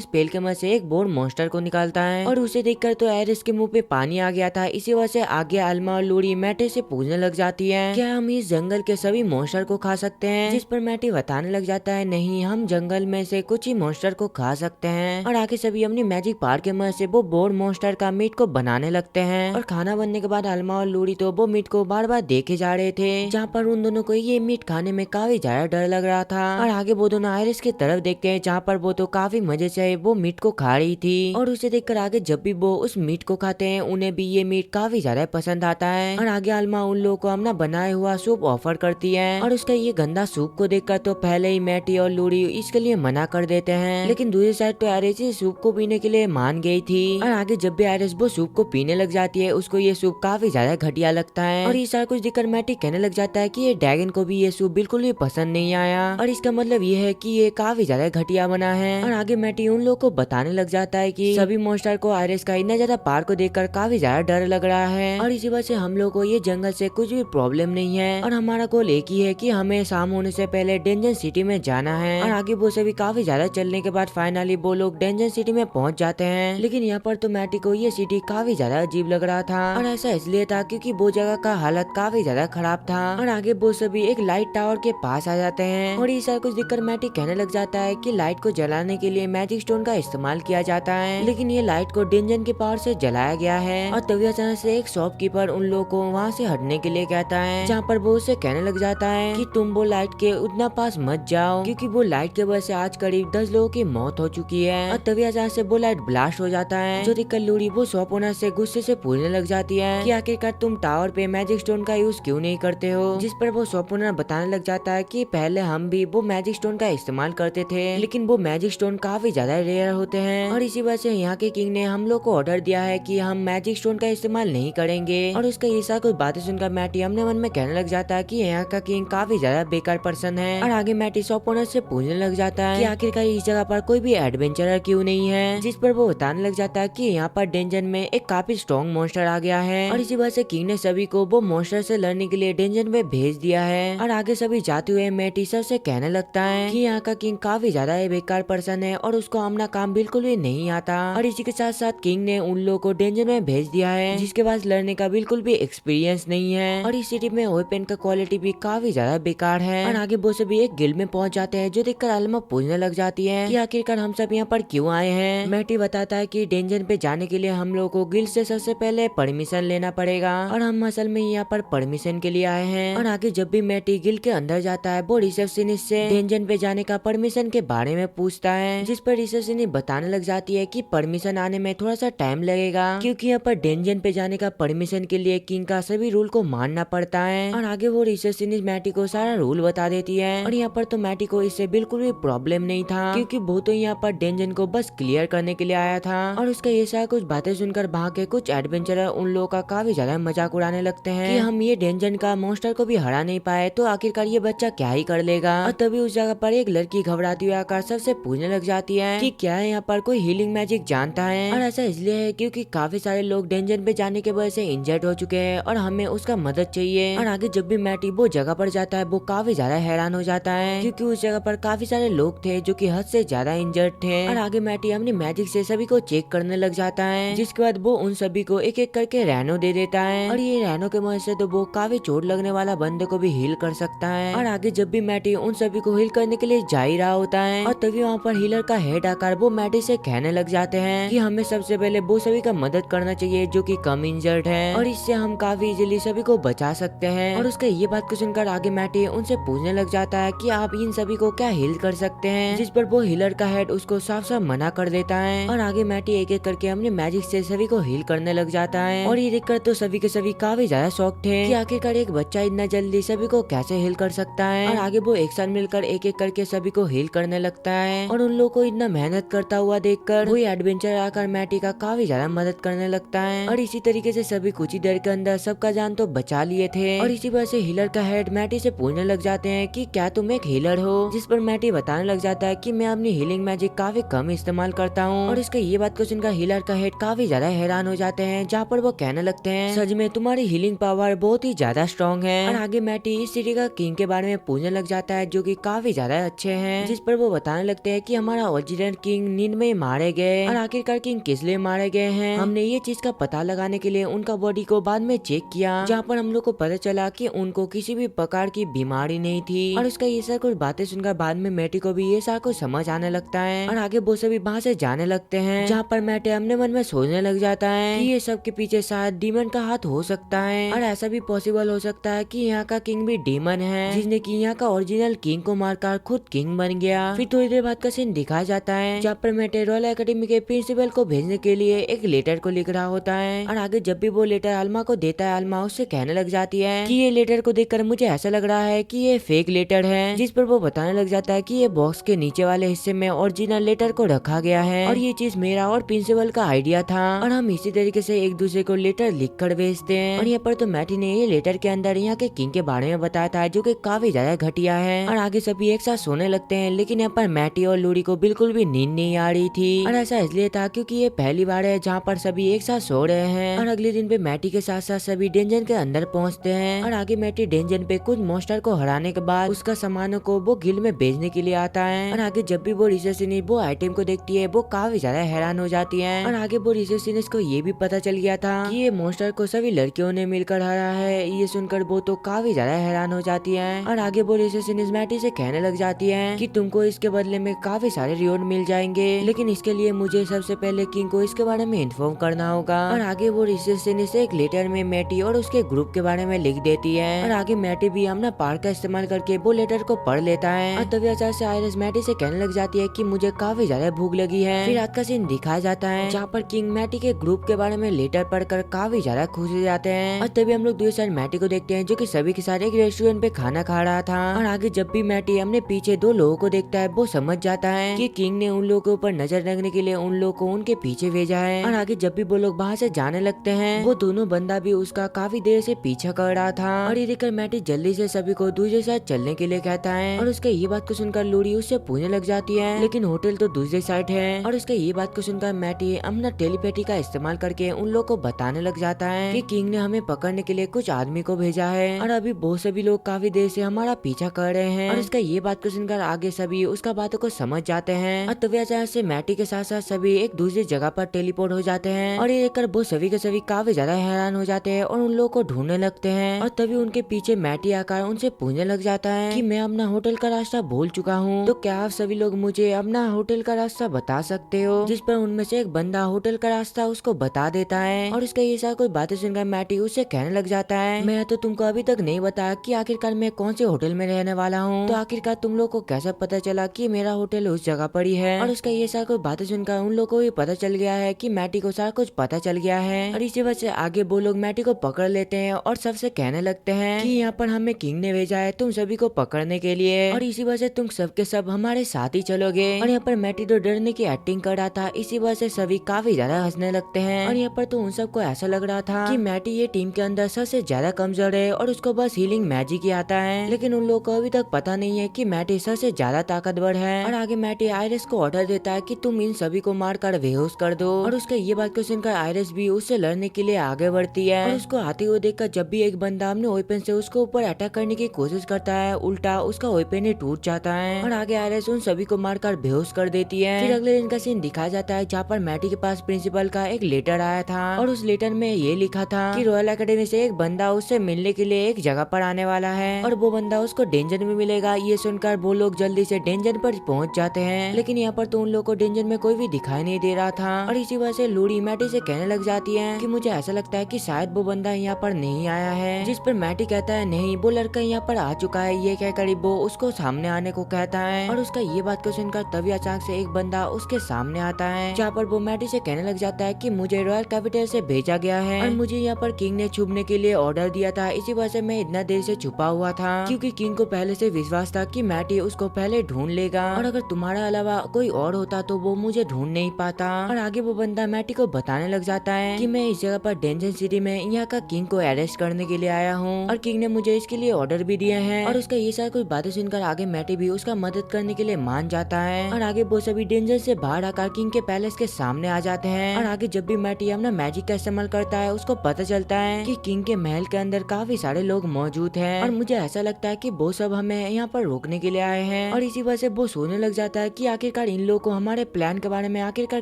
स्पेल के मदद से एक बोर मॉन्स्टर को निकालता है और उसे देखकर तो एरिस के मुंह पे पानी आ गया था। इसी वजह से आगे अल्मा और लूड़ी मैटी से पूछने लग जाती है क्या हम इस जंगल के सभी मॉन्स्टर को खा सकते हैं, जिस पर मैटी बताने लग जाता है नहीं, हम जंगल में से कुछ ही मॉन्स्टर को खा सकते हैं। और आगे सभी अपनी मैजिक पावर के मदद से वो बोर मॉन्स्टर का मीट को बनाने लगते हैं। और खाना बनने के बाद अल्मा और लूड़ी तो वो मीट को बार बार देखे जा रहे थे, जहाँ पर उन दोनों को ये मीट खाने में काफी ज्यादा डर लग रहा था। और आगे वो दोनों आयरिस की तरफ देखते हैं, जहाँ पर वो तो काफी मजे से वो मीट को खा रही थी। और उसे देखकर आगे जब भी वो उस मीट को खाते हैं उन्हें भी ये मीट काफी ज्यादा पसंद आता है। और आगे अल्मा उन लोगों को अपना बनाया हुआ सूप ऑफर करती है। और उसका ये गंदा सूप को देखकर तो पहले ही मैटी और लूड़ी इसके लिए मना कर देते हैं, लेकिन दूसरी साइड तो आयरिस इस सूप को पीने के लिए मान गई थी। और आगे जब भी आयरिस वो सूप को पीने लग जाती है उसको ये सूप काफी ज्यादा घटिया लगता है। और ये सारा कुछ देखकर मैटी कहने लग जाता है कि ये ड्रैगन को भी ये सूप बिल्कुल भी पसंद नहीं आया और इसका मतलब ये है कि ये काफी ज्यादा घटिया बना है। और आगे मैटी उन लोगों को बताने लग जाता है कि सभी मॉन्स्टर को आयरिस का इतना ज्यादा पार को देखकर काफी ज्यादा डर लग रहा है और इसी वजह से हम लोग को ये जंगल से कुछ भी प्रॉब्लम नहीं है और हमारा गोल एक ही है कि हमें शाम होने से पहले डेंजर सिटी में जाना है। और आगे वो सभी काफी ज्यादा चलने के बाद फाइनली वो लोग डेंजर सिटी में पहुंच जाते हैं। लेकिन यहाँ पर तो मैटी को ये सिटी काफी ज्यादा अजीब लग रहा था और ऐसा इसलिए था क्योंकि वो जगह का हालत काफी ज्यादा खराब था। और आगे वो सभी एक लाइट टावर के पास आ जाते हैं और ये सारा कुछ देखकर मैटी कहने लग जाता है कि लाइट को जलाने के लिए मैजिक स्टोन का इस्तेमाल किया जाता है, लेकिन ये लाइट को डेंजन के पावर से जलाया गया है। और तभी अचानक से एक शॉपकीपर उन लोगों को वहाँ से हटने के लिए कहता है, जहाँ पर वो उसे कहने लग जाता है कि तुम वो लाइट के उतना पास मत जाओ क्योंकि वो लाइट के वजह से आज करीब 10 लोगों की मौत हो चुकी है। और तभी अचानक से वो लाइट ब्लास्ट हो जाता है, जो देखकर लूड़ी वो शॉप ओनर से गुस्से से पूछने लग जाती है कि आखिरकार तुम टावर पे मैजिक स्टोन का यूज क्यों नहीं करते हो, जिस पर वो शॉप ओनर बताने लग जाता है कि पहले हम भी वो मैजिक स्टोन का इस्तेमाल करते थे, लेकिन वो मैजिक स्टोन काफी ज्यादा रेयर होते हैं और इसी वजह से यहाँ के किंग ने हम लोग को ऑर्डर दिया है कि हम मैजिक स्टोन का इस्तेमाल नहीं करेंगे। और उसका ये सारा कुछ बातें सुनकर मैटी अपने मन में कहने लग जाता है कि यहाँ का किंग काफी ज्यादा बेकार पर्सन है। और आगे मैटी शॉप ओनर से पूछने लग जाता है कि आखिरकार इस जगह पर कोई भी एडवेंचरर क्यों नहीं है, जिस पर वो बताने लग जाता है कि यहाँ पर डेंजन में एक काफी स्ट्रॉन्ग मॉन्स्टर आ गया है और इसी वजह से किंग ने सभी को वो मॉन्स्टर से लड़ने के लिए डेंजन में भेज दिया है। और आगे सभी जाते हुए मैटी सबसे कहने लगता है कि यहाँ का किंग काफी ज्यादा बेकार पर्सन है और उसको अपना काम बिल्कुल भी नहीं आता। और इसी के साथ साथ किंग ने उन लोगों को डेंजर में भेज दिया है जिसके पास लड़ने का बिल्कुल भी एक्सपीरियंस नहीं है और इस सिटी में वेपन का क्वालिटी भी काफी ज्यादा बेकार है। और आगे वो सभी एक गिल्ड में पहुंच जाते हैं, जो देखकर अल्मा पूछने लग जाती है कि आखिरकार हम सब यहाँ पर क्यों आए हैं। मैटी बताता है कि डेंजर पे जाने के लिए हम लोगों को गिल्ड से सबसे पहले परमिशन लेना पड़ेगा और हम असल में यहाँ पर परमिशन के लिए आए हैं। और आगे जब भी मैटी गिल्ड के अंदर जाता है वो रिसेप्शनिस्ट से डेंजर पे जाने का परमिशन के बारे में पूछता है, जिस पर रिसेप्शनिस्ट बताने लग जाती है कि परमिशन आने में थोड़ा सा टाइम लगेगा क्योंकि यहाँ पर डेंजन पे जाने का परमिशन के लिए किंग का सभी रूल को मानना पड़ता है। और आगे वो रिसेप्शनिस्ट मैटी को सारा रूल बता देती है और यहाँ पर तो मैटी को इससे बिल्कुल भी प्रॉब्लम नहीं था क्योंकि वो तो यहाँ पर डेंजन को बस क्लियर करने के लिए आया था। और उसका ये सारा कुछ बातें सुनकर वहाँ के कुछ एडवेंचरर उन लोगों का काफी ज्यादा मजाक उड़ाने लगते हैं कि हम ये डेंजन का मॉन्स्टर को भी हरा नहीं पाए तो आखिरकार ये बच्चा क्या ही कर लेगा। और तभी उस जगह पर एक लड़की घबराती हुई आकर सबसे पूछने लग जाती है कि क्या यहाँ पर कोई हीलिंग मैजिक जानता है। और ऐसा इसलिए है क्योंकि काफी सारे लोग डेंजन पे जाने के वजह से इंजर्ड हो चुके हैं और हमें उसका मदद चाहिए। और आगे जब भी मैटी वो जगह पर जाता है वो काफी ज्यादा हैरान हो जाता है क्योंकि उस जगह पर काफी सारे लोग थे जो कि हद से ज्यादा इंजर्ड थे। और आगे मैटी अपनी मैजिक से सभी को चेक करने लग जाता है, जिसके बाद वो उन सभी को एक एक करके रैनो दे देता है और ये रैनो के मदद से तो वो काफी चोट लगने वाला बंदे को भी हील कर सकता है। और आगे जब भी मैटी उन सभी को हील करने के लिए जा ही रहा होता है और तभी वहाँ पर हीलर का हेड आकर वो मैटी से कहने लग जाते हैं कि हमें सबसे पहले वो सभी का मदद करना चाहिए जो कि कम इंजर्ड है और इससे हम काफी इजीली सभी को बचा सकते हैं। और उसके ये बात को सुनकर आगे मैटी उनसे पूछने लग जाता है कि आप इन सभी को क्या हील कर सकते हैं, जिस पर वो हीलर का हेड उसको साफ साफ मना कर देता है। और आगे मैटी एक एक करके अपने मैजिक से सभी को हील करने लग जाता है और ये देखकर तो सभी के सभी काफी ज्यादा शॉक थे कि आखिरकार एक बच्चा इतना जल्दी सभी को कैसे हील कर सकता है। और आगे वो एक साथ मिलकर एक एक करके सभी को हील करने लगता है और उन लोगों को इतना मेहनत करता हुआ देखकर वही एडवेंचर आकर मैटी का काफी ज्यादा मदद करने लगता है। और इसी तरीके से सभी कुछ ही देर के अंदर सबका जान तो बचा लिए थे। और इसी वजह से हीलर का हेड मैटी से पूछने लग जाते हैं कि क्या तुम एक हीलर हो, जिस पर मैटी बताने लग जाता है कि मैं अपनी हीलिंग मैजिक काफी कम इस्तेमाल करता हूँ। और इसके ये बात को सुनकर हीलर का हेड काफी ज्यादा हैरान हो जाते हैं, हैं, जहाँ पर वो कहने लगते हैं सच में तुम्हारी हीलिंग पावर बहुत ही ज्यादा स्ट्रॉन्ग है। और आगे मैटी इस सिटी का किंग के बारे में पूछने लग जाता है जो कि काफी ज्यादा अच्छे हैं, जिस पर वो बताने लगते हैं कि हमारा ओरिजिनल किंग नींद में मारे गए। और आखिरकार किंग किस लिए मारे गए हैं, हमने ये चीज का पता लगाने के लिए उनका बॉडी को बाद में चेक किया, जहाँ पर हम लोग को पता चला कि उनको किसी भी प्रकार की बीमारी नहीं थी। और उसका ये सब कुछ बातें सुनकर बाद में मैटी को भी ये सब कुछ समझ आने लगता है। और आगे वो सभी वहाँ से जाने लगते हैं, जहाँ पर मैटी अपने मन में सोचने लग जाता है कि ये सब के पीछे शायद डीमन का हाथ हो सकता है। और ऐसा भी पॉसिबल हो सकता है कि यहाँ का किंग भी डीमन है, जिसने कि यहाँ का ओरिजिनल किंग को मारकर खुद किंग बन गया। फिर थोड़ी देर बाद का सीन दिखाया जाता है, जहाँ पर मैटी रॉयल एकेडमी के प्रिंसिपल को भेजने के लिए एक लेटर को लिख रहा होता है। और आगे जब भी वो लेटर अल्मा को देता है, अल्मा उससे कहने लग जाती है कि ये लेटर को देखकर मुझे ऐसा लग रहा है कि ये फेक लेटर है, जिस पर वो बताने लग जाता है कि ये बॉक्स के नीचे वाले हिस्से में ओरिजिनल लेटर को रखा गया है और ये चीज मेरा और प्रिंसिपल का आइडिया था और हम इसी तरीके से एक दूसरे को लेटर लिख कर भेजते हैं। और यहाँ पर तो मैटी ने ये लेटर के अंदर यहाँ के किंग के बारे में बताया था, जो कि काफी ज्यादा घटिया है। और आगे सभी एक साथ सोने लगते हैं, लेकिन यहाँ पर मैटी और लूरी को बिल्कुल भी नींद नहीं आ रही थी। और ऐसा इसलिए था क्योंकि ये पहली बार है जहाँ पर सभी एक साथ सो रहे हैं। और अगले दिन पे मैटी के साथ साथ सभी डेंजन के अंदर पहुँचते हैं। और आगे मैटी डेंजन पे कुछ मॉन्स्टर को हराने के बाद उसका सामानों को वो गिल में बेचने के लिए आता है। और आगे जब भी वो रिसेप्शनिस्ट वो आइटम को देखती है, वो काफी ज्यादा हैरान हो जाती है। और आगे वो रिसेप्शनिस्ट को ये भी पता चल गया था कि ये मॉन्स्टर को सभी लड़कियों ने मिलकर हराया है। ये सुनकर वो तो काफी ज्यादा हैरान हो जाती है। और आगे वो रिसेप्शनिस्ट मैटी से कहने लग जाती है कि तुमको इसके बदले में काफी सारे रिवॉर्ड मिल जाएंगे, लेकिन इसके लिए मुझे सबसे पहले किंग को इसके बारे में इन्फॉर्म करना होगा। और आगे वो रिसेप्शनिस्ट एक लेटर में मैटी और उसके ग्रुप के बारे में लिख देती है। और आगे मैटी भी अपना पावर का इस्तेमाल करके वो लेटर को पढ़ लेता है। और तभी अचानक से आयरिस मैटी से कहने लग जाती है कि मुझे काफी ज्यादा भूख लगी है। फिर रात का सीन दिखाया जाता है, जहाँ पर किंग मैटी के ग्रुप के बारे में लेटर पढ़कर काफी ज्यादा खुश हो जाते हैं। और तभी हम लोग दूसरी साइड मैटी को देखते हैं, जो कि सभी के साथ एक रेस्टोरेंट पे खाना खा रहा था। और आगे जब भी मैटी अपने पीछे दो लोगों को देखता है, वो समझ जाता है कि किंग ने उन लोगों के ऊपर नजर रखने के लिए उन लोगों को उनके पीछे भेजा है। और आगे जब भी वो लोग वहाँ से जाने लगते हैं, वो दोनों बंदा भी उसका काफी देर से पीछा कर रहा था। और ये देखकर मैटी जल्दी से सभी को दूसरे साइड चलने के लिए कहता है। और उसके ये बात को सुनकर लूरी उससे पूछने लग जाती है, लेकिन होटल तो दूसरे साइड है। और उसके ये बात को सुनकर मैटी अपना टेलीपैथी का इस्तेमाल करके उन लोग को बताने लग जाता है कि किंग ने हमें पकड़ने के लिए कुछ आदमी को भेजा है और अभी वो सभी लोग काफी देर से हमारा पीछा कर रहे हैं। और उसका ये बात को सुनकर आगे सभी उसका बातों को समझ जाते हैं। और तभी अचानक से मैटी के साथ साथ सभी एक दूसरी जगह पर टेलीपोर्ट हो जाते हैं। और ये देखकर वो सभी के सभी काफी ज्यादा हैरान हो जाते हैं और उन लोगों को ढूंढने लगते हैं। और तभी उनके पीछे मैटी आकर उनसे पूछने लग जाता है कि मैं अपना होटल का रास्ता भूल चुका हूँ, तो क्या आप सभी लोग मुझे अपना होटल का रास्ता बता सकते हो। जिस पर उनमें से एक बंदा होटल का रास्ता उसको बता देता है। और उसका ये सारा कोई बातें सुनकर मैटी उससे कहने लग जाता है, मैं तो तुमको अभी तक नहीं बताया कि आखिरकार मैं कौन से होटल में रहने वाला हूँ, तो आखिरकार तुम लोग को कैसे पता चला कि मेरा होटल उस जगह पर ही है। और उसका ये सारा कोई बातें सुनकर उन लोगों को भी पता चल गया है कि मैटी को सारा कुछ पता चल गया है। और इसी वजह से आगे वो लोग मैटी को पकड़ लेते हैं और सबसे कहने लगते हैं कि यहाँ पर हमें किंग ने भेजा है तुम सभी को पकड़ने के लिए, और इसी वजह से तुम सबके सब हमारे साथ ही चलोगे। और यहाँ पर मैटी तो डरने की एक्टिंग कर रहा था, इसी वजह से सभी काफी ज्यादा हंसने लगते हैं। और यहाँ पर तो उन सबको ऐसा लग रहा था कि मैटी ये टीम के अंदर सबसे ज्यादा कमजोर है और उसको बस हीलिंग मैजिक ही आता है, लेकिन उन लोगों को अभी तक पता नहीं है कि मैटी सबसे ज्यादा ताकतवर है। और आगे मैटी आयरिस को ऑर्डर देता है कि तुम इन सभी को मारकर बेहोश कर दो। और उसके ये बात को सुनकर आयरिस भी उससे लड़ने के लिए आगे बढ़ती है। और उसको आते हुए देखकर जब भी एक बंदा अपने वेपन से उसके ऊपर अटैक करने की कोशिश करता है, उल्टा उसका वेपन ही टूट जाता है। और आगे आयरिस उन सभी को मारकर बेहोश कर देती है। फिर अगले दिन का सीन दिखाया जाता है, जहाँ पर मैटी के पास प्रिंसिपल का एक लेटर आया था और उस लेटर में ये लिखा था कि रॉयल एकेडमी से एक बंदा उससे मिलने के लिए एक जगह पर आने वाला है और वो बंदा उसको डेंजर में मिलेगा। ये सुनकर वो लोग जल्दी से डेंजर पर पहुंच जाते हैं, लेकिन यहाँ पर तो उन लोगों को डेंजर में कोई भी दिखाई नहीं दे रहा था। और इसी वजह से लूरी मैटी से कहने लग जाती है कि मुझे ऐसा लगता है कि शायद वो बंदा यहाँ पर नहीं आया है। जिस पर मैटी कहता है नहीं, वो लड़का यहाँ पर आ चुका है। ये क्या करीब वो उसको सामने आने को कहता है। और उसका ये बात को सुनकर तभी अचानक से एक बंदा उसके सामने आता है, जहाँ पर वो मैटी से कहने लग जाता है कि मुझे रॉयल कैपिटल से भेजा गया है और मुझे यहाँ पर किंग ने छुपने के लिए ऑर्डर दिया था, इसी वजह से मैं इतना देर से छुपा हुआ था क्योंकि किंग को पहले से विश्वास था कि मैटी उसको पहले ढूंढ लेगा और अगर तुम्हारा अलावा कोई और होता तो वो मुझे ढूंढ नहीं पाता। और आगे वो बंदा मैटी को बताने लग जाता है कि मैं इस जगह पर डेंजर सिटी में यहाँ का किंग को अरेस्ट करने के लिए आया हूँ और किंग ने मुझे इसके लिए ऑर्डर भी दिए हैं। और उसका ये सारी कुछ बातें सुनकर आगे मैटी भी उसका मदद करने के लिए मान जाता है। और आगे वो सभी डेंजर से बाहर आकर किंग के पैलेस के सामने आ जाते हैं। और आगे जब भी मैटी अपना अपना मैजिक का इस्तेमाल करता है उसको पता चलता है कि किंग के महल के अंदर काफी सारे लोग मौजूद हैं और मुझे ऐसा लगता है कि वो सब हमें यहाँ पर रोकने के लिए आए हैं। और इसी वजह से वो सोचने लग जाता है कि आखिरकार इन लोगों को हमारे प्लान के बारे में आखिरकार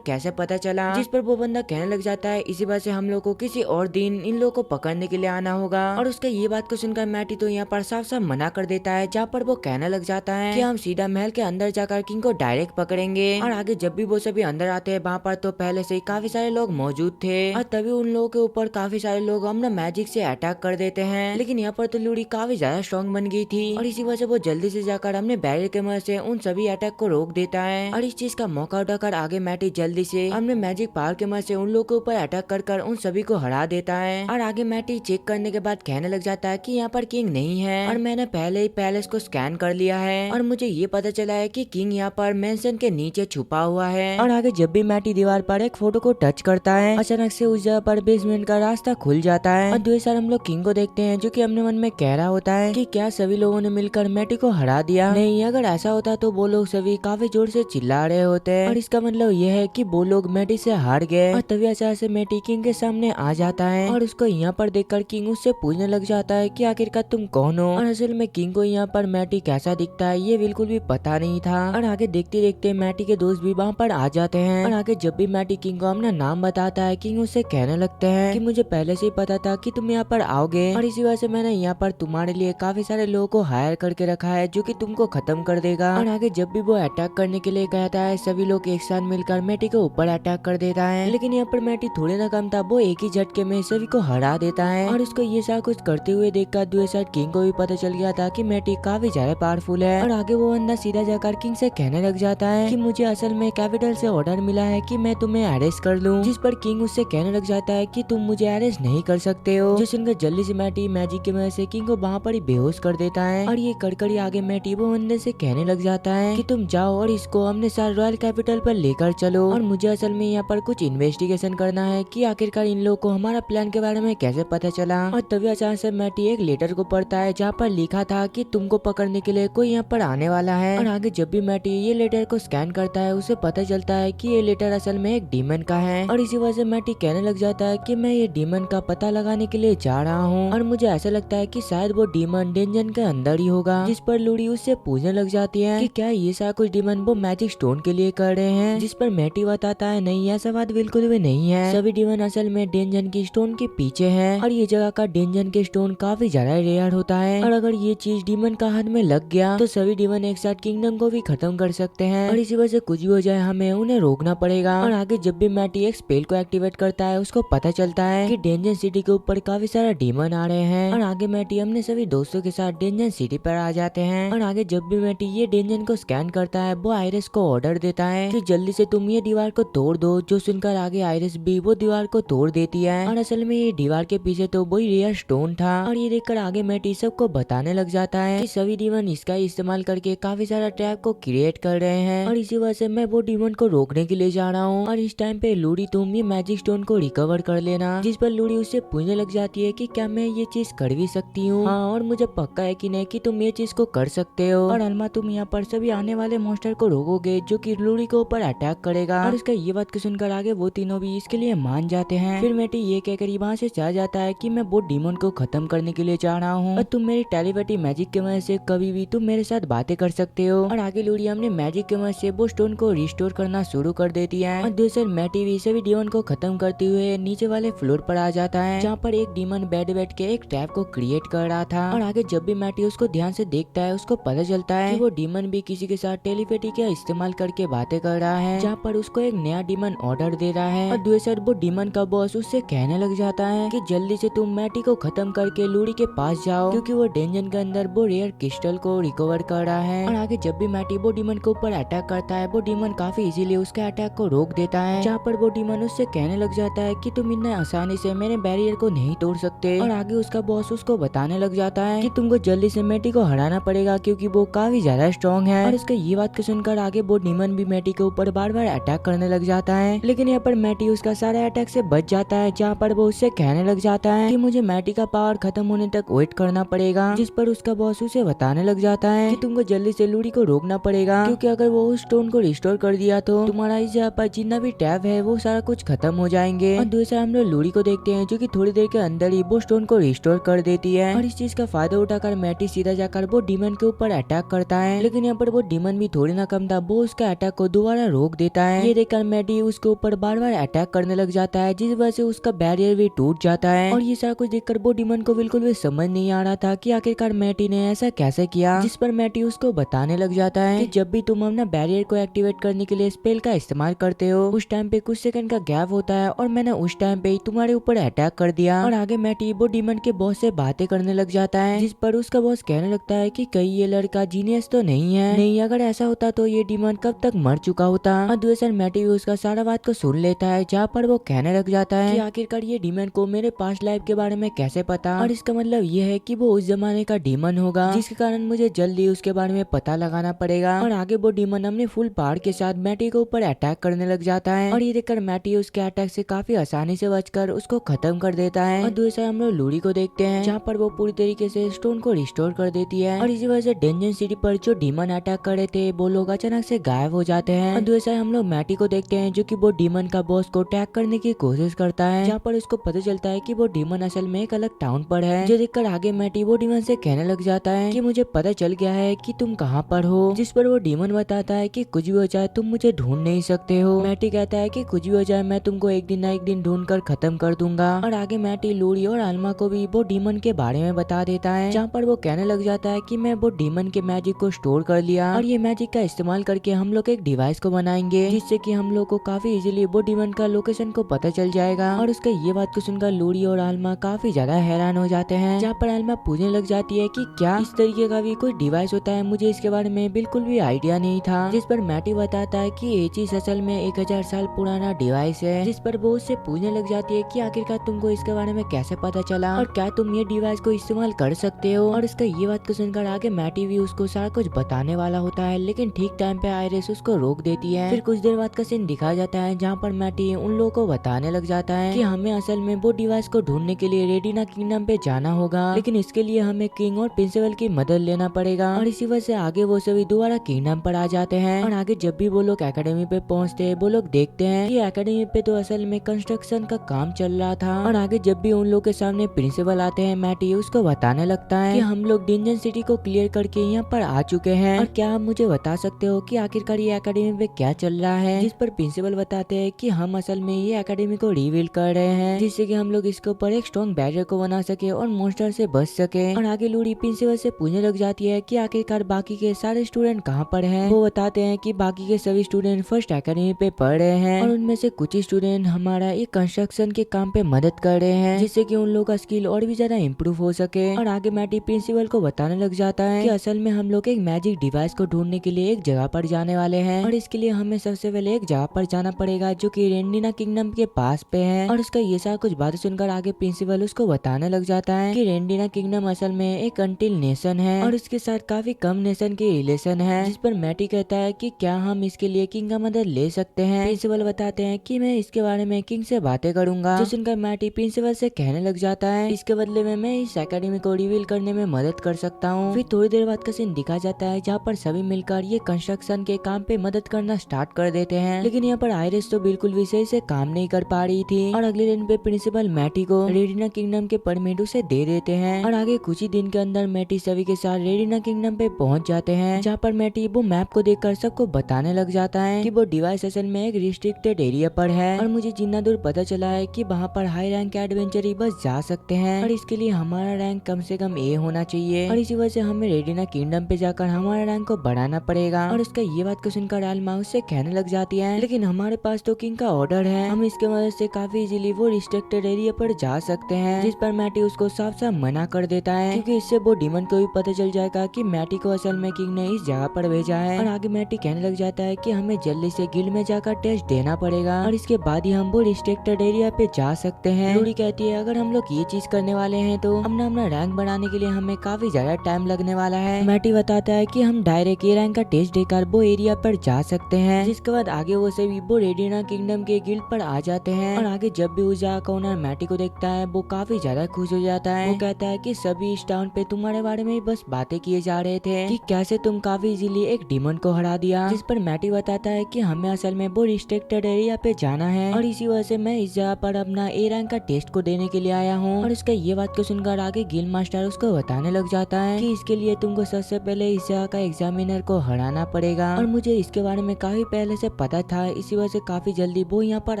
कैसे पता चला, जिस पर वो बंदा कहने लग जाता है इसी वजह से हम लोग को किसी और दिन इन लोगों को पकड़ने के लिए आना होगा। और उसके ये बात को सुनकर मैटी तो यहाँ पर साफ साफ मना कर देता है, जहाँ पर वो कहने लग जाता है कि हम सीधा महल के अंदर जाकर किंग को डायरेक्ट पकड़ेंगे। और आगे जब भी वो सभी अंदर आते हैं वहाँ पर तो पहले से ही काफी सारे लोग मौजूद थे और तभी उन लोगों के ऊपर काफी सारे लोग अपना मैजिक से अटैक कर देते हैं। लेकिन यहाँ पर तो लूडी काफी ज्यादा स्ट्रॉन्ग बन गई थी और इसी वजह से वो जल्दी से जाकर अपने बैरियर के मदद से उन सभी अटैक को रोक देता है। और इस चीज का मौका उठाकर आगे मैटी जल्दी से अपने मैजिक पावर के मदद से उन लोगों के ऊपर अटैक कर उन सभी को हरा देता है। और आगे मैटी चेक करने के बाद कहने लग जाता है कि यहाँ पर किंग नहीं है और मैंने पहले ही पैलेस को स्कैन कर लिया है और मुझे ये पता चला है कि किंग यहाँ पर मेंशन के नीचे छुपा हुआ है। और आगे जब भी मैटी दीवार पर एक फोटो को टच करता है अचानक से उस जगह पर बेसमेंट का रास्ता खुल जाता है और दूसरी साइड हम लोग किंग को देखते हैं जो कि अपने मन में कह रहा होता है कि क्या सभी लोगों ने मिलकर मैटी को हरा दिया। नहीं, अगर ऐसा होता तो वो लोग सभी काफी जोर से चिल्ला रहे होते हैं और इसका मतलब ये है कि वो लोग मैटी से हार गए। और तभी अचानक से मैटी किंग के सामने आ जाता है और उसको यहाँ पर देखकर किंग उससे पूछने लग जाता है कि आखिरकार तुम कौन हो। और असल में किंग को यहाँ पर मैटी कैसा दिखता है ये बिल्कुल भी पता नहीं था। और आगे देखते देखते मैटी के दोस्त भी वहाँ पर आ जाते हैं और आगे जब भी मैटी किंग को अपना नाम बताता है किंग उससे कहने लगते हैं कि मुझे पहले से ही पता था कि तुम यहाँ पर आओगे और इसी वजह से मैंने यहाँ पर तुम्हारे लिए काफी सारे लोगों को हायर करके रखा है जो कि तुमको खत्म कर देगा। और आगे जब भी वो अटैक करने के लिए कहता है सभी लोग एक साथ मिलकर मैटी के ऊपर अटैक कर देता है। लेकिन यहाँ पर मैटी थोड़े ना कम था, वो एक ही झटके में सभी को हरा देता है। और उसको ये सारा कुछ करते हुए देखकर दूसरी साइड किंग को भी पता चल गया था कि मैटी काफी ज्यादा पावरफुल है। और आगे वो बंदा सीधा जाकर किंग से कहने लग जाता है कि मुझे असल में कैपिटल से ऑर्डर मिला है कि मैं तुम्हें अरेस्ट कर लूं। जिस पर किंग उससे कहने लग जाता है कि तुम मुझे अरेस्ट नहीं कर सकते हो। जो सुनकर जल्दी से मैटी मैजिक की मदद से किंग को वहाँ पर ही बेहोश कर देता है। और ये कड़कड़ी आगे मैटी वो बंदे से कहने लग जाता है कि तुम जाओ और इसको अपने साथ रॉयल कैपिटल पर लेकर चलो और मुझे असल में यहाँ पर कुछ इन्वेस्टिगेशन करना है कि आखिरकार इन लोगों को हमारा प्लान के बारे में कैसे पता चला। और तभी अचानक से मैटी एक लेटर को पढ़ता है जहाँ पर लिखा था कि तुमको पकड़ने के लिए कोई यहाँ पर आने वाला है। और आगे जब भी मैटी ये लेटर को स्कैन करता है उसे पता चलता है कि ये लेटर असल में एक डीमन का है। और इसी वजह से मैटी कहने लग जाता है कि मैं ये डीमन का पता लगाने के लिए जा रहा हूँ और मुझे ऐसा लगता है कि शायद वो डीमन डेंजन के अंदर ही होगा। जिस पर लूडी उससे पूछने लग जाती है कि क्या ये सारा कुछ डीमन वो मैजिक स्टोन के लिए कर रहे हैं। जिस पर मैटी बताता है नहीं, ऐसा बात बिल्कुल भी नहीं है, सभी डीमन असल में डेंजन की स्टोन के पीछे है और ये जगह का डेंजन के स्टोन काफी ज्यादा रेयर होता है और अगर ये चीज डीमन का हाथ में लग गया तो सभी डीमन एक साथ किंगडम को भी खत्म कर सकते हैं और इसी वजह से कुछ भी हो जाए हमें उन्हें रोकना पड़ेगा। और आगे जब भी मैटी एक स्पेल को एक्टिवेट करता है उसको पता चलता है कि डेंजन सिटी के ऊपर काफी सारा डीमन आ रहे हैं। और आगे मैटी अपने सभी दोस्तों के साथ डेंजन सिटी पर आ जाते हैं। और आगे जब भी मैटी ये डेंजन को स्कैन करता है वो आयरिस को ऑर्डर देता है कि जल्दी से तुम ये दीवार को तोड़ दो। जो सुनकर आगे आयरिस भी वो दीवार को तोड़ देती है और असल में ये दीवार के पीछे तो वही रेयर स्टोन था। और ये देखकर आगे मैटी सबको बताने लग जाता है कि सभी डीमन इसका इस्तेमाल करके काफी सारा ट्रैप को क्रिएट कर रहे हैं और इसी वजह से मैं वो डीमन को रोकने के लिए जा रहा हूँ। और इस टाइम पे लूडी तुम ये मैजिक स्टोन को रिकवर कर लेना। जिस पर लूडी उससे पूछने लग जाती है कि क्या मैं ये चीज कर भी सकती हूँ। हाँ, और मुझे पक्का है कि नहीं कि तुम ये चीज को कर सकते हो। और अलमा तुम यहाँ पर सभी आने वाले मॉन्स्टर को रोकोगे जो कि लूडी के ऊपर अटैक करेगा। और इसका ये बात को सुनकर आगे वो तीनों भी इसके लिए मान जाते हैं। फिर मैटी ये कहकर वहाँ से चला जाता है कि मैं वो डीमन को खत्म करने के लिए जा रहा हूँ और तुम मेरी टेलीपैथी मैजिक की मदद से कभी भी तुम मेरे साथ बातें कर सकते हो। और आगे लूडी हमने मैजिक की मदद से वो स्टोन को रिस्टोर करना शुरू कर देती है। और दूसरे मैटी भी सभी डीमन को खत्म करते हुए नीचे वाले फ्लोर पर आ जाता है जहाँ पर एक डीमन बेड बैठ के एक ट्रैप को क्रिएट कर रहा था। और आगे जब भी मैटी उसको ध्यान से देखता है उसको पता चलता है कि वो डीमन भी किसी के साथ टेलीपैथी का इस्तेमाल करके बातें कर रहा है जहाँ पर उसको एक नया डीमन ऑर्डर दे रहा है। और दूसरी साइड वो डीमन का बॉस उससे कहने लग जाता है कि जल्दी से तुम मैटी को खत्म करके लूडी के पास जाओ क्योंकि वो डेंजन के अंदर वो रेयर क्रिस्टल को रिकवर कर रहा है। और आगे जब भी मैटी वो डीमन के ऊपर अटैक करता है वो डीमन काफी इजीली उसके अटैक को रोक देता है जहाँ पर वो डीमन उससे कहने लग जाता है कि तुम इतने आसानी से मेरे बैरियर को नहीं तोड़ सकते। और आगे उसका बॉस उसको बताने लग जाता है कि तुमको जल्दी से मैटी को हराना पड़ेगा क्योंकि वो काफी ज्यादा स्ट्रॉन्ग है। और इसका ये बात को सुनकर आगे वो डीमन भी मैटी के ऊपर बार बार अटैक करने लग जाता है लेकिन यहाँ पर मैटी उसका सारा अटैक से बच जाता है जहाँ पर वो उससे कहने लग जाता है कि मुझे मैटी का पावर खत्म होने तक वेट करना पड़ेगा। जिस पर उसका बॉस उसे बताने लग जाता है कि तुमको जल्दी से लूडी को रोकना पड़ेगा क्योंकि अगर वो उस स्टोन को रिस्टोर कर दिया तो तुम्हारा इस जगह पर जितना भी टैब है वो सारा कुछ खत्म हो जाएंगे। और दूसरा हम लोग लूरी को देखते हैं जो कि थोड़ी देर के अंदर ही वो स्टोन को रिस्टोर कर देती है। और इस चीज का फायदा उठाकर मैटी सीधा जाकर वो डीमन के ऊपर अटैक करता है, लेकिन यहाँ पर वो डीमन भी थोड़ी ना कम था, वो उसका अटैक को दोबारा रोक देता है। ये देखकर मैटी उसके ऊपर बार बार अटैक करने लग जाता है, जिस वजह से उसका बैरियर भी टूट जाता है। और ये सारा कुछ देखकर वो डीमन को बिल्कुल भी समझ नहीं आ रहा था कि आखिरकार मैटी ने ऐसा कैसे किया, जिस पर मैटी उसको बताने लग जाता है कि जब भी तुम अपना बैरियर को एक्टिवेट करने के लिए स्पेल का इस्तेमाल करते हो, उस टाइम पे कुछ सेकंड का गैप होता है और मैंने उस टाइम पे ही तुम्हारे ऊपर अटैक कर दिया। और आगे मैटी वो डीमन के बॉस से बातें करने लग जाता है, जिस पर उसका बॉस कहने लगता है कि कहीं ये लड़का जीनियस तो नहीं है, नहीं अगर ऐसा होता तो ये डीमन कब तक मर चुका होता। और दूसरा मैटी भी उसका सारा बात को सुन लेता है, जहाँ पर वो कहने लग जाता है कि आखिरकार ये डीमन को मेरे पास्ट लाइफ के बारे में कैसे पता, और इसका मतलब ये है कि वो उस जमाने का डीमन होगा, जिसके कारण मुझे जल्दी उसके बारे में पता लगाना पड़ेगा। और आगे वो डीमन अपने फुल पावर के साथ मैटी के ऊपर अटैक करने लग जाता है, और ये देखकर मैटी उसके अटैक से काफी आसानी से बचकर उसको खत्म कर देता है। और दूसरा हम लोग लूरी को देखते हैं, जहाँ पर वो पूरी तरीके से स्टोन को रिस्टोर कर देती है, और इसी वजह से डेंजन सिटी पर जो डीमन अटैक कर रहे थे वो लोग अचानक से गायब हो जाते हैं। और दूसरा हम लोग मैटी को देखते हैं, जो कि वो डीमन का बॉस को अटैक करने की कोशिश करता है, जहाँ पर उसको पता चलता है कि वो डीमन असल में एक अलग टाउन पर है। जो देखकर आगे मैटी वो डीमन से कहने लग जाता है कि मुझे पता चल गया है कि तुम कहाँ पर हो, जिस पर वो डीमन बताता है कि कुछ भी हो जाए तुम मुझे ढूंढ नहीं सकते हो। मैटी कहता है कि कुछ भी हो जाए मैं तुमको एक दिन ना एक दिन ढूंढ कर खत्म कर दूंगा। और आगे मैटी लूरी और आलमा को भी वो डीमन के बारे में बता देता है, जहाँ पर वो कहने लग जाता है कि मैं वो डीमन के मैजिक को स्टोर कर लिया, और ये मैजिक का इस्तेमाल करके हम लोग एक डिवाइस को बनाएंगे, जिससे कि हम लोग को काफी इजीली वो डीमन का लोकेशन को पता चल जाएगा। और उसका ये बात को सुनकर लूरी और आलमा काफी ज्यादा हैरान हो जाते हैं, जहाँ पर आलमा पूछने लग जाती है कि क्या इस तरीके का भी कोई डिवाइस होता है, मुझे इसके बारे में बिल्कुल भी आइडिया नहीं था। जिस पर मैटी बताता है कि ये चीज असल में 1000 साल पुराना डिवाइस है, जिस पर वो उससे पूछने लग जाती है कि आखिरकार तुमको इसके बारे में कैसे पता चला, और क्या तुम ये डिवाइस को इस्तेमाल कर सकते हो। और उसका ये बात को सुनकर आगे मैटी भी उसको सारा कुछ बताने वाला होता है, लेकिन ठीक टाइम पे आयरिस उसको रोक देती है। फिर कुछ देर बाद का सीन दिखाया जाता है, जहाँ पर मैटी उन लोगों को बताने लग जाता है कि हमें असल में वो डिवाइस को ढूंढने के लिए रेडिना किंगडम पे जाना होगा, लेकिन इसके लिए हमें किंग और प्रिंसिपल की मदद लेना पड़ेगा। और इसी वजह से आगे वो सभी दोबारा किंगडम पर आ जाते हैं। और आगे जब भी वो लोग एकेडमी पे पहुंचते हैं, वो लोग देखते हैं कि एकेडमी पे तो असल में कंस्ट्रक्शन का काम चल रहा था। और आगे जब भी उन लोग के सामने प्रिंसिपल आते हैं, मैटी उसको बताने लगता है कि हम लोग डेंजन सिटी को क्लियर करके यहाँ पर आ चुके हैं, और क्या आप मुझे बता सकते हो कि आखिरकार ये एकेडमी पे क्या चल रहा है। जिस पर प्रिंसिपल बताते हैं कि हम असल में ये एकेडमी को रिवील कर रहे हैं, जिससे कि हम लोग इसके ऊपर एक स्ट्रॉन्ग बैरियर को बना सके और मॉन्स्टर से बच सके। और आगे लूरी प्रिंसिपल से पूछने लग जाती है कि आखिरकार बाकी के सारे स्टूडेंट कहाँ पर हैं। वो बताते हैं कि बाकी के सभी स्टूडेंट फर्स्ट एकेडमी पे पढ़ रहे हैं, और उनमें से कुछ स्टूडेंट हमारा एक कंस्ट्रक्शन के काम पे मदद कर रहे हैं, जिससे कि उन लोगों का स्किल और भी ज्यादा इम्प्रूव हो सके। और आगे मैटी प्रिंसिपल को बताने लग जाता है कि असल में हम लोग एक मैजिक डिवाइस को ढूंढने के लिए एक जगह पर जाने वाले हैं, और इसके लिए हमें सबसे पहले एक जगह पर जाना पड़ेगा जो कि रेंडिना किंगडम के पास पे है। और उसका ये सारा कुछ बातें सुनकर आगे प्रिंसिपल उसको बताने लग जाता है कि रेंडिना किंगडम असल में एक अंटिल नेशन है, और उसके साथ काफी कम नेशन के रिलेशन है। जिस पर मैटी कहता है कि क्या हम इसके लिए किंग का मदद ले सकते हैं। प्रिंसिपल बताते हैं कि मैं इसके बारे में किंग से बातें करूंगा। जो सुनकर मैटी प्रिंसिपल से कहने लग जाता है इसके बदले में मैं इस एकेडमी को रिवील करने में मदद कर सकता हूँ। फिर थोड़ी देर बाद का सीन दिखा जाता है, जहाँ पर सभी मिलकर ये कंस्ट्रक्शन के काम पे मदद करना स्टार्ट कर देते हैं, लेकिन यहाँ पर आयरिस तो बिल्कुल भी सही से काम नहीं कर पा रही थी। और अगले दिन पे प्रिंसिपल मैटी को रेडिना किंगडम के परमिट उसे दे देते हैं, और आगे कुछ ही दिन के अंदर मैटी सभी के साथ रेडिना किंगडम पे पहुंच जाते हैं, जहाँ पर मैटी वो मैप को देखकर सबको बताने लग जाता है कि वो डिवाइस असल में एक रिस्ट्रिक्टेड एरिया पर है, और मुझे जितना दूर पता चला है कि वहाँ पर हाई रैंक के एडवेंचर ही बस जा सकते हैं, और इसके लिए हमारा रैंक कम से कम ए होना चाहिए, और इसी वजह से हमें रेडिना किंगडम पे जाकर हमारा रैंक को बढ़ाना पड़ेगा। और उसका ये बात को सुनकर आलमा उससे कहने लग जाती है लेकिन हमारे पास तो किंग का ऑर्डर है, हम इसके मदद से काफी इजीली वो रिस्ट्रिक्टेड एरिया पर जा सकते हैं। जिस पर मैटी उसको साफ साफ मना कर देता है, क्योंकि इससे वो डीमन को भी पता चल जाएगा कि मैटी को असल में किंग ने इस जगह पर भेजा है। और आगे मैटी कहने लग जाता है कि हमें जल्दी से गिल्ड में जाकर टेस्ट देना पड़ेगा, और इसके बाद ही हम वो रिस्ट्रिक्टेड एरिया पे जा सकते हैं। लूरी कहती है अगर हम लोग ये चीज करने वाले हैं तो अपना रैंक बढ़ाने के लिए हमें काफी ज्यादा टाइम लगने वाला है। मैटी बताता है कि हम डायरेक्ट ए रैंक का टेस्ट देकर वो एरिया पर जा सकते हैं। जिसके बाद आगे वो सभी वो रेडिना किंगडम के गिल्ड पर आ जाते हैं, और आगे जब भी उस जगह का ओनर मैटी को देखता है वो काफी ज्यादा खुश हो जाता है। वो कहता है कि सभी इस टाउन पे तुम्हारे बारे में बस बातें किए जा रहे थे कि कैसे तुम काफी इजीली एक डीमन को हरा दिया। जिस पर मैटी बताता है कि हमें असल में वो रिस्ट्रिक्टेड एरिया पे जाना है, और और इसी वजह से मैं इस जगह पर अपना ए रैंक का टेस्ट को देने के लिए आया हूँ। और उसका ये बात को सुनकर आगे गिल्ड मास्टर उसको बताने लग जाता है कि इसके लिए तुमको सबसे पहले इस जगह का एग्जामिनर को हराना पड़ेगा और मुझे इसके बारे में काफी पहले से पता था, इसी वजह से काफी जल्दी वो यहाँ पर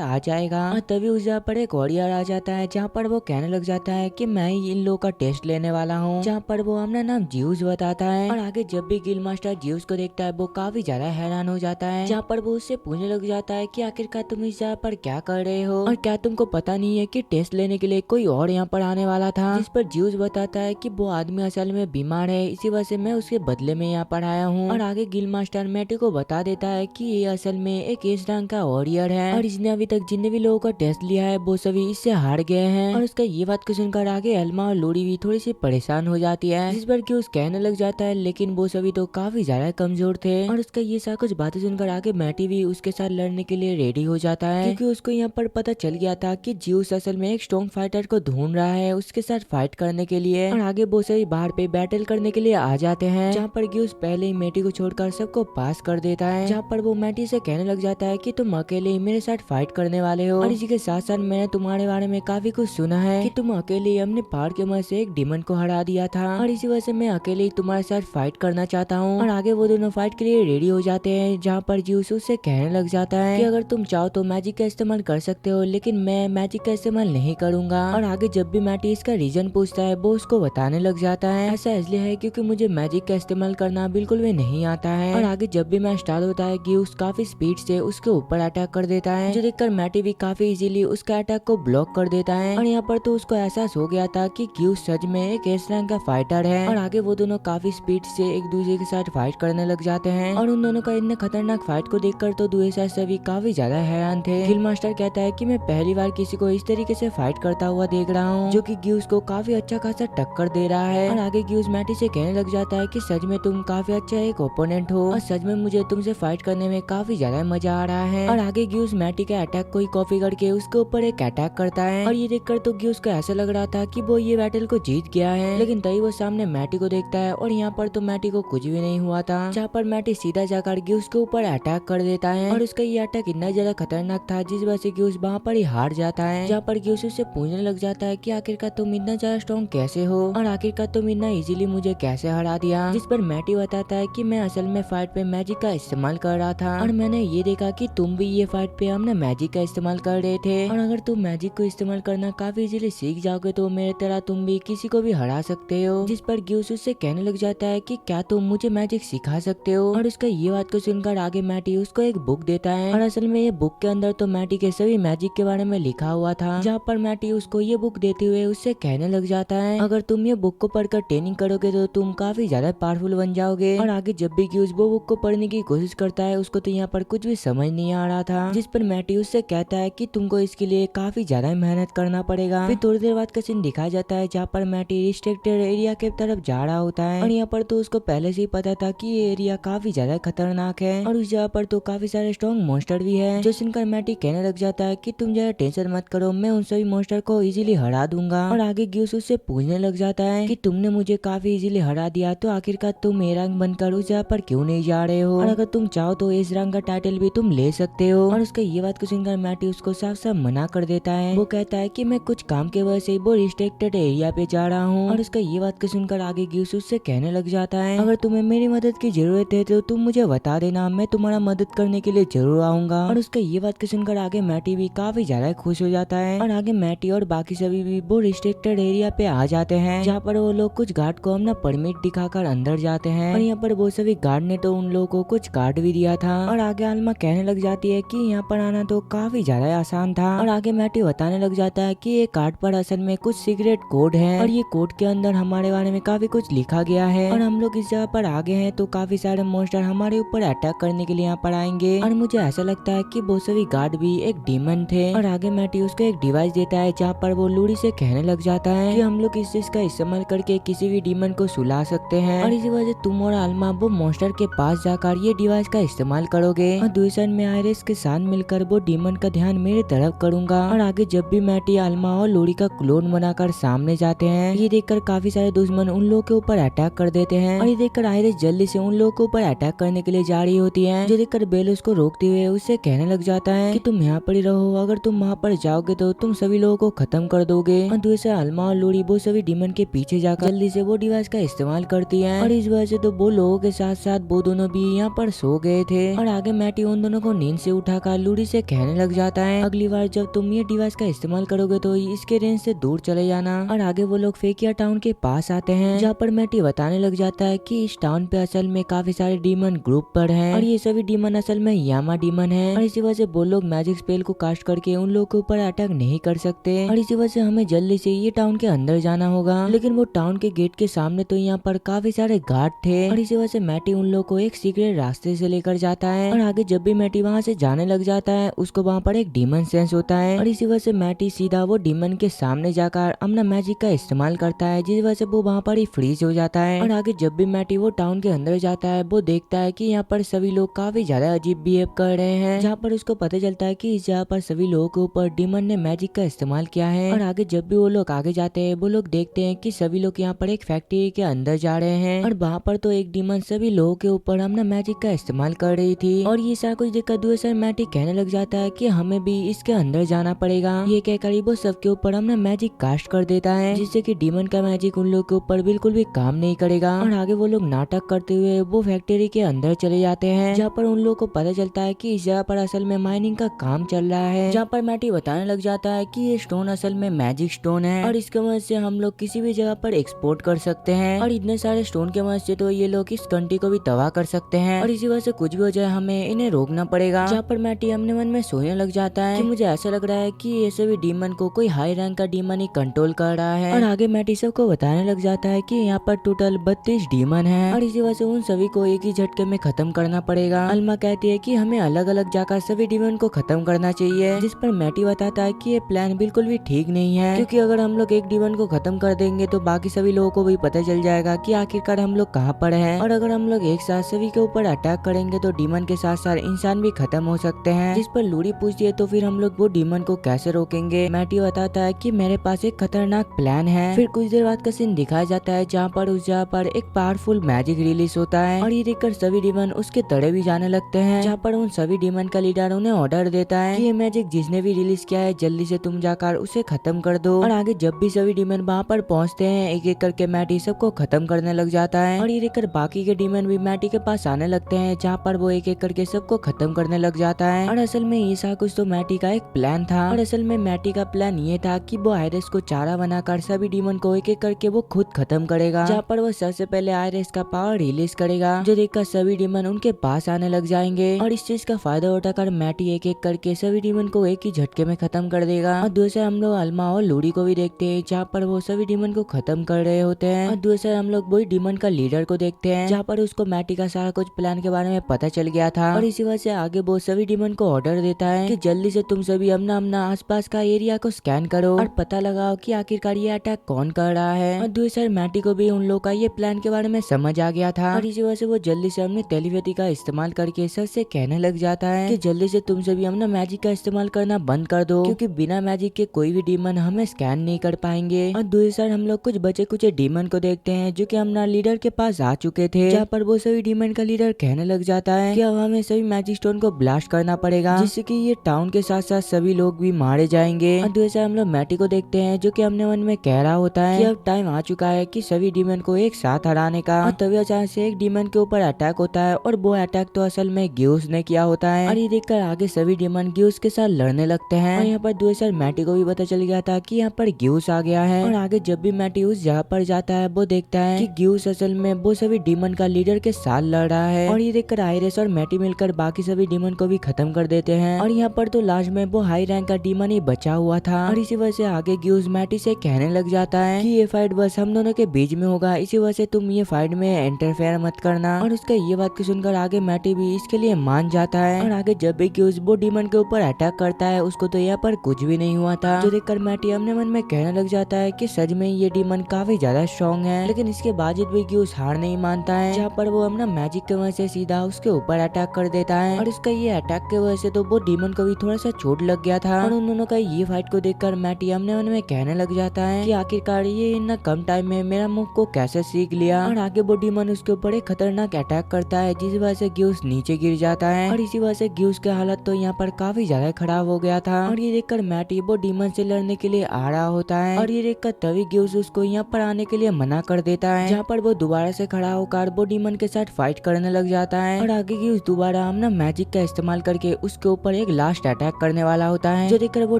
आ जाएगा। और तभी उस जगह पर एक वॉरियर आ जाता है जहाँ पर वो कहने लग जाता है कि मैं ही इन लोगों का टेस्ट लेने वाला हूँ, जहाँ पर वो अपना नाम ज्यूस बताता है। और आगे जब भी गिल्ड मास्टर ज्यूस को देखता है वो काफी ज्यादा हैरान हो जाता है, जहाँ पर वो उससे पूछने लग जाता है कि आखिरकार तुम इस जगह पर क्या कर रहे हो और क्या तुमको पता नहीं है कि टेस्ट लेने के लिए कोई और यहाँ पर आने वाला था। जिस पर ज्यूस बताता है कि वो आदमी असल में बीमार है, इसी वजह से मैं उसके बदले में यहाँ पर आया हूँ। और आगे गिल्ड मास्टर मैटी को बता देता है कि ये असल में एक इस रंग का वॉरियर है और इसने अभी तक जितने भी लोगों का टेस्ट लिया है वो सभी इससे हार गए हैं। और उसका ये बात को सुनकर आगे एल्मा और लोरी भी थोड़ी सी परेशान हो जाती है, जिस पर कि उस कहने लग जाता है लेकिन वो सभी तो काफी ज्यादा कमजोर थे। और उसका ये सारा कुछ बातें सुनकर आगे मैटी भी उसके साथ लड़ने के लिए रेडी हो जाता है, क्योंकि उसको यहाँ पर पता चल गया था कि ज्यूस असल में एक स्ट्रॉन्ग फाइटर को ढूंढ रहा है उसके साथ फाइट करने के लिए। और आगे वो सभी बाहर पे बैटल करने के लिए आ जाते हैं, जहाँ पर ज्यूस पहले ही मैटी को छोड़कर सबको पास कर देता है, जहाँ पर वो मैटी से कहने लग जाता है कि तुम अकेले ही मेरे साथ फाइट करने वाले हो और इसी के साथ साथ मैंने तुम्हारे बारे में काफी कुछ सुना है कि तुम अकेले ही अपने पहाड़ के मदद से एक डिमन को हरा दिया था और इसी वजह से मैं अकेले ही तुम्हारे साथ फाइट करना चाहता हूँ। और आगे वो दोनों फाइट के लिए रेडी हो जाते हैं, जहाँ पर ज्यूस उससे कहने लग जाता है कि अगर तुम चाहो तो मैजिक का इस्तेमाल कर सकते हो, लेकिन मैं मैजिक का इस्तेमाल नहीं करूंगा। और आगे जब भी मैटी इसका रीजन पूछता है वो उसको बताने लग जाता है ऐसा इसलिए है क्योंकि मुझे मैजिक का इस्तेमाल करना बिल्कुल भी नहीं आता है। और आगे जब भी मैच स्टार्ट होता है ज्यूस काफी स्पीड से उसके ऊपर अटैक कर देता है, जो देखकर मैटी भी काफी इजीली उसका अटैक को ब्लॉक कर देता है। और यहाँ पर तो उसको एहसास हो गया था कि ज्यूस सच में एक एस रैंक का फाइटर है। और आगे वो दोनों काफी स्पीड से एक दूसरे के साथ फाइट करने लग जाते हैं और उन दोनों का इतने खतरनाक फाइट को देखकर तो दूसरे साथ सभी काफी ज्यादा हैरान थे। गिल्ड मास्टर कहता है कि मैं पहली बार किसी को इस तरीके से फाइट करता हुआ देख रहा हूँ, जो कि ज्यूस को काफी अच्छा खासा टक्कर दे रहा है। और आगे ज्यूस मैटी से कहने लग जाता है कि सच में तुम काफी अच्छा एक ओपोनेंट हो और सच में मुझे तुमसे फाइट करने में काफी ज्यादा मजा आ रहा है। और आगे ज्यूस मैटी का अटैक को कॉपी करके उसके ऊपर एक अटैक करता है और ये देखकर तो ज्यूस को ऐसा लग रहा था कि वो ये बैटल को जीत गया है, लेकिन तभी वो सामने मैटी को देखता है और यहाँ पर तो मैटी को कुछ भी नहीं हुआ था, जहाँ पर मैटी सीधा जाकर ज्यूस के ऊपर अटैक कर देता है और उसका ये अटैक इतना ज्यादा खतरनाक था जिस वजह से ज्यूस वहाँ पर ही हार जाता है, जहाँ पर ज्यूस उससे पूछने लग जाता है कि आखिरकार तुम इतना ज्यादा स्ट्रॉन्ग कैसे हो और आखिरकार तुम इतना इजीली मुझे कैसे हरा दिया। जिस पर मैटी बताता है कि मैं असल में फाइट पे मैजिक का इस्तेमाल कर रहा था और मैंने ये देखा कि तुम भी ये फाइट पे अपने मैजिक का इस्तेमाल कर रहे थे और अगर तुम मैजिक को इस्तेमाल करना काफी इजीली सीख जाओगे तो मेरे तरह तुम भी किसी को भी हरा सकते हो। जिस पर ज्यूस उससे कहने लग जाता है कि क्या तुम मुझे मैजिक सिखा सकते हो। और उसका ये बात को सुनकर आगे मैटी उसको एक बुक देता है और असल में ये बुक के अंदर तो मैटी के सभी मैजिक के बारे में लिखा हुआ था, जहाँ पर मैटी उसको ये बुक देते हुए उससे कहने लग जाता है अगर तुम ये बुक को पढ़कर ट्रेनिंग करोगे तो तुम काफी ज्यादा पावरफुल बन जाओगे। और आगे जब भी ज्यूस वो बुक को पढ़ने की कोशिश करता है उसको तो यहाँ पर कुछ भी समझ नहीं आ रहा था, जिस पर मैटी उससे कहता है कि तुमको इसके लिए काफी ज्यादा मेहनत करना पड़ेगा। फिर थोड़ी देर बाद का सीन दिखाया जाता है जहाँ पर मैटी रिस्ट्रिक्टेड एरिया के तरफ जा रहा होता है और यहाँ पर तो उसको पहले से ही पता था कि ये एरिया काफी ज्यादा खतरनाक है और उस जगह पर तो काफी सारे स्ट्रॉन्ग मॉन्स्टर भी है, जो सुनकर मैटी कहने लग जाता है कि तुम ज्यादा टेंशन मत करो, मैं उन सभी मॉन्स्टर को इजीली हरा दूंगा। और आगे ज्यूस उससे पूछने लग जाता है कि तुमने मुझे काफी इजीली हरा दिया तो आखिरकार तुम ए रैंक बनकर उस जगह पर क्यों नहीं जा रहे हो और अगर तुम चाहो तो इस रैंक का टाइटल भी तुम ले सकते हो। और उसका ये बात को सुनकर मैटी उसको साफ साफ मना कर देता है। वो कहता है कि मैं कुछ काम के वजह से वो रिस्ट्रिक्टेड एरिया पे जा रहा हूँ। और उसका ये बात को सुनकर आगे ज्यूस उससे कहने लग जाता है अगर तुम्हें मेरी मदद की जरूरत है तो तुम मुझे बता देना, मैं तुम्हारा मदद करने के लिए जरूर आऊंगा। और उसका ये बात को सुनकर आगे मैटी भी काफी ज्यादा खुश हो जाता है और आगे मैटी और बाकी सभी भी वो रिस्ट्रिक्टेड एरिया पे आ जाते हैं, जहाँ पर वो लोग कुछ गार्ड को अपना परमिट दिखाकर अंदर जाते हैं और यहाँ पर वो सभी गार्ड ने तो उन लोगों को कुछ कार्ड भी दिया था। और आगे आलमा कहने लग जाती है कि यहाँ पर आना तो काफी ज्यादा आसान था और आगे मैटी बताने लग जाता है कि ये कार्ड पर असल में कुछ सीक्रेट कोड है और ये कोड के अंदर हमारे बारे में काफी कुछ लिखा गया है और हम लोग इस जगह पर आगे हैं तो काफी सारे मॉन्स्टर हमारे ऊपर अटैक करने के लिए यहाँ पर आएंगे और मुझे ऐसा लगता है कि वो सभी गार्ड भी एक डीमन थे। और आगे मैटी उसको एक डिवाइस देता है जहाँ पर वो लूड़ी से कहने लग जाता है कि हम लोग इस चीज का इस्तेमाल करके किसी भी डीमन को सुला सकते हैं और इसी वजह से तुम और आलमा वो मॉन्स्टर के पास जाकर ये डिवाइस का इस्तेमाल करोगे और दूसरे में आयरिस के साथ मिलकर वो डीमन का ध्यान मेरे तरफ करूंगा। और आगे जब भी मैटी आलमा और लूड़ी का क्लोन बनाकर सामने जाते हैं ये देखकर काफी सारे दुश्मन उन लोगों के ऊपर अटैक कर देते हैं और ये देखकर आयरिस जल्दी से उन लोगों के ऊपर अटैक करने के लिए जा रही होती है, जो देखकर बेल उसको रोकते हुए उससे कहने लग जाता है कि तुम यहाँ यहाँ पर ही रहो, अगर तुम वहाँ पर जाओगे तो तुम सभी लोगों को खत्म कर दोगे। और दूसरे अल्मा और लूरी वो सभी डीमन के पीछे जाकर जल्दी से वो डिवाइस का इस्तेमाल करती है और इस वजह से तो वो लोगों के साथ साथ वो दोनों भी यहाँ पर सो गए थे। और आगे मैटी उन दोनों को नींद से उठाकर लूरी से कहने लग जाता है, अगली बार जब तुम ये डिवाइस का इस्तेमाल करोगे तो इसके रेंज से दूर चले जाना। और आगे वो लोग फेकिया टाउन के पास आते हैं, जहाँ पर मैटी बताने लग जाता है कि इस टाउन पे असल में काफी सारे डीमन ग्रुप पर हैं और ये सभी डीमन असल में यामा डीमन है और इसी वजह से वो लोग मैजिक स्पेल को कास्ट करके उन लोगों के ऊपर अटैक नहीं कर सकते और इसी वजह से हमें जल्दी से ये टाउन के अंदर जाना होगा। लेकिन वो टाउन के गेट के सामने तो यहाँ पर काफी सारे गार्ड थे और इसी वजह से मैटी उन लोगों को एक सीक्रेट रास्ते से लेकर जाता है और आगे जब भी मैटी वहाँ से जाने लग जाता है उसको वहाँ पर एक डीमन सेंस होता है और इसी वजह से मैटी सीधा वो डीमन के सामने जाकर अपना मैजिक का इस्तेमाल करता है, जिस वजह से वो वहाँ पर ही फ्रीज हो जाता है। और आगे जब भी मैटी वो टाउन के अंदर जाता है वो देखता है कि यहाँ पर सभी लोग काफी ज्यादा अजीब बिहेव कर रहे हैं, जहाँ पर उसको पता चलता है कि इस जगह पर सभी लोगों के ऊपर डीमन ने मैजिक का इस्तेमाल किया है। और आगे जब भी वो लोग आगे जाते हैं वो लोग देखते हैं कि सभी लोग यहाँ पर एक फैक्ट्री के अंदर जा रहे हैं और वहाँ पर तो एक डीमन सभी लोगों के ऊपर अपना मैजिक का इस्तेमाल कर रही थी। और ये सारा कुछ देखकर दूसरा मैटी कहने लग जाता है कि हमें भी इसके अंदर जाना पड़ेगा। ये कहकर वो सबके ऊपर अपना मैजिक कास्ट कर देता है, जिससे कि डीमन का मैजिक उन लोगों के ऊपर बिल्कुल भी काम नहीं करेगा। और आगे वो लोग नाटक करते हुए वो फैक्ट्री के अंदर चले जाते हैं, जहाँ पर उन लोगों को पता चलता है कि इस जगह पर असल में माइनिंग का काम चल रहा है, जहाँ पर मैटी बताने लग जाता है कि ये स्टोन असल में मैजिक स्टोन है और इसके मदद से हम लोग किसी भी जगह पर एक्सपोर्ट कर सकते हैं और इतने सारे स्टोन के मदद से तो ये लोग इस कंट्री को भी तबाह कर सकते हैं और इसी वजह से कुछ भी हो जाए हमें इन्हें रोकना पड़ेगा। जहाँ पर मैटी अपने मन में सोचने लग जाता है कि मुझे ऐसा लग रहा है कि ये सभी डीमन को कोई हाई रैंक का डीमन ही कंट्रोल कर रहा है। और आगे मैटी सबको बताने लग जाता है कि यहाँ पर टोटल 32 डीमन है और इसी वजह से उन सभी को एक ही झटके में खत्म करना पड़ेगा। अल्मा कहती है कि हमें अलग अलग जाकर सभी डीमन को खत्म करना चाहिए, जिस पर मैटी बताता है कि ये प्लान बिल्कुल भी ठीक नहीं है, क्योंकि अगर हम लोग एक डीमन को खत्म कर देंगे तो बाकी सभी लोगों को भी पता चल जाएगा कि आखिरकार हम लोग कहाँ पर हैं। और अगर हम लोग एक साथ सभी के ऊपर अटैक करेंगे तो डीमन के साथ साथ इंसान भी खत्म हो सकते हैं। जिस पर लूरी पूछती है तो फिर हम लोग वो डीमन को कैसे रोकेंगे। मैटी बताता है कि मेरे पास एक खतरनाक प्लान है। फिर कुछ देर बाद का सीन दिखाया जाता है जहाँ पर उस जगह पर एक पावरफुल मैजिक रिलीज होता है और ये देखकर सभी डीमन उसके तड़े भी जाने लगते हैं, जहाँ पर उन सभी डीमन का लीडर उन्हें ऑर्डर देता है कि ये मैजिक जिसने भी रिलीज किया है जल्दी से तुम जाकर उसे खत्म कर दो। और आगे जब भी सभी डीमन वहाँ पर पहुँचते हैं एक एक करके मैटी सबको खत्म करने लग जाता है और ये देखकर बाकी के डीमन भी मैटी के पास आने लगते हैं, जहाँ पर वो एक एक करके सबको खत्म करने लग जाता है। और असल में ये सब कुछ तो मैटी का एक प्लान था और असल में मैटी का प्लान ये था कि वो आयरस को चारा बनाकर सभी डीमन को एक एक करके वो खुद खत्म करेगा, जहाँ पर वो सबसे पहले आयरस का पावर रिलीज करेगा, जो देखकर सभी डीमन उनके पास आने लग जाएंगे। और इस चीज का फायदा उठाकर मैटी एक एक करके सभी डीमन को एक ही झटके में खत्म कर देगा। और दूसरा हम लोग अल्मा और लूरी को भी देखते हैं, जहाँ पर वो सभी डीमन को खत्म कर रहे होते हैं। और दूसरा हम लोग वही डीमन का लीडर को देखते हैं, जहाँ पर उसको मैटी का सारा कुछ प्लान के बारे में पता चल गया था और इसी वजह से आगे वो सभी डीमन को ऑर्डर देता है कि जल्दी से तुम सभी अपना अपना आसपास का एरिया को स्कैन करो और पता लगाओ कि आखिरकार ये अटैक कौन कर रहा है। और दूसरा मैटी को भी उन लोग का ये प्लान के बारे में समझ आ गया था और इसी वजह से वो जल्दी से अपने टेलीपैथी का इस्तेमाल करके सबसे कहने लग जाता है कि जल्दी से तुम सभी अपना मैजिक का इस्तेमाल करना बंद कर दो, क्योंकि बिना मैजिक के कोई भी डीमन हमें स्कैन नहीं कर पाएंगे। और दूसरा हम लोग कुछ बचे कुछ डीमन को देखते हैं जो कि अपना लीडर के पास आ चुके थे, जहाँ पर वो सभी डीमन का लीडर कहने लग जाता है कि अब हमें सभी मैजिक स्टोन को ब्लास्ट करना पड़ेगा, जिससे कि ये टाउन के साथ साथ सभी लोग भी मारे जाएंगे। और दूसरा हम लोग मैटी को देखते हैं जो कि अपने मन में कह रहा होता है कि अब टाइम आ चुका है कि सभी डीमन को एक साथ हराने का। और तभी अचानक से एक डीमन के ऊपर अटैक होता है और वो अटैक तो असल में ग्यूस ने किया होता है और ये देखकर आगे सभी डीमन ग्यूस के साथ लड़ने लगते हैं। और यहाँ पर दूसरा मैटी को भी पता चल गया था कि यहाँ पर ग्यूस आ गया है और आगे जब भी मैटी उस जगह पर जाता है वो देखता है कि ग्यूस असल में वो सभी डीमन का लीडर के साथ लड़ रहा है। और ये देखकर आयरस और मैटी मिलकर बाकी सभी डीमन को भी खत्म कर देते हैं और यहाँ पर तो लास्ट में वो हाई रैंक का डीमन ही बचा हुआ था। और इसी वजह से आगे ग्यूस मैटी से कहने लग जाता है कि ये फाइट बस हम दोनों के बीच में होगा, इसी वजह से तुम ये फाइट में इंटरफेयर मत करना। और उसका ये बात को सुनकर आगे मैटी भी इसके लिए मान जाता है। और आगे जब भी ग्यूस वो डीमन के ऊपर अटैक करता है उसको तो यहाँ पर कुछ भी नहीं हुआ था, जो देखकर मैटी अपने मन में कहने लग जाता है कि सच में ये डीमन काफी ज्यादा स्ट्रॉन्ग है। लेकिन इसके बावजूद भी ग्यूस हार नहीं मानता है, जहाँ पर वो अपना मैजिक की वजह से सीधा उसके ऊपर अटैक कर देता है। और उसका ये अटैक की वजह से तो वो डीमन को भी थोड़ा सा चोट लग गया था। और उन दोनों का ये फाइट को देखकर मैटी अपने मन में कहने लग जाता है कि आखिरकार ये इतना कम टाइम में मेरा मुंह को कैसे सीख लिया। और आगे वो डीमन उसके ऊपर एक खतरनाक अटैक करता है, जिस वजह से ग्यूस नीचे गिर जाता है। और इसी वजह से ग्यूस की हालत तो यहाँ पर काफी ज्यादा खराब हो गया था। और ये देखकर मैटी वो डीमन से लड़ने के लिए आ रहा होता है और ये देखकर तभी ग्यूस उसको यहाँ पर आने के लिए मना कर देता है, जहाँ पर वो दोबारा से खड़ा होकर वो डीमन के साथ फाइट करने लग जाता है। और आगे ग्यूस दोबारा अपना मैजिक का इस्तेमाल करके उसके ऊपर एक लास्ट अटैक करने वाला होता है, जो देखकर वो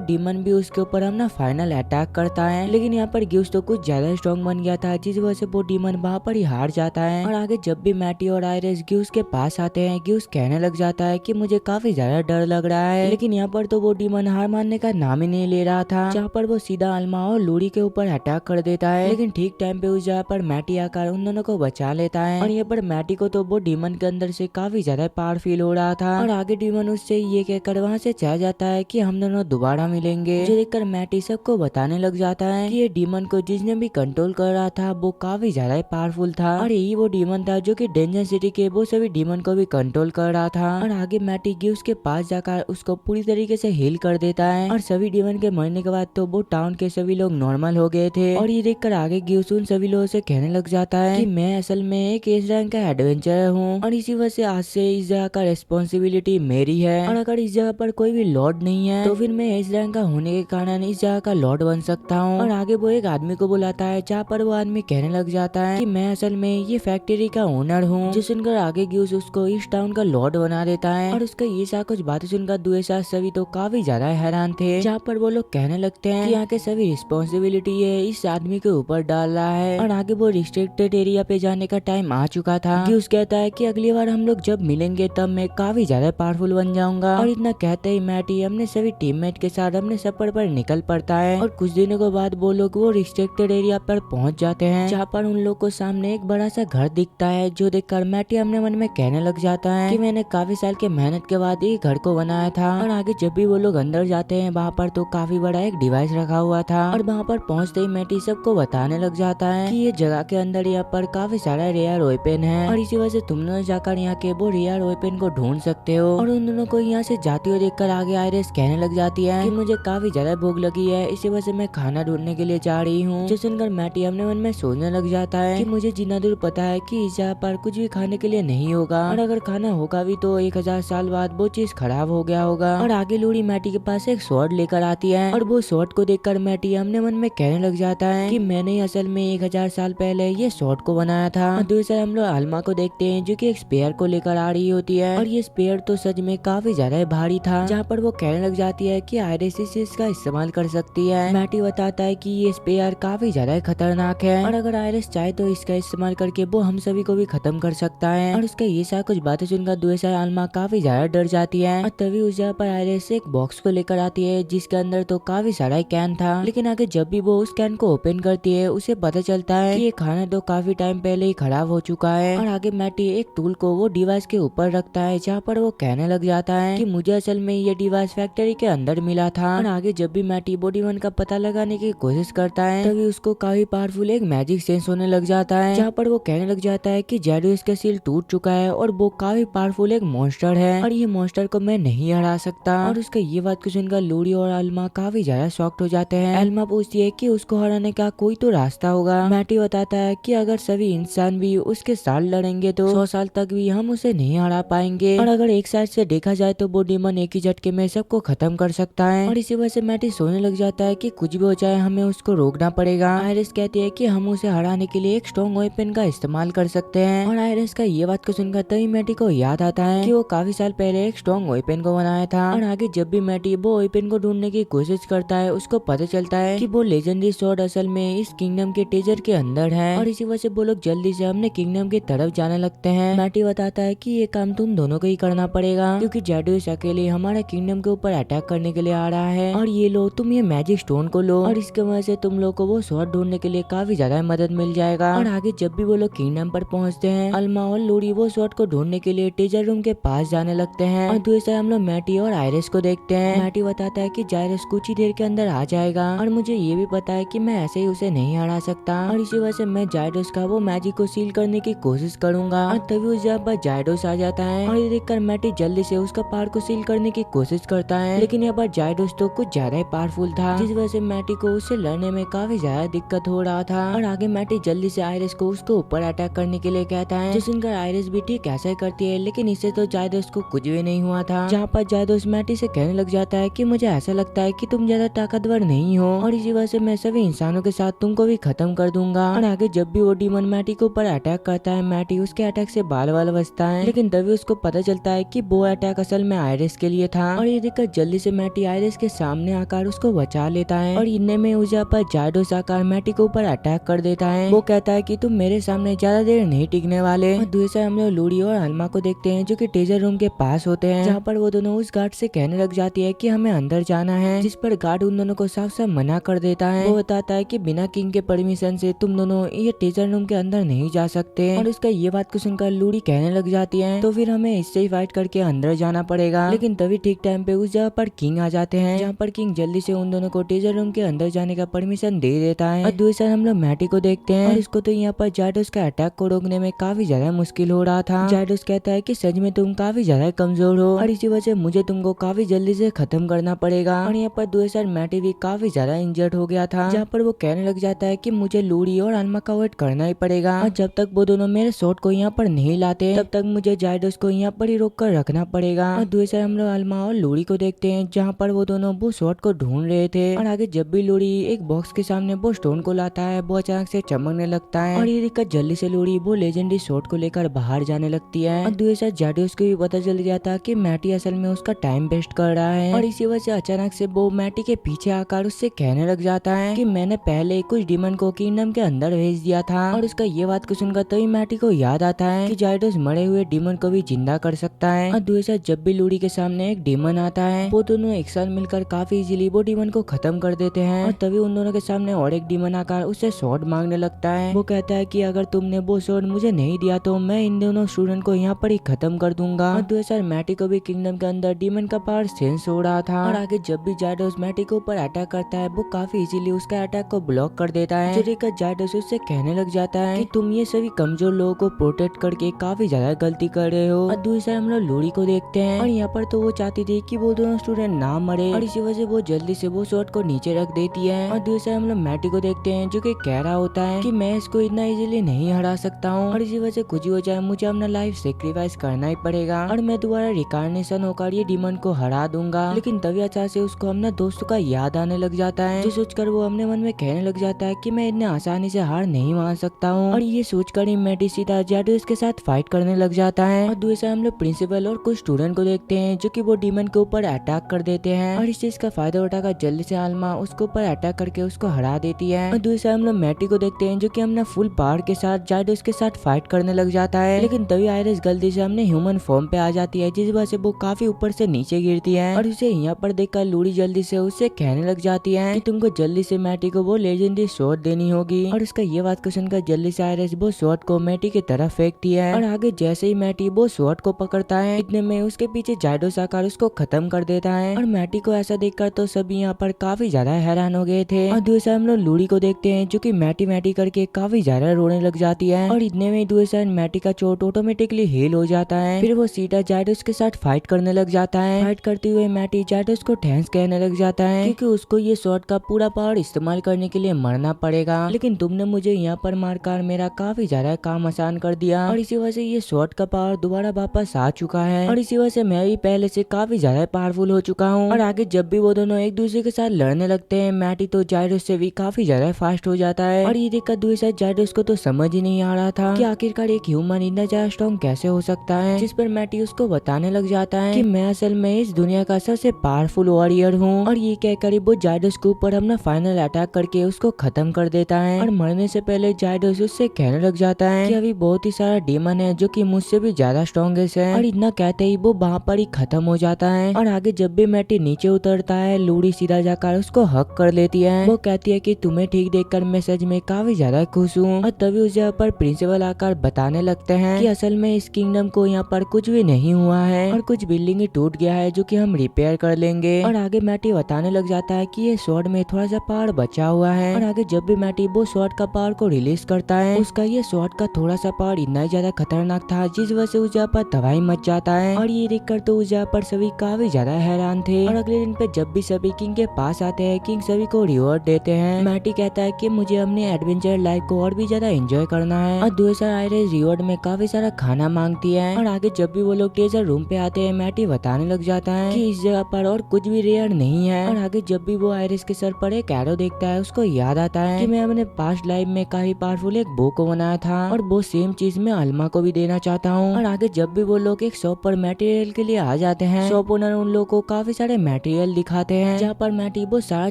डीमन भी उसके ऊपर अपना फाइनल अटैक करता है। लेकिन यहाँ पर ग्यूस तो कुछ ज्यादा स्ट्रॉन्ग बन गया था, जिस वजह से वो डीमन वहाँ पर ही हार जाता है। और आगे जब भी मैटी और आयरिस ग्यूस के पास आते हैं, ग्यूस कहने लग जाता है कि मुझे काफी ज्यादा डर लग रहा है। लेकिन यहाँ पर तो वो डीमन हार मानने का नाम ही नहीं ले रहा था, जहाँ पर वो सीधा अल्मा और लूरी के ऊपर अटैक कर देता है। लेकिन ठीक टाइम पे उस जगह पर मैटी आकर उन दोनों को बचा लेता है। और यहाँ पर मैटी को तो वो डीमन के अंदर से काफी ज्यादा पावर फील हो रहा था। और आगे डीमन उससे ये कहकर वहाँ से चला जाता है कि हम दोनों दोबारा मिलेंगे, जो देखकर मैटी सबको बताने लग जाता है कि ये डीमन को जिसने भी कंट्रोल कर रहा था वो काफी ज्यादा पावरफुल था और यही वो डीमन था जो कि डेंजर सिटी के वो सभी डीमन को भी कंट्रोल कर रहा था। और आगे मैटी ग्यूस के पास जाकर उसको पूरी तरीके से हील कर देता है और सभी डीमन के मरने के बाद तो वो टाउन के सभी लोग नॉर्मल हो गए थे। और ये देखकर आगे ग्यूस उन सभी लोगों से कहने लग जाता है कि मैं असल में एक एस रैंक का एडवेंचरर हूँ और इसी वजह से आज से इस जगह का रिस्पॉन्सिबिलिटी मेरी है। और अगर इस जगह पर कोई भी लॉर्ड नहीं है तो फिर मैं एस रैंक का होने के कारण इस जगह का लॉर्ड बन सकता हूँ। और आगे वो एक आदमी को बुलाता है, जहाँ पर वो आदमी कहने लग जाता है कि मैं असल में ये फैक्ट्री का ओनर हूँ, जो सुनकर आगे ग्यूस उसको इस टाउन का लॉर्ड बना देता है। और उसका ये सारा कुछ बातें सुनकर दूसरे साथ सभी तो काफी ज्यादा हैरान थे, जहाँ पर वो लोग कहने लगते हैं कि यहाँ के सभी रिस्पॉन्सिबिलिटी है इस आदमी के ऊपर डाल रहा है। और आगे वो रिस्ट्रिक्टेड एरिया पे जाने का टाइम आ चुका था। ग्यूस कहता है कि अगली बार हम लोग जब मिलेंगे तब मैं काफी ज्यादा पावरफुल बन जाऊंगा। और इतना कहते ही मैटी अपने सभी टीममेट के साथ अपने सफर पर निकल पड़ता है। और कुछ दिनों के बाद वो लोग वो रिस्ट्रिक्टेड एरिया पर पहुंच जाते हैं, जहाँ पर उन लोग को सामने एक बड़ा सा घर दिखता है, जो देखकर मैटी अपने मन में कहने लग जाता है कि मैंने काफी साल के मेहनत के बाद ये घर को बनाया था। और आगे जब भी वो लोग अंदर जाते हैं वहाँ पर तो काफी बड़ा एक डिवाइस रखा हुआ था। और वहाँ पर पहुँचते ही मैटी सबको बताने लग जाता है कि ये जगह के अंदर यहाँ पर काफी सारा रेयर वेपन है और इसी वजह से तुम लोग जाकर यहाँ के वो रेयर वेपन को ढूंढ सकते हो। और उन दोनों को यहाँ से जाती हुई देखकर आगे आयरिस कहने लग जाती है कि मुझे काफी ज्यादा भूख लगी है, इसी वजह से मैं खाना ढूंढने के लिए जा रही हूँ। जो सुनकर मैटी अपने मन में सोचने लग जाता है कि मुझे जितना दूर पता है कि इस जगह पर कुछ भी खाने के लिए नहीं होगा और अगर खाना होगा भी तो 1000 साल बाद वो चीज खराब हो गया होगा। और आगे लूड़ी मैटी के पास एक स्वॉर्ड लेकर आती है और वो स्वॉर्ड को देखकर मैटी अपने मन में कहने लग जाता है कि मैंने असल में 1000 साल पहले ये स्वॉर्ड को बनाया था। और दूसरा हम लोग अल्मा को देखते हैं जो कि एक स्पेयर को लेकर आ रही होती है और ये स्पेयर तो सच में काफी ज्यादा भारी था, जहाँ पर वो कहने लग जाती है कि आयरिस इस चीज का इस्तेमाल कर सकती है। मैटी बताता है कि ये स्पेयर काफी ज्यादा खतरनाक है और अगर आयरिस चाहे तो इसका इस्तेमाल करके वो हम सभी को भी खत्म कर सकता है। और उसका ये सारा कुछ बातें सुनकर दूसरा अल्मा काफी ज्यादा डर जाती है। और तभी उस जगह पर आयरिस एक बॉक्स को लेकर आती है जिसके अंदर तो काफी सारा कैन था। लेकिन आगे जब भी वो उस कैन को ओपन करती है उसे पता चलता है कि ये खाना तो काफी टाइम पहले ही खराब हो चुका है। और आगे मैटी एक टूल को वो डिवाइस के ऊपर रखता है, जहाँ पर वो कहने लग जाता है कि मुझे असल में ये डिवाइस फैक्ट्री के अंदर मिला था। और आगे जब भी मैटी बॉडी वन का पता लगाने की कोशिश करता है तभी उसको काफी पावरफुल एक मैजिक सेंस होने लग जाता है, जहाँ पर वो कहने लग जाता है कि जैडोस का सील टूट चुका है और वो काफी पावरफुल एक मॉन्स्टर है और ये मॉन्स्टर को मैं नहीं हरा सकता। और उसका ये बात को सुनकर लूरी और अल्मा काफी ज्यादा शॉक्ड हो जाते हैं। अल्मा पूछती है कि उसको हराने का कोई तो रास्ता होगा। मैटी बताता है कि अगर सभी इंसान भी उसके साथ लड़ेंगे तो 100 साल तक भी हम उसे नहीं हरा पाएंगे और अगर एक साइड से देखा जाए तो वो डीमन एक ही झटके में सबको खत्म कर सकता है। और इसी वजह से मैटी सोचने लग जाता है कि कुछ भी हो जाए हमें उसको रोकना पड़ेगा। आयरिस कहती है कि हम उसे हराने के लिए एक स्ट्रॉन्ग वेपन का इस्तेमाल कर सकते हैं। और आयरिस का ये बात को सुनकर तभी मैटी को याद आता है कि वो काफी साल पहले एक स्ट्रॉन्ग वेपन को बनाया था। और आगे जब भी मैटी वो वेपन को ढूंढने की कोशिश करता है उसको पता चलता है कि वो लेजेंडरी स्वॉर्ड असल में इस किंगडम के ट्रेजर के अंदर है। और इसी वजह से वो लोग जल्दी से अपने किंगडम की तरफ जाने लगते हैं। मैटी बताता है कि ये काम तुम दोनों को ही करना पड़ेगा क्योंकि जैडोस अकेले हमारे किंगडम के ऊपर अटैक करने के लिए आ रहा है। और ये लो तुम ये मैजिक स्टोन को लो और इसके वजह से तुम लोग को वो स्वॉर्ड ढूंढने के लिए काफी ज्यादा मदद मिल जाएगा। और आगे जब भी वो लोग किंगडम पर पहुंचते हैं अल्मा और लूरी वो स्वॉर्ड को ढूंढने के लिए ट्रेजर रूम के पास जाने लगते हैं। और दूसरा हम लोग मैटी और आयरिस को देखते हैं। मैटी बताता है कि जायरस कुछ ही देर के अंदर आ जाएगा और मुझे ये भी पता है कि मैं ऐसे ही उसे नहीं हरा सकता और इसी वजह से मैं जायडोस का वो मैजिक को सील करने की कोशिश करूंगा। और तभी उस जगह पर जायडोस आ जाता है और ये देखकर मैटी जल्दी से उसका पहाड़ को सील करने की कोशिश करता है। लेकिन यहाँ पर जायडोस तो कुछ ज्यादा ही पावरफुल था जिस वजह से मैटी को उससे लड़ने में काफी ज्यादा दिक्कत हो रहा था। और आगे मैटी जल्दी से आयरिस को उसके ऊपर अटैक करने के लिए कहता है, जो सुनकर आयरिस भी ठीक ऐसा ही करती है। लेकिन इससे तो जायडोस को कुछ भी नहीं हुआ था। जहाँ पर पर जायडोस मैटी से कहने लग जाता है कि मुझे ऐसा लगता है कि तुम ज्यादा ताकतवर नहीं हो और इसी वजह से मैं सभी इंसानों के साथ तुमको भी खत्म कर दूंगा। और आगे जब भी वो डीमन मैटी के ऊपर अटैक करता है, मैटी उसके अटैक से बाल बाल बचता है, लेकिन तभी उसको पता चलता है कि वो अटैक असल में आयरिस के लिए था। और ये देखकर जल्दी से मैटी आयरिस के सामने आकर उसको बचा लेता है और इतने में उस पर जायडोस आकर मैटी के ऊपर अटैक कर देता है। वो कहता है कि तुम मेरे सामने ज्यादा देर नहीं टिकने वाले। और दूसरा हम लोग लूडी और अल्मा को देखते हैं जो कि टेजर रूम के पास होते हैं, जहाँ पर वो दोनों उस गार्ड से कहने लग जाती है कि हमें अंदर जाना है, जिस पर गार्ड उन दोनों को साफ साफ मना कर देता है। वो बताता है कि बिना किंग के परमिशन से तुम दोनों ये टेजर रूम के अंदर नहीं जा सकते। और उसका ये बात को सुनकर लूडी कहने लग जाती है तो फिर हमें इससे ही फाइट करके अंदर जाना पड़ेगा। लेकिन तभी ठीक टाइम पे उस जगह पर किंग आ जाते हैं, जहाँ पर किंग जल्दी से उन दोनों को टेजर रूम के अंदर जाने का परमिशन दे देता है। और दूसरा हम लोग मैटी को देखते हैं और इसको तो यहाँ पर जायडोस का अटैक को रोकने में काफी ज्यादा मुश्किल हो रहा था। जायडोस कहता है कि सच में तुम काफी ज्यादा कमजोर हो और इसी वजह से मुझे तुमको काफी जल्दी से खत्म करना पड़ेगा। और यहाँ पर दूसरा मैटी भी काफी ज्यादा इंजर्ड हो गया था, जहाँ पर वो कहने लग जाता है कि मुझे लूडी और अल्मा का वेट करना ही पड़ेगा और जब तक वो दोनों मेरे शॉट को यहाँ पर नहीं लाते तब तक मुझे जायडोस को यहाँ पर ही रोक कर रखना पड़ेगा। और दूसरा हम लोग अल्मा और लूडी को देखते हैं, जहाँ पर वो दोनों वो शॉट को ढूंढ रहे थे। और आगे जब भी लूडी एक बॉक्स के सामने वो स्टोन को लाता है, वो अचानक से चमकने लगता है और ये देखकर जल्दी से लूडी वो लेजेंडरी शॉट को लेकर बाहर जाने लगती है। और दूसरा जायडोस को भी पता चल जाता कि मैटी असल में उसका टाइम वेस्ट कर रहा है और इसी वजह से अचानक से वो मैटी के पीछे आकर उससे कहने लग जाता है कि मैंने पहले कुछ डीमन को किंगडम के अंदर भेज दिया था। और उसका ये बात को सुनकर तभी मैटी को याद आता है कि जायडोस मरे हुए डीमन को भी जिंदा कर सकता है। और दूसरा जब भी लूडी के सामने एक डीमन आता है, वो दोनों एक साथ मिलकर काफी इजीली वो डीमन को खत्म कर देते हैं। और तभी उन दोनों के सामने और एक डीमन आकर उससे शॉट मांगने लगता है। वो कहता है कि अगर तुमने वो शॉट मुझे नहीं दिया तो मैं इन दोनों स्टूडेंट को यहाँ पर ही खत्म कर दूंगा। और दूसरा मैटी को भी किंगडम के अंदर डीमन का पावर सेंस हो रहा था। और आगे जब भी जायडोस मैटी के ऊपर अटैक करता है, वो काफी इजीली उसका अटैक को ब्लॉक कर देता है। जो देखकर जायडोस उससे कहने लग जाता है कि तुम ये सभी कमजोर लोगों को प्रोटेक्ट करके काफी ज्यादा गलती कर रहे हो। और दूसरा हम लोग लूडी को देखते हैं और यहाँ पर तो वो चाहती थी कि वो दोनों स्टूडेंट ना मरे और इसी वजह से वो जल्दी से वो शॉट को नीचे रख देती है। और दूसरा हम लोग मैटी को देखते हैं जो कि कह रहा होता है कि मैं इसको इतना इजीली नहीं हरा सकता हूँ और इसी वजह से कुछ ही हो जाए मुझे अपना लाइफ सेक्रीफाइस करना ही पड़ेगा और मैं दोबारा रिकार्नेशन होकर ये डीमन को हरा दूंगा। लेकिन तभी अचानक से उसको अपना दोस्तों का याद आने लग जाता है, जो सोचकर वो अपने मन में कहने लग जाता है कि मैं इतने आसानी से हार नहीं मान सकता हूँ। और ये सोचकर ही मैटी सीधा जायडोस के साथ फाइट करने लग जाता है। और दूसरा हम लोग प्रिंसिपल और कुछ स्टूडेंट को देखते हैं जो कि वो डीमन के ऊपर अटैक कर देते हैं और इस चीज का फायदा उठाकर जल्दी से अल्मा उसके ऊपर अटैक करके उसको हरा देती है। और दूसरा हम लोग मैटी को देखते हैं जो कि अपना फुल पावर के साथ जायडोस के साथ फाइट करने लग जाता है। लेकिन तभी आयरिस गलती से अपने ह्यूमन फॉर्म पे आ जाती है, जिस वजह से वो काफी ऊपर से नीचे गिरती है। और उसे यहाँ पर देखकर लूडी जल्दी से उससे कहने लग जाती है कि तुमको जल्दी से मैटी को वो लेजेंडरी शॉट देनी होगी। और उसका ये बात को सुनकर जल्दी से आयरिस वो शॉट को मैटी की तरफ फेंकती है। और आगे जैसे ही मैटी वो शॉट को पकड़ता है, इतने में उसके पीछे जायडोस आकर उसको खत्म कर देता है। और मैटी को ऐसा देखकर तो सभी यहाँ पर काफी ज्यादा हैरान हो गए थे। और दूसरा हम लोग लूडी को देखते हैं जो कि मैटी करके काफी ज्यादा रोने लग जाती है। और इतने में दूसरा मैटी का चोट ऑटोमेटिकली हील हो जाता है। फिर वो सीधा जायडोस के साथ फाइट करने लग जाता है। फाइट करते हुए मैटी जायडोस को थैंक्स कहने लग जाता है क्योंकि उसको ये शॉट का पूरा पावर इस्तेमाल करने के लिए मरना पड़ेगा, लेकिन तुमने मुझे यहाँ पर मारकर मेरा काफी ज्यादा काम आसान कर दिया और इसी वजह से ये शॉट का पावर दोबारा वापस आ चुका है और इसी वजह से मैं भी पहले से काफी ज्यादा पावरफुल हो चुका हूँ। और आगे जब भी वो दोनों एक दूसरे के साथ लड़ने लगते हैं, मैटी तो जायडोस से भी काफी ज्यादा फास्ट हो जाता है। और ये देखकर दूसरा जायडोस को तो समझ ही नहीं आ रहा था कि आखिरकार एक ह्यूमन इतना ज्यादा स्ट्रॉन्ग कैसे हो सकता है, जिस पर मैटी उसको बताने लग जाता है कि मैं असल में इस दुनिया का सबसे पावरफुल वॉरियर हूँ। और ये कहकर वो जायडोस के ऊपर अपना फाइनल अटैक करके उसको खत्म कर देता है। और मरने से पहले जायडोस उससे कहने लग जाता है कि अभी बहुत ही सारा डीमन है जो कि मुझसे भी ज्यादा स्ट्रॉन्गेस्ट है। और इतना कहते ही वो वहाँ पर ही खत्म हो जाता है। और आगे जब भी मैटी नीचे उतरता है, लूडी सीधा जाकर उसको हक कर लेती है। वो कहती है कि तुम्हें ठीक देखकर मैं सच में काफी ज्यादा खुश हूँ। और तभी उस जगह पर प्रिंसिपल आकर बताने लगते हैं कि असल में इस किंगडम को यहाँ पर कुछ भी नहीं हुआ है और कुछ बिल्डिंग ही टूट गया है जो कि हम रिपेयर कर लेंगे। और आगे मैटी बताने लग जाता है कि ये शॉट में थोड़ा सा पावर बचा हुआ है। और आगे जब भी मैटी वो शॉट का पावर को रिलीज करता है, उसका ये शॉट का थोड़ा सा पावर इतना ज्यादा खतरनाक था जिस वजह से उस जगह पर तबाही मच जाता है। और ये देखकर तो उस जगह पर सभी काफी ज्यादा हैरान थे। और अगले दिन पे जब भी सभी किंग के पास आते हैं, किंग सभी को रिवॉर्ड देते हैं। मैटी कहता है कि मुझे अपने एडवेंचर लाइफ को और भी ज्यादा एंजॉय करना है। और दूसरा आयरिस रिवॉर्ड में काफी सारा खाना मांगती है। और आगे जब भी वो लोग टेजर रूम पे आते हैं, मैटी बताने लग जाता है कि इस जगह पर और कुछ भी रेयर नहीं है। और आगे जब भी वो आयरिस के सर पर एक एरो देखता है उसको याद आता है कि मैं अपने पास्ट लाइफ में काफी पावरफुल एक बो को बनाया था और वो सेम चीज मैं अल्मा को भी देना चाहता हूँ। और आगे जब भी वो लोग एक शॉप पर मटेरियल के लिए आ जाते हैं, शॉप ओनर उन लोगों को काफी सारे मटेरियल दिखाते हैं जहाँ पर मैटी वो सारा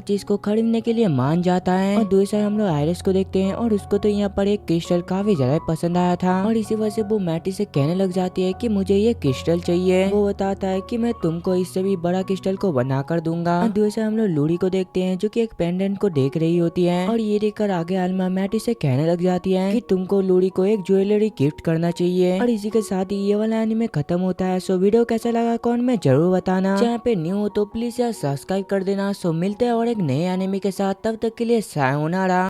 चीज को खरीदने के लिए मान जाता है। और दूसरी साइड हम लोग आयरिस को देखते हैं और उसको तो यहाँ पर एक क्रिस्टल काफी ज्यादा पसंद आया था और इसी वजह से वो मैटी से कहने लग जाती है कि मुझे ये क्रिस्टल चाहिए। वो बताता है कि मैं तुमको इससे भी बड़ा क्रिस्टल को बना कर दूंगा। और दूसरी साइड हम लोग लूड़ी को देखते हैं जो कि एक पेंडेंट को देख रही होती है और ये देखकर आगे अल्मा मैटी से कहने लग जाती है कि तुमको लूड़ी को एक ज्वेलरी गिफ्ट करना चाहिए। और इसी के साथ ही ये वाला एनीमे खत्म होता है। सो वीडियो कैसा लगा कमेंट में जरूर बताना। चैनल पे न्यू हो तो प्लीज यार सब्सक्राइब कर देना। सो मिलते हैं और एक नए एनीमे के साथ, तब तक के लिए सायोनारा।